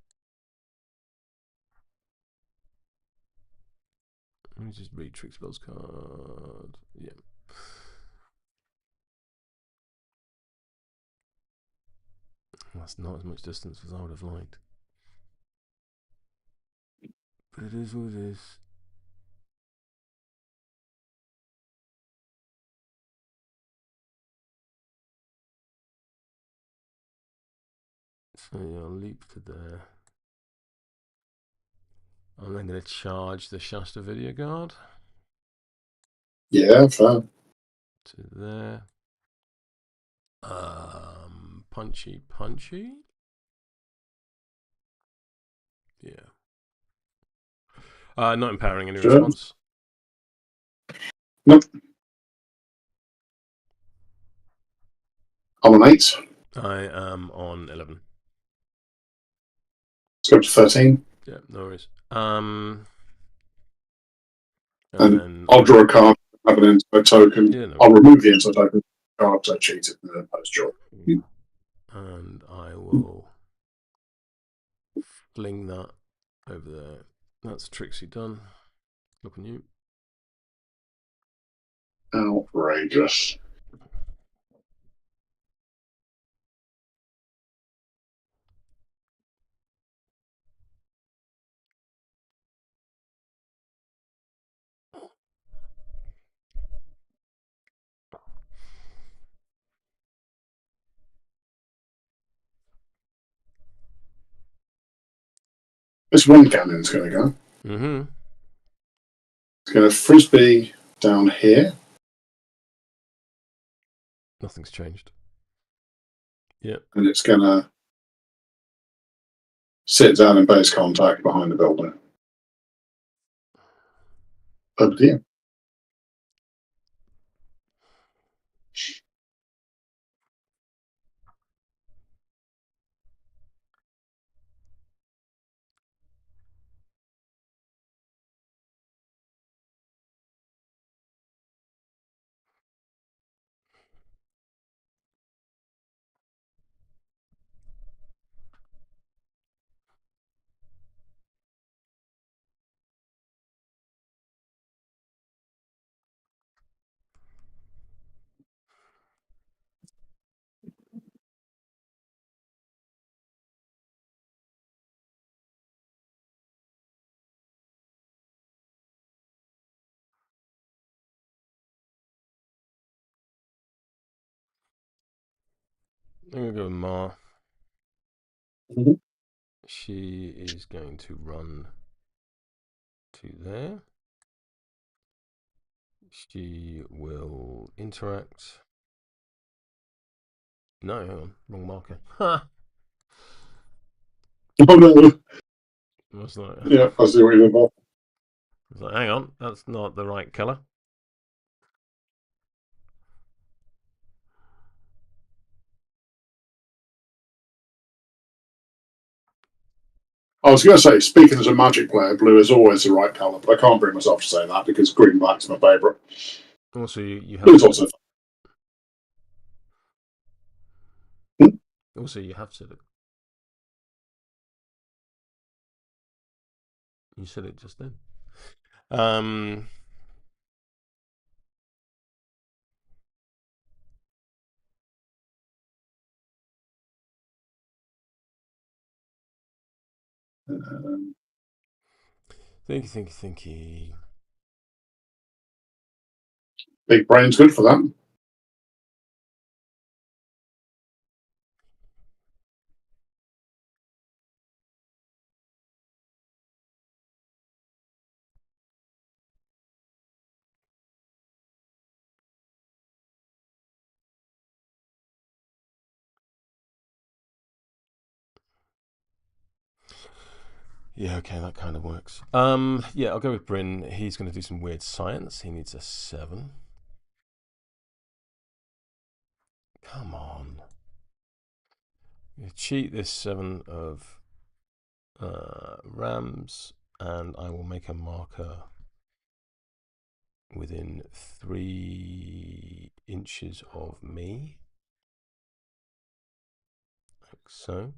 Let me just read Tricksy Bell's card. Yeah. That's not as much distance as I would have liked. But it is what it is. So yeah, I'll leap to there. I'm then going to charge the Shasta video guard. Yeah, fair. To there. Punchy. Yeah. Not empowering any response. Nope. I'm on 8. I am on 11. Let's go to 13. Yeah, no worries. And then I'll draw a card, have an inside token. yeah, no I'll remove the inside token card because I cheated in the post draw. And I will fling that over there. That's Tricksy done. Look on you. Outrageous. This wind cannon's going to go. Mm-hmm. It's going to frisbee down here. Nothing's changed. Yep. And it's going to sit down in base contact behind the building. Over to you. I'm going to go with Ma. Mm-hmm. She is going to run to there. She will interact. No, hang on. Wrong marker. Ha! Oh, no. What's that? Yeah, I see what you're about. Like, hang on, that's not the right colour. I was going to say, speaking as a Magic player, blue is always the right colour, but I can't bring myself to say that because green black's my favourite. Also, you have Blue's to. also. Also, you have said it. You said it just then. Um. Thinky. Big brain's good for that. Yeah, okay, that kind of works. Yeah, I'll go with Bryn. He's going to do some weird science. He needs a 7. Come on. You cheat this 7 of rams, and I will make a marker within 3 inches of me. Like so.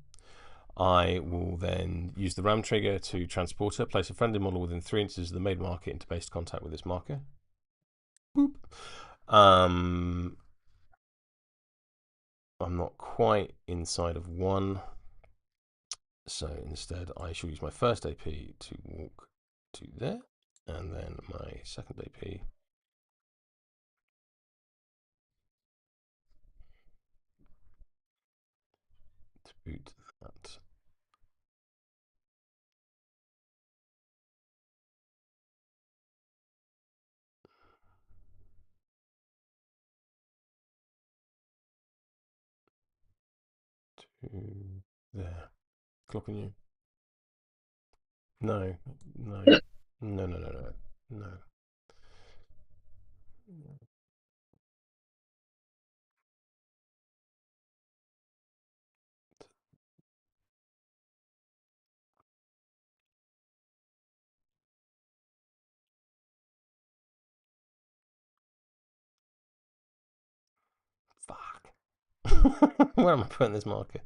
I will then use the ram trigger to transport her, place a friendly model within 3 inches of the made marker into base contact with this marker. Boop. I'm not quite inside of 1, so instead I shall use my first AP to walk to there, and then my second AP to boot that. To there. Clocking you. No, no, Yeah. no, no, no, no, no. Fuck. Where am I putting this marker?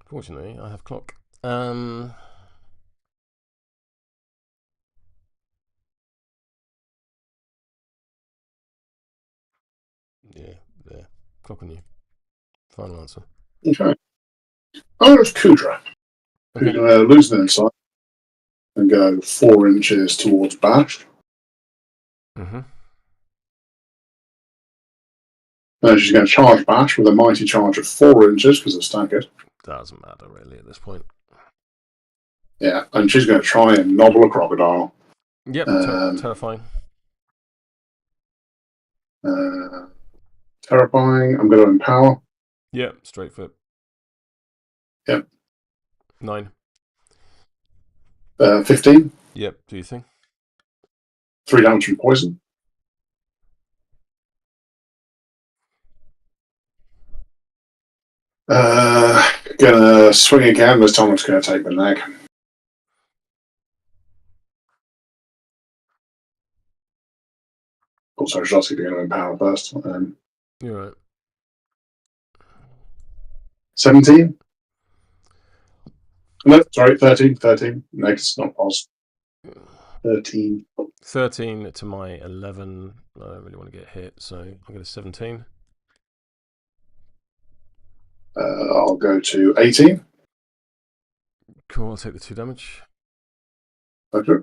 Fortunately, I have clock. Yeah, there. Clock on you. Final answer. Okay. Oh, it's Kudra, who's Okay. going to lose an insight and go 4 inches towards Bash. Mm-hmm. Then she's going to charge Bash with a mighty charge of 4 inches because it's staggered. Doesn't matter really at this point. Yeah, and she's going to try and nobble a crocodile. Yep, terrifying. Terrifying. I'm going to empower. Yep, straight foot. Yep. 9. 15. Yep, do you think? 3 damage from poison. Gonna swing again. This time I'm just going to take the neck. Also, Shotzi going to empower first. You're right. 17. No, sorry, 13. 13. Next, not pos. 13. 13 to my 11. I don't really want to get hit, so I'll get a 17. I'll go to 18. Cool, I'll take the 2 damage. Okay.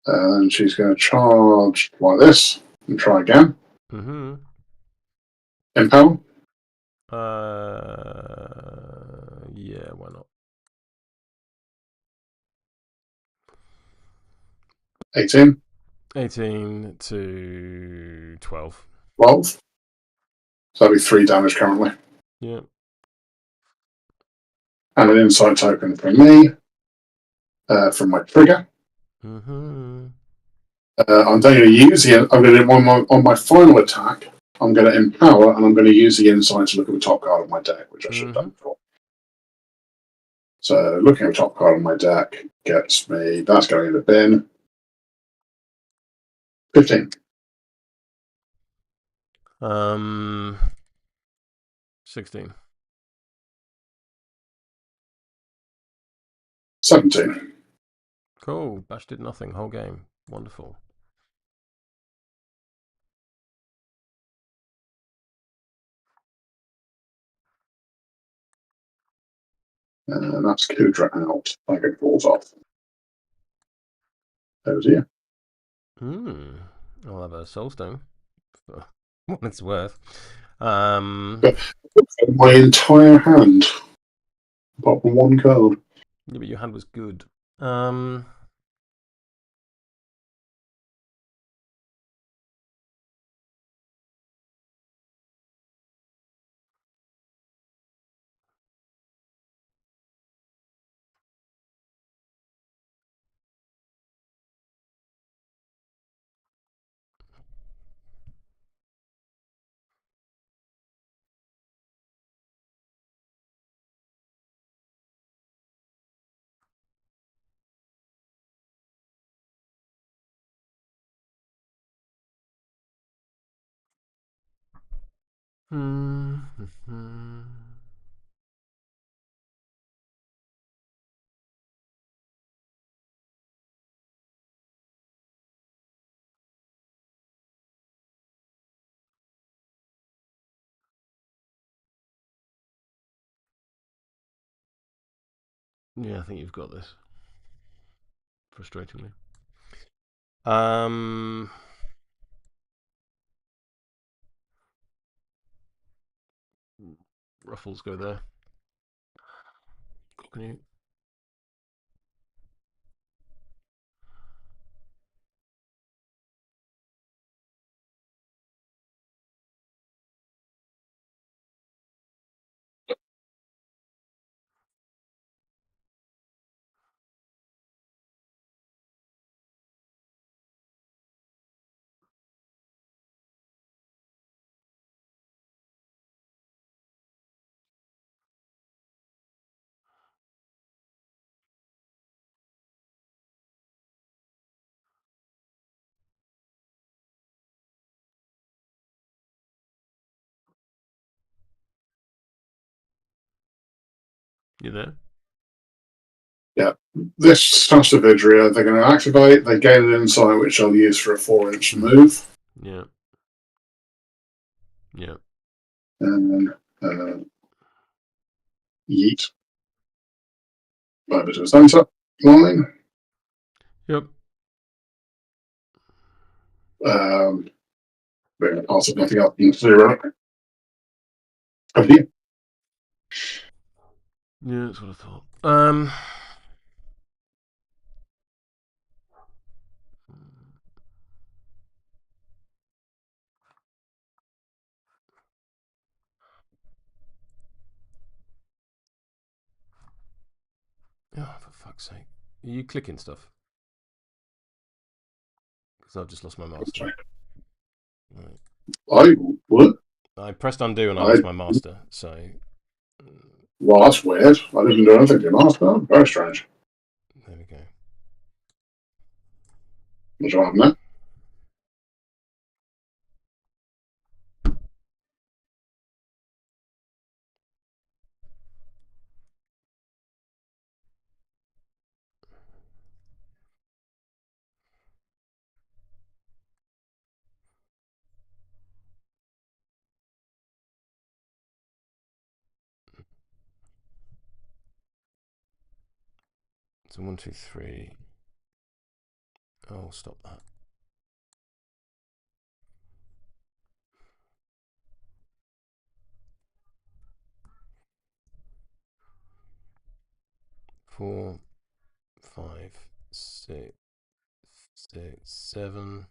And she's going to charge like this and try again. Mm-hmm. Empower. Yeah, why not? 18. 18 to 12. 12. So that'll be 3 damage currently. Yeah. And an insight token from me, from my trigger. Mm-hmm. I'm going to use the. I'm going to on my final attack. I'm going to empower, and I'm going to use the insight to look at the top card of my deck, which I should have done before. So looking at the top card of my deck gets me. That's going in the bin. 15. 16. 17. Cool. Bash did nothing whole game. Wonderful. And that's Kudra out. Like it falls off. Over to you. I'll have a soulstone for what it's worth. My entire hand, apart from one card. Yeah, but your hand was good. Yeah, I think you've got this. Frustratingly. Ruffles go there. Can you? You there? Yeah. This Stastavidria, they're going to activate, they gain an insight which I'll use for a 4-inch move. Yeah. Yeah. And yeet. Over to the centre line. Yep. Bring parts of nothing up into 0. Over here. Yeah, that's what I thought. Oh, for fuck's sake. Are you clicking stuff? Because I've just lost my master. Right. I would. I pressed undo and I lost my master, so. Well, that's weird. I didn't do anything to your master. Very strange. There we go. What's wrong with that? So 1, 2, 3. Oh, stop that. Four, 5, 6, 7.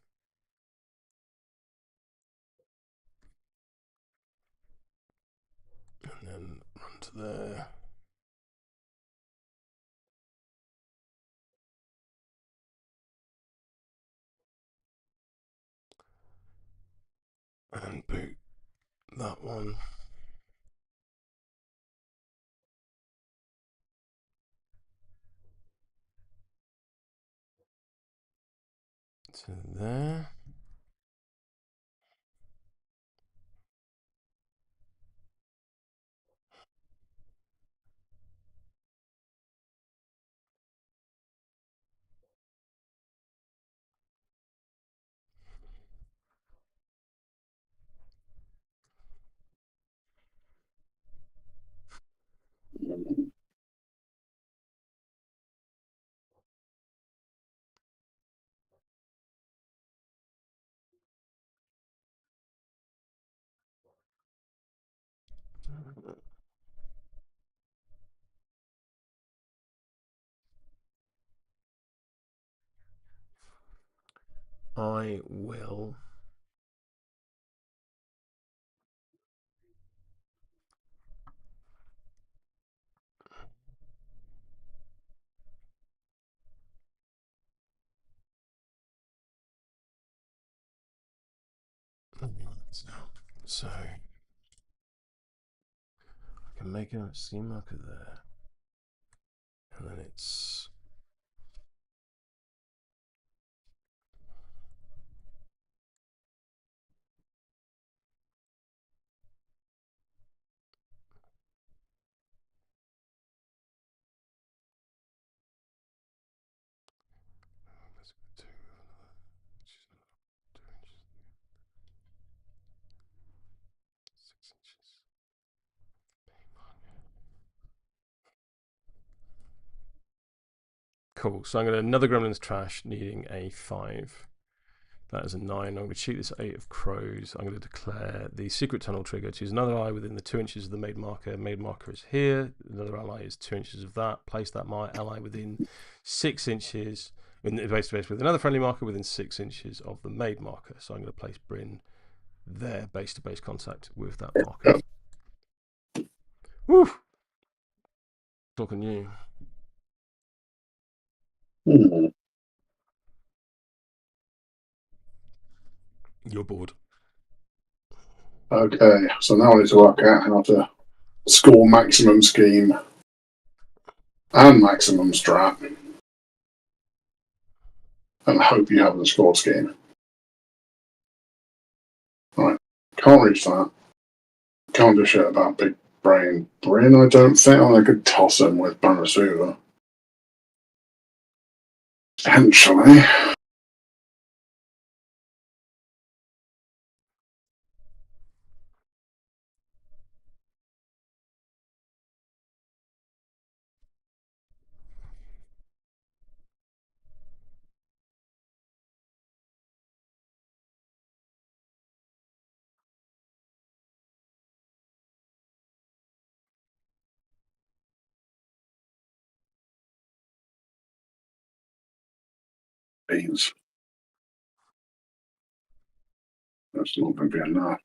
And then run to there. And boot that one. To there. I will. So I can make a scheme marker there, and then it's two, 6 inches. Cool. So I'm going to another Gremlin's Trash needing a 5. That is a 9. I'm going to cheat this 8 of Crows. I'm going to declare the Secret Tunnel trigger. Choose another ally within the 2 inches of the made marker. Made marker is here. Another ally is 2 inches of that. Place that ally within 6 inches. In the base to base with another friendly marker within 6 inches of the made marker. So I'm going to place Bryn there, base to base contact with that marker. Woo! Talking you. You're bored. Okay, so now I need to work out how to score maximum scheme and maximum strat. And I hope you haven't scored scheme. Right, can't reach that. Can't do shit about big brain Bryn, I don't think. I could toss him with Banasuva. Potentially. Beans. That's not going to be enough.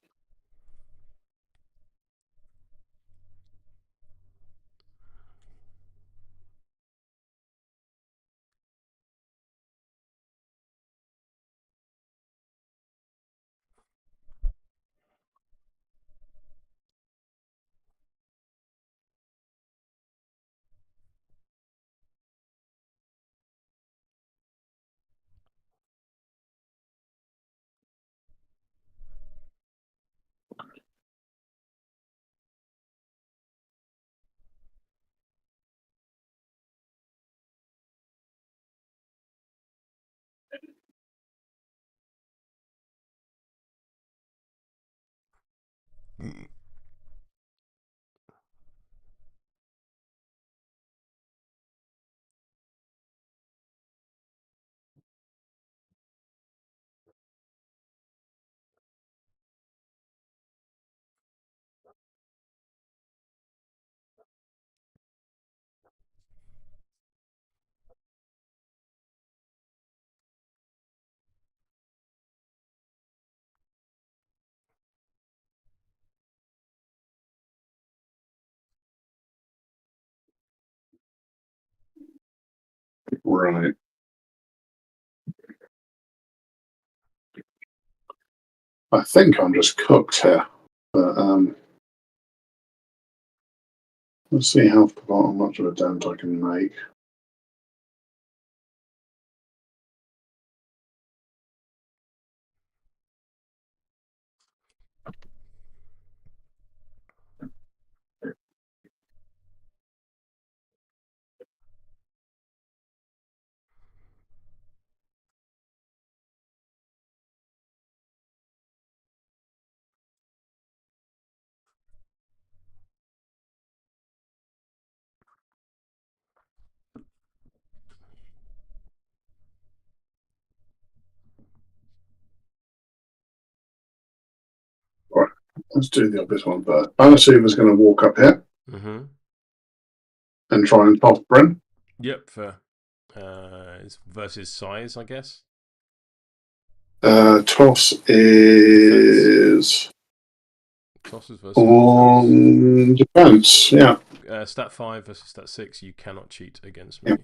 Right. I think I'm just cooked here. But let's see how much of a dent I can make. let's do the obvious one first. Banasuma's going to walk up here and try and toss Bryn. Yep, fair. Versus size, I guess. Toss is versus on defense. Yeah. Stat 5 versus stat 6. You cannot cheat against me. Yeah.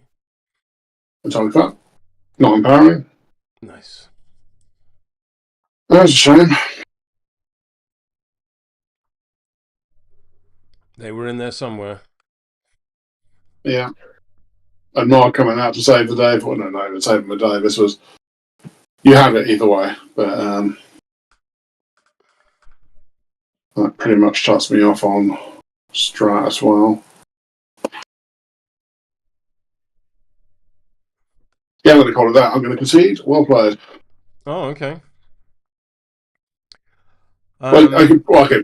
Entirely fair. Not empowering. Nice. That's a shame. They were in there somewhere. Yeah. And not coming out to save the day. Well, no, even saving the day. This was. You had it either way, but that pretty much shuts me off on Strat as well. Yeah, I'm going to call it that. I'm going to concede. Well played. Oh, okay. Okay.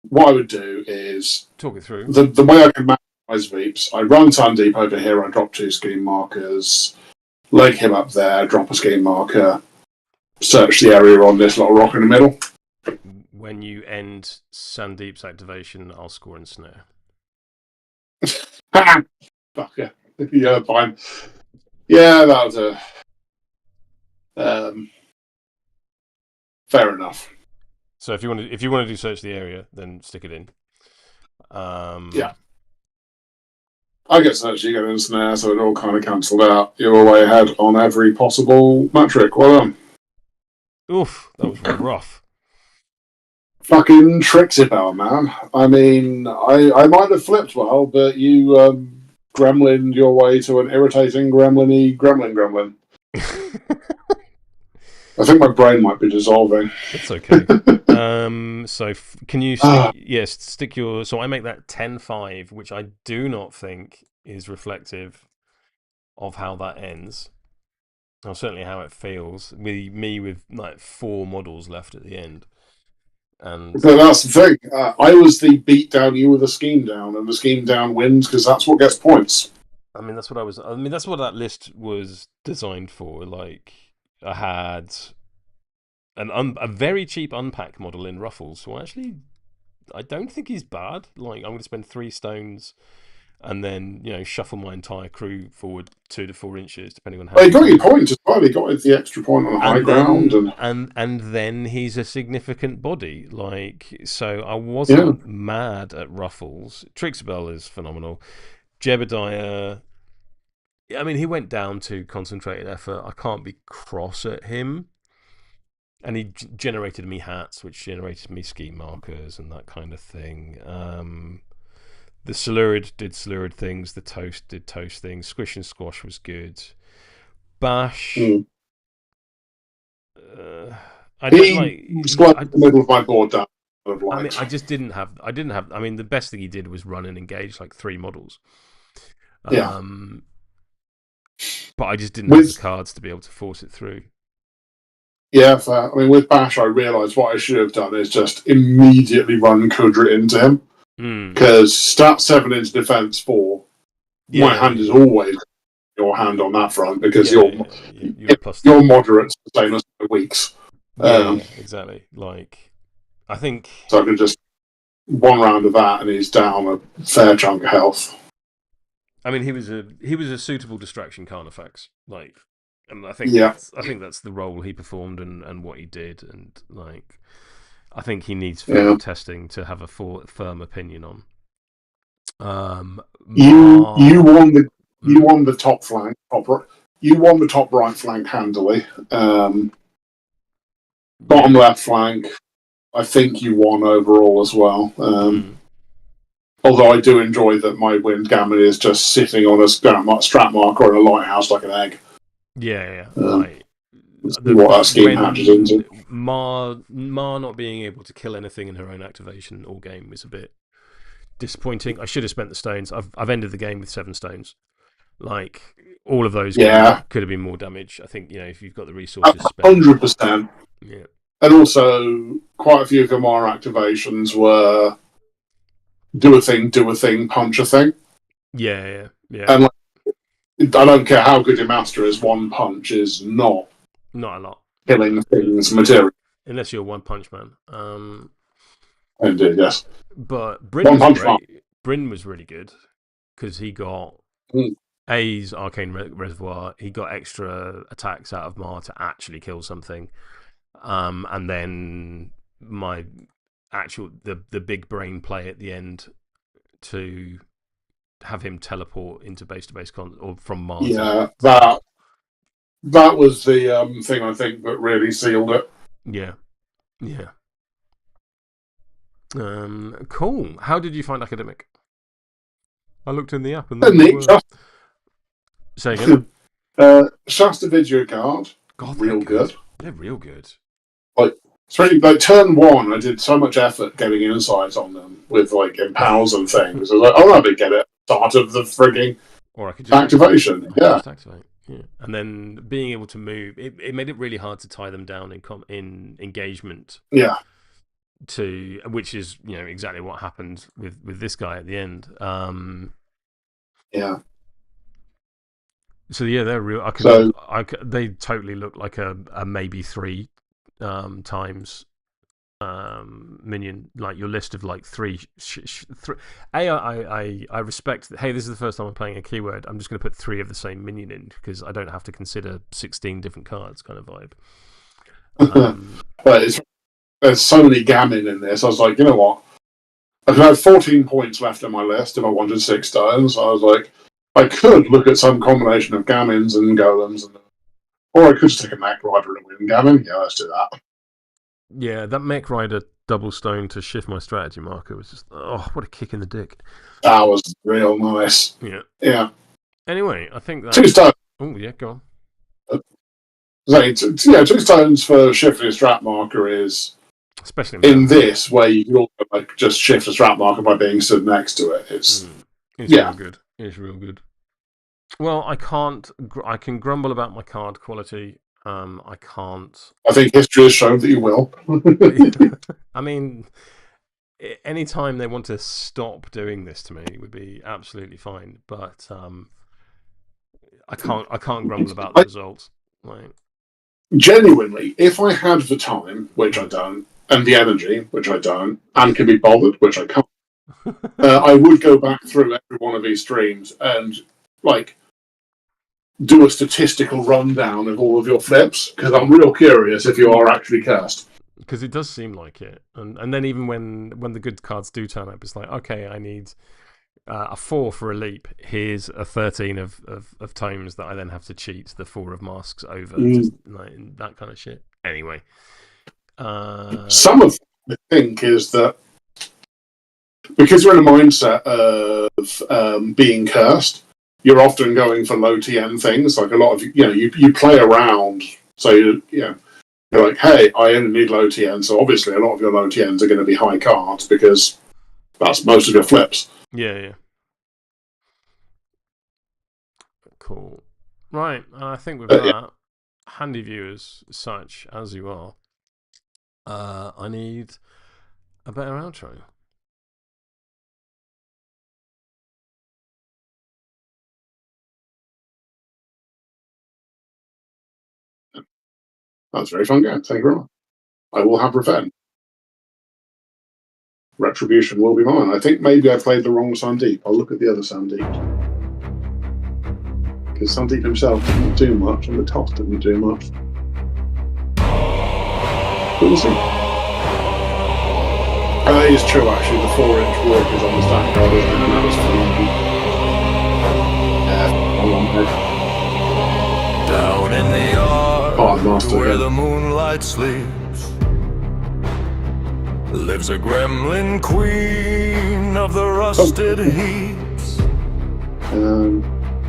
What I would do is talk it through. The way I can maximize Veeps, I run Sandeep over here. I drop 2 scheme markers, leg him up there, drop a scheme marker, search the area on this little rock in the middle. When you end Sandeep's activation, I'll score and snare. Fuck yeah. Yeah, fine. Yeah, that was a fair enough. So if you want to do search the area, then stick it in. Yeah. I get search, you get in snare, so it all kind of cancelled out. You're way ahead on every possible metric. Well done. Oof, that was rough. Fucking Tricksy Bell, man. I mean, I might have flipped well, but you gremlined your way to an irritating gremlin-y gremlin. I think my brain might be dissolving. That's okay. So can you stick your... So I make that 10-5, which I do not think is reflective of how that ends. Or certainly how it feels. Me with like 4 models left at the end. And but that's the thing. I was the beat down, you were the scheme down, and the scheme down wins because that's what gets points. I mean, that's what that list was designed for. Like, I had a very cheap unpack model in Ruffles, so actually, I don't think he's bad. Like, I'm going to spend 3 stones and then, shuffle my entire crew forward 2 to 4 inches, depending on how. He got your points as well. He got the extra point on high ground, and then he's a significant body. Like, so I wasn't mad at Ruffles. Tricksy is phenomenal. Jebediah, I mean, he went down to concentrated effort. I can't be cross at him. And he generated me hats, which generated me scheme markers and that kind of thing. The Slurrid did Slurrid things. The Toast did Toast things. Squish and Squash was good. Bash. I didn't like. The middle of my board down. I mean, I didn't have. I mean, the best thing he did was run and engage like 3 models. Yeah. But I just didn't have the cards to be able to force it through. Yeah, fair. I mean, with Bash, I realised what I should have done is just immediately run Kudra into him. Because stat 7 into defense 4, my hand is always your hand on that front because you're moderate, the same as the weeks. Exactly. Like, I think so. I can just 1 round of that, and he's down a fair chunk of health. I mean, he was a suitable distraction Carnifex. Like, and I think that's the role he performed and what he did, and like. I think he needs further testing to have a firm opinion on. You won the top flank. You won the top right flank handily. Bottom left flank, I think you won overall as well. Although I do enjoy that my Windgammon is just sitting on a strat marker in a lighthouse like an egg. Yeah. What that scheme hatches into. Ma not being able to kill anything in her own activation all game was a bit disappointing. I should have spent the stones. I've ended the game with 7 stones. Like, all of those could have been more damage. I think, if you've got the resources, 100%. Yeah. And also, quite a few of Gamar activations were do a thing, punch a thing. Yeah. And I don't care how good your master is, 1 punch is not a lot. Killing things material. Unless you're One Punch Man. Indeed, yes. But Bryn One was Punch Man. great. Bryn was really good because he got A's Arcane Reservoir. He got extra attacks out of Mar to actually kill something. And then my actual the big brain play at the end to have him teleport into base to base or from Mars. Yeah, that was the thing I think that really sealed it. Yeah. Cool. How did you find Academic? I looked in the app and there you were. Say again. Shasta video card. God, real good. They're real good. Especially like turn 1, I did so much effort getting insight on them with like empowers and things. I was like, I didn't get it. Start of the frigging or I could just activation. Just activate. Yeah. And then being able to move, it made it really hard to tie them down in engagement. Yeah. Which is exactly what happened with this guy at the end. Yeah. So yeah, they're real. They totally look like a maybe 3 times minion. Like your list of like 3. I respect that. Hey, this is the first time I'm playing a keyword. I'm just going to put 3 of the same minion in because I don't have to consider 16 different cards, kind of vibe. But there's so many gammon in this. I was like, you know what? I could have 14 points left on my list if I wanted 6 stones. I was like, I could look at some combination of gammons and golems, or I could just take a Mech Rider and win gammon. Yeah, let's do that. Yeah, that Mech Rider double stone to shift my strategy marker was just what a kick in the dick. That was real nice. Yeah. Anyway, I think that 2 stones. Oh yeah, go on. 2 stones for shifting a strat marker is, especially in this where you can also like just shift a strat marker by being stood next to it. It's real good. It's real good. Well, I can grumble about my card quality. I can't. I think history has shown that you will. I mean, anytime they want to stop doing this to me would be absolutely fine. But I can't grumble about the results. Like, genuinely, if I had the time, which I don't, and the energy, which I don't, and can be bothered, which I can't, I would go back through every one of these streams and like do a statistical rundown of all of your flips because I'm real curious if you are actually cursed. Because it does seem like it, and then even when the good cards do turn up, it's like, okay, I need a 4 for a leap. Here's a 13 of tomes that I then have to cheat the 4 of masks over, just like, that kind of shit. Anyway, some of the think is that because you're in a mindset of being cursed, you're often going for low TN things. Like a lot of you play around, so you're like, hey, I only need low TN, so obviously a lot of your low TNs are going to be high cards because that's most of your flips. Yeah. Cool. Right, and I think with that, handy viewers, such as you are, I need a better outro. That's very fun game. Thank you very much. I will have revenge. Retribution will be mine. I think maybe I played the wrong Sandeep. I'll look at the other Sandeep. Because Sandeep himself didn't do much, and the toss didn't do much. But we'll see. That is true, actually. The 4-inch work is on the stack card, isn't it? And that was for down in the yard where the moonlight sleeps lives a gremlin queen of the rusted heaps.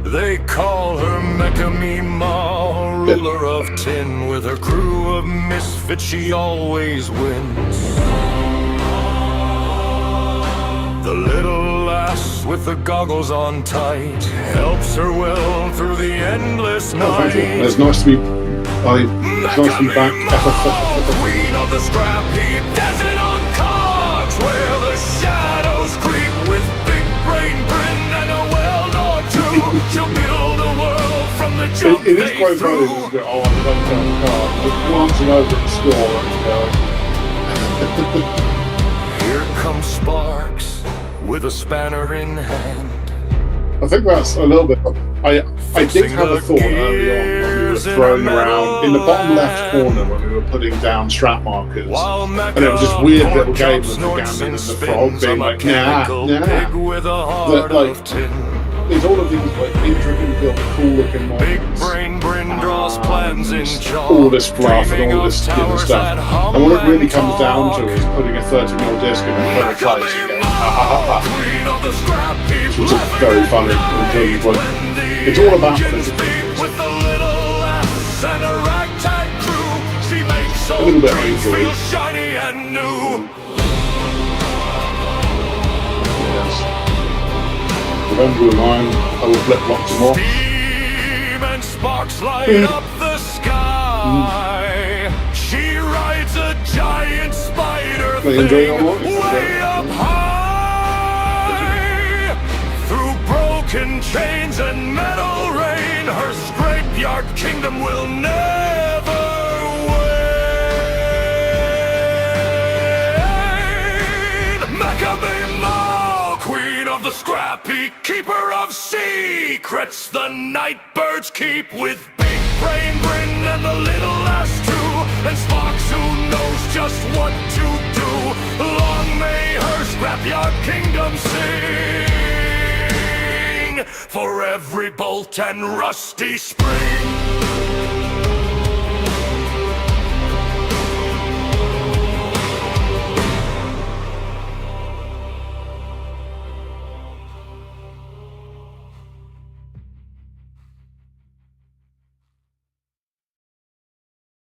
They call her Mechamima, ruler of tin. With her crew of misfits she always wins. The little lass with the goggles on tight helps her well through the endless night. It's nice to be back. Queen of the scrap heap, dancing on cards, where the shadows creep. With big brain grin and a well or two, she'll build a world from the jump. It is quite funny to go, I'm going to turn the card, just glancing over the score and going. Here comes Sparks with a spanner in hand. I think that's a little bit. I did have a thought early on when we were throwing around in the bottom left corner when we were putting down strat markers, and it was this weird little game of the Gambit and the Frog being like, nah. That, like, there's all of these like intricately built, cool looking models, all this fluff and all this different stuff. And what it really comes down to is putting a 30mm disc in and putting a place and going, which is very funny. It's all about physically. A little bit angry. Yes. Revenge with mine, I will flip lots more. Steam and sparks light up the sky. She rides a giant spider thing way up high. Through broken chains and metal rain, her scrapeyard kingdom will never wane. Macabre, queen of the scrappy, keeper of secrets, the night birds keep with big brain grin and the little last two, and Sparks who knows just what to do. Long may her scrapyard kingdom sing for every bolt and rusty spring.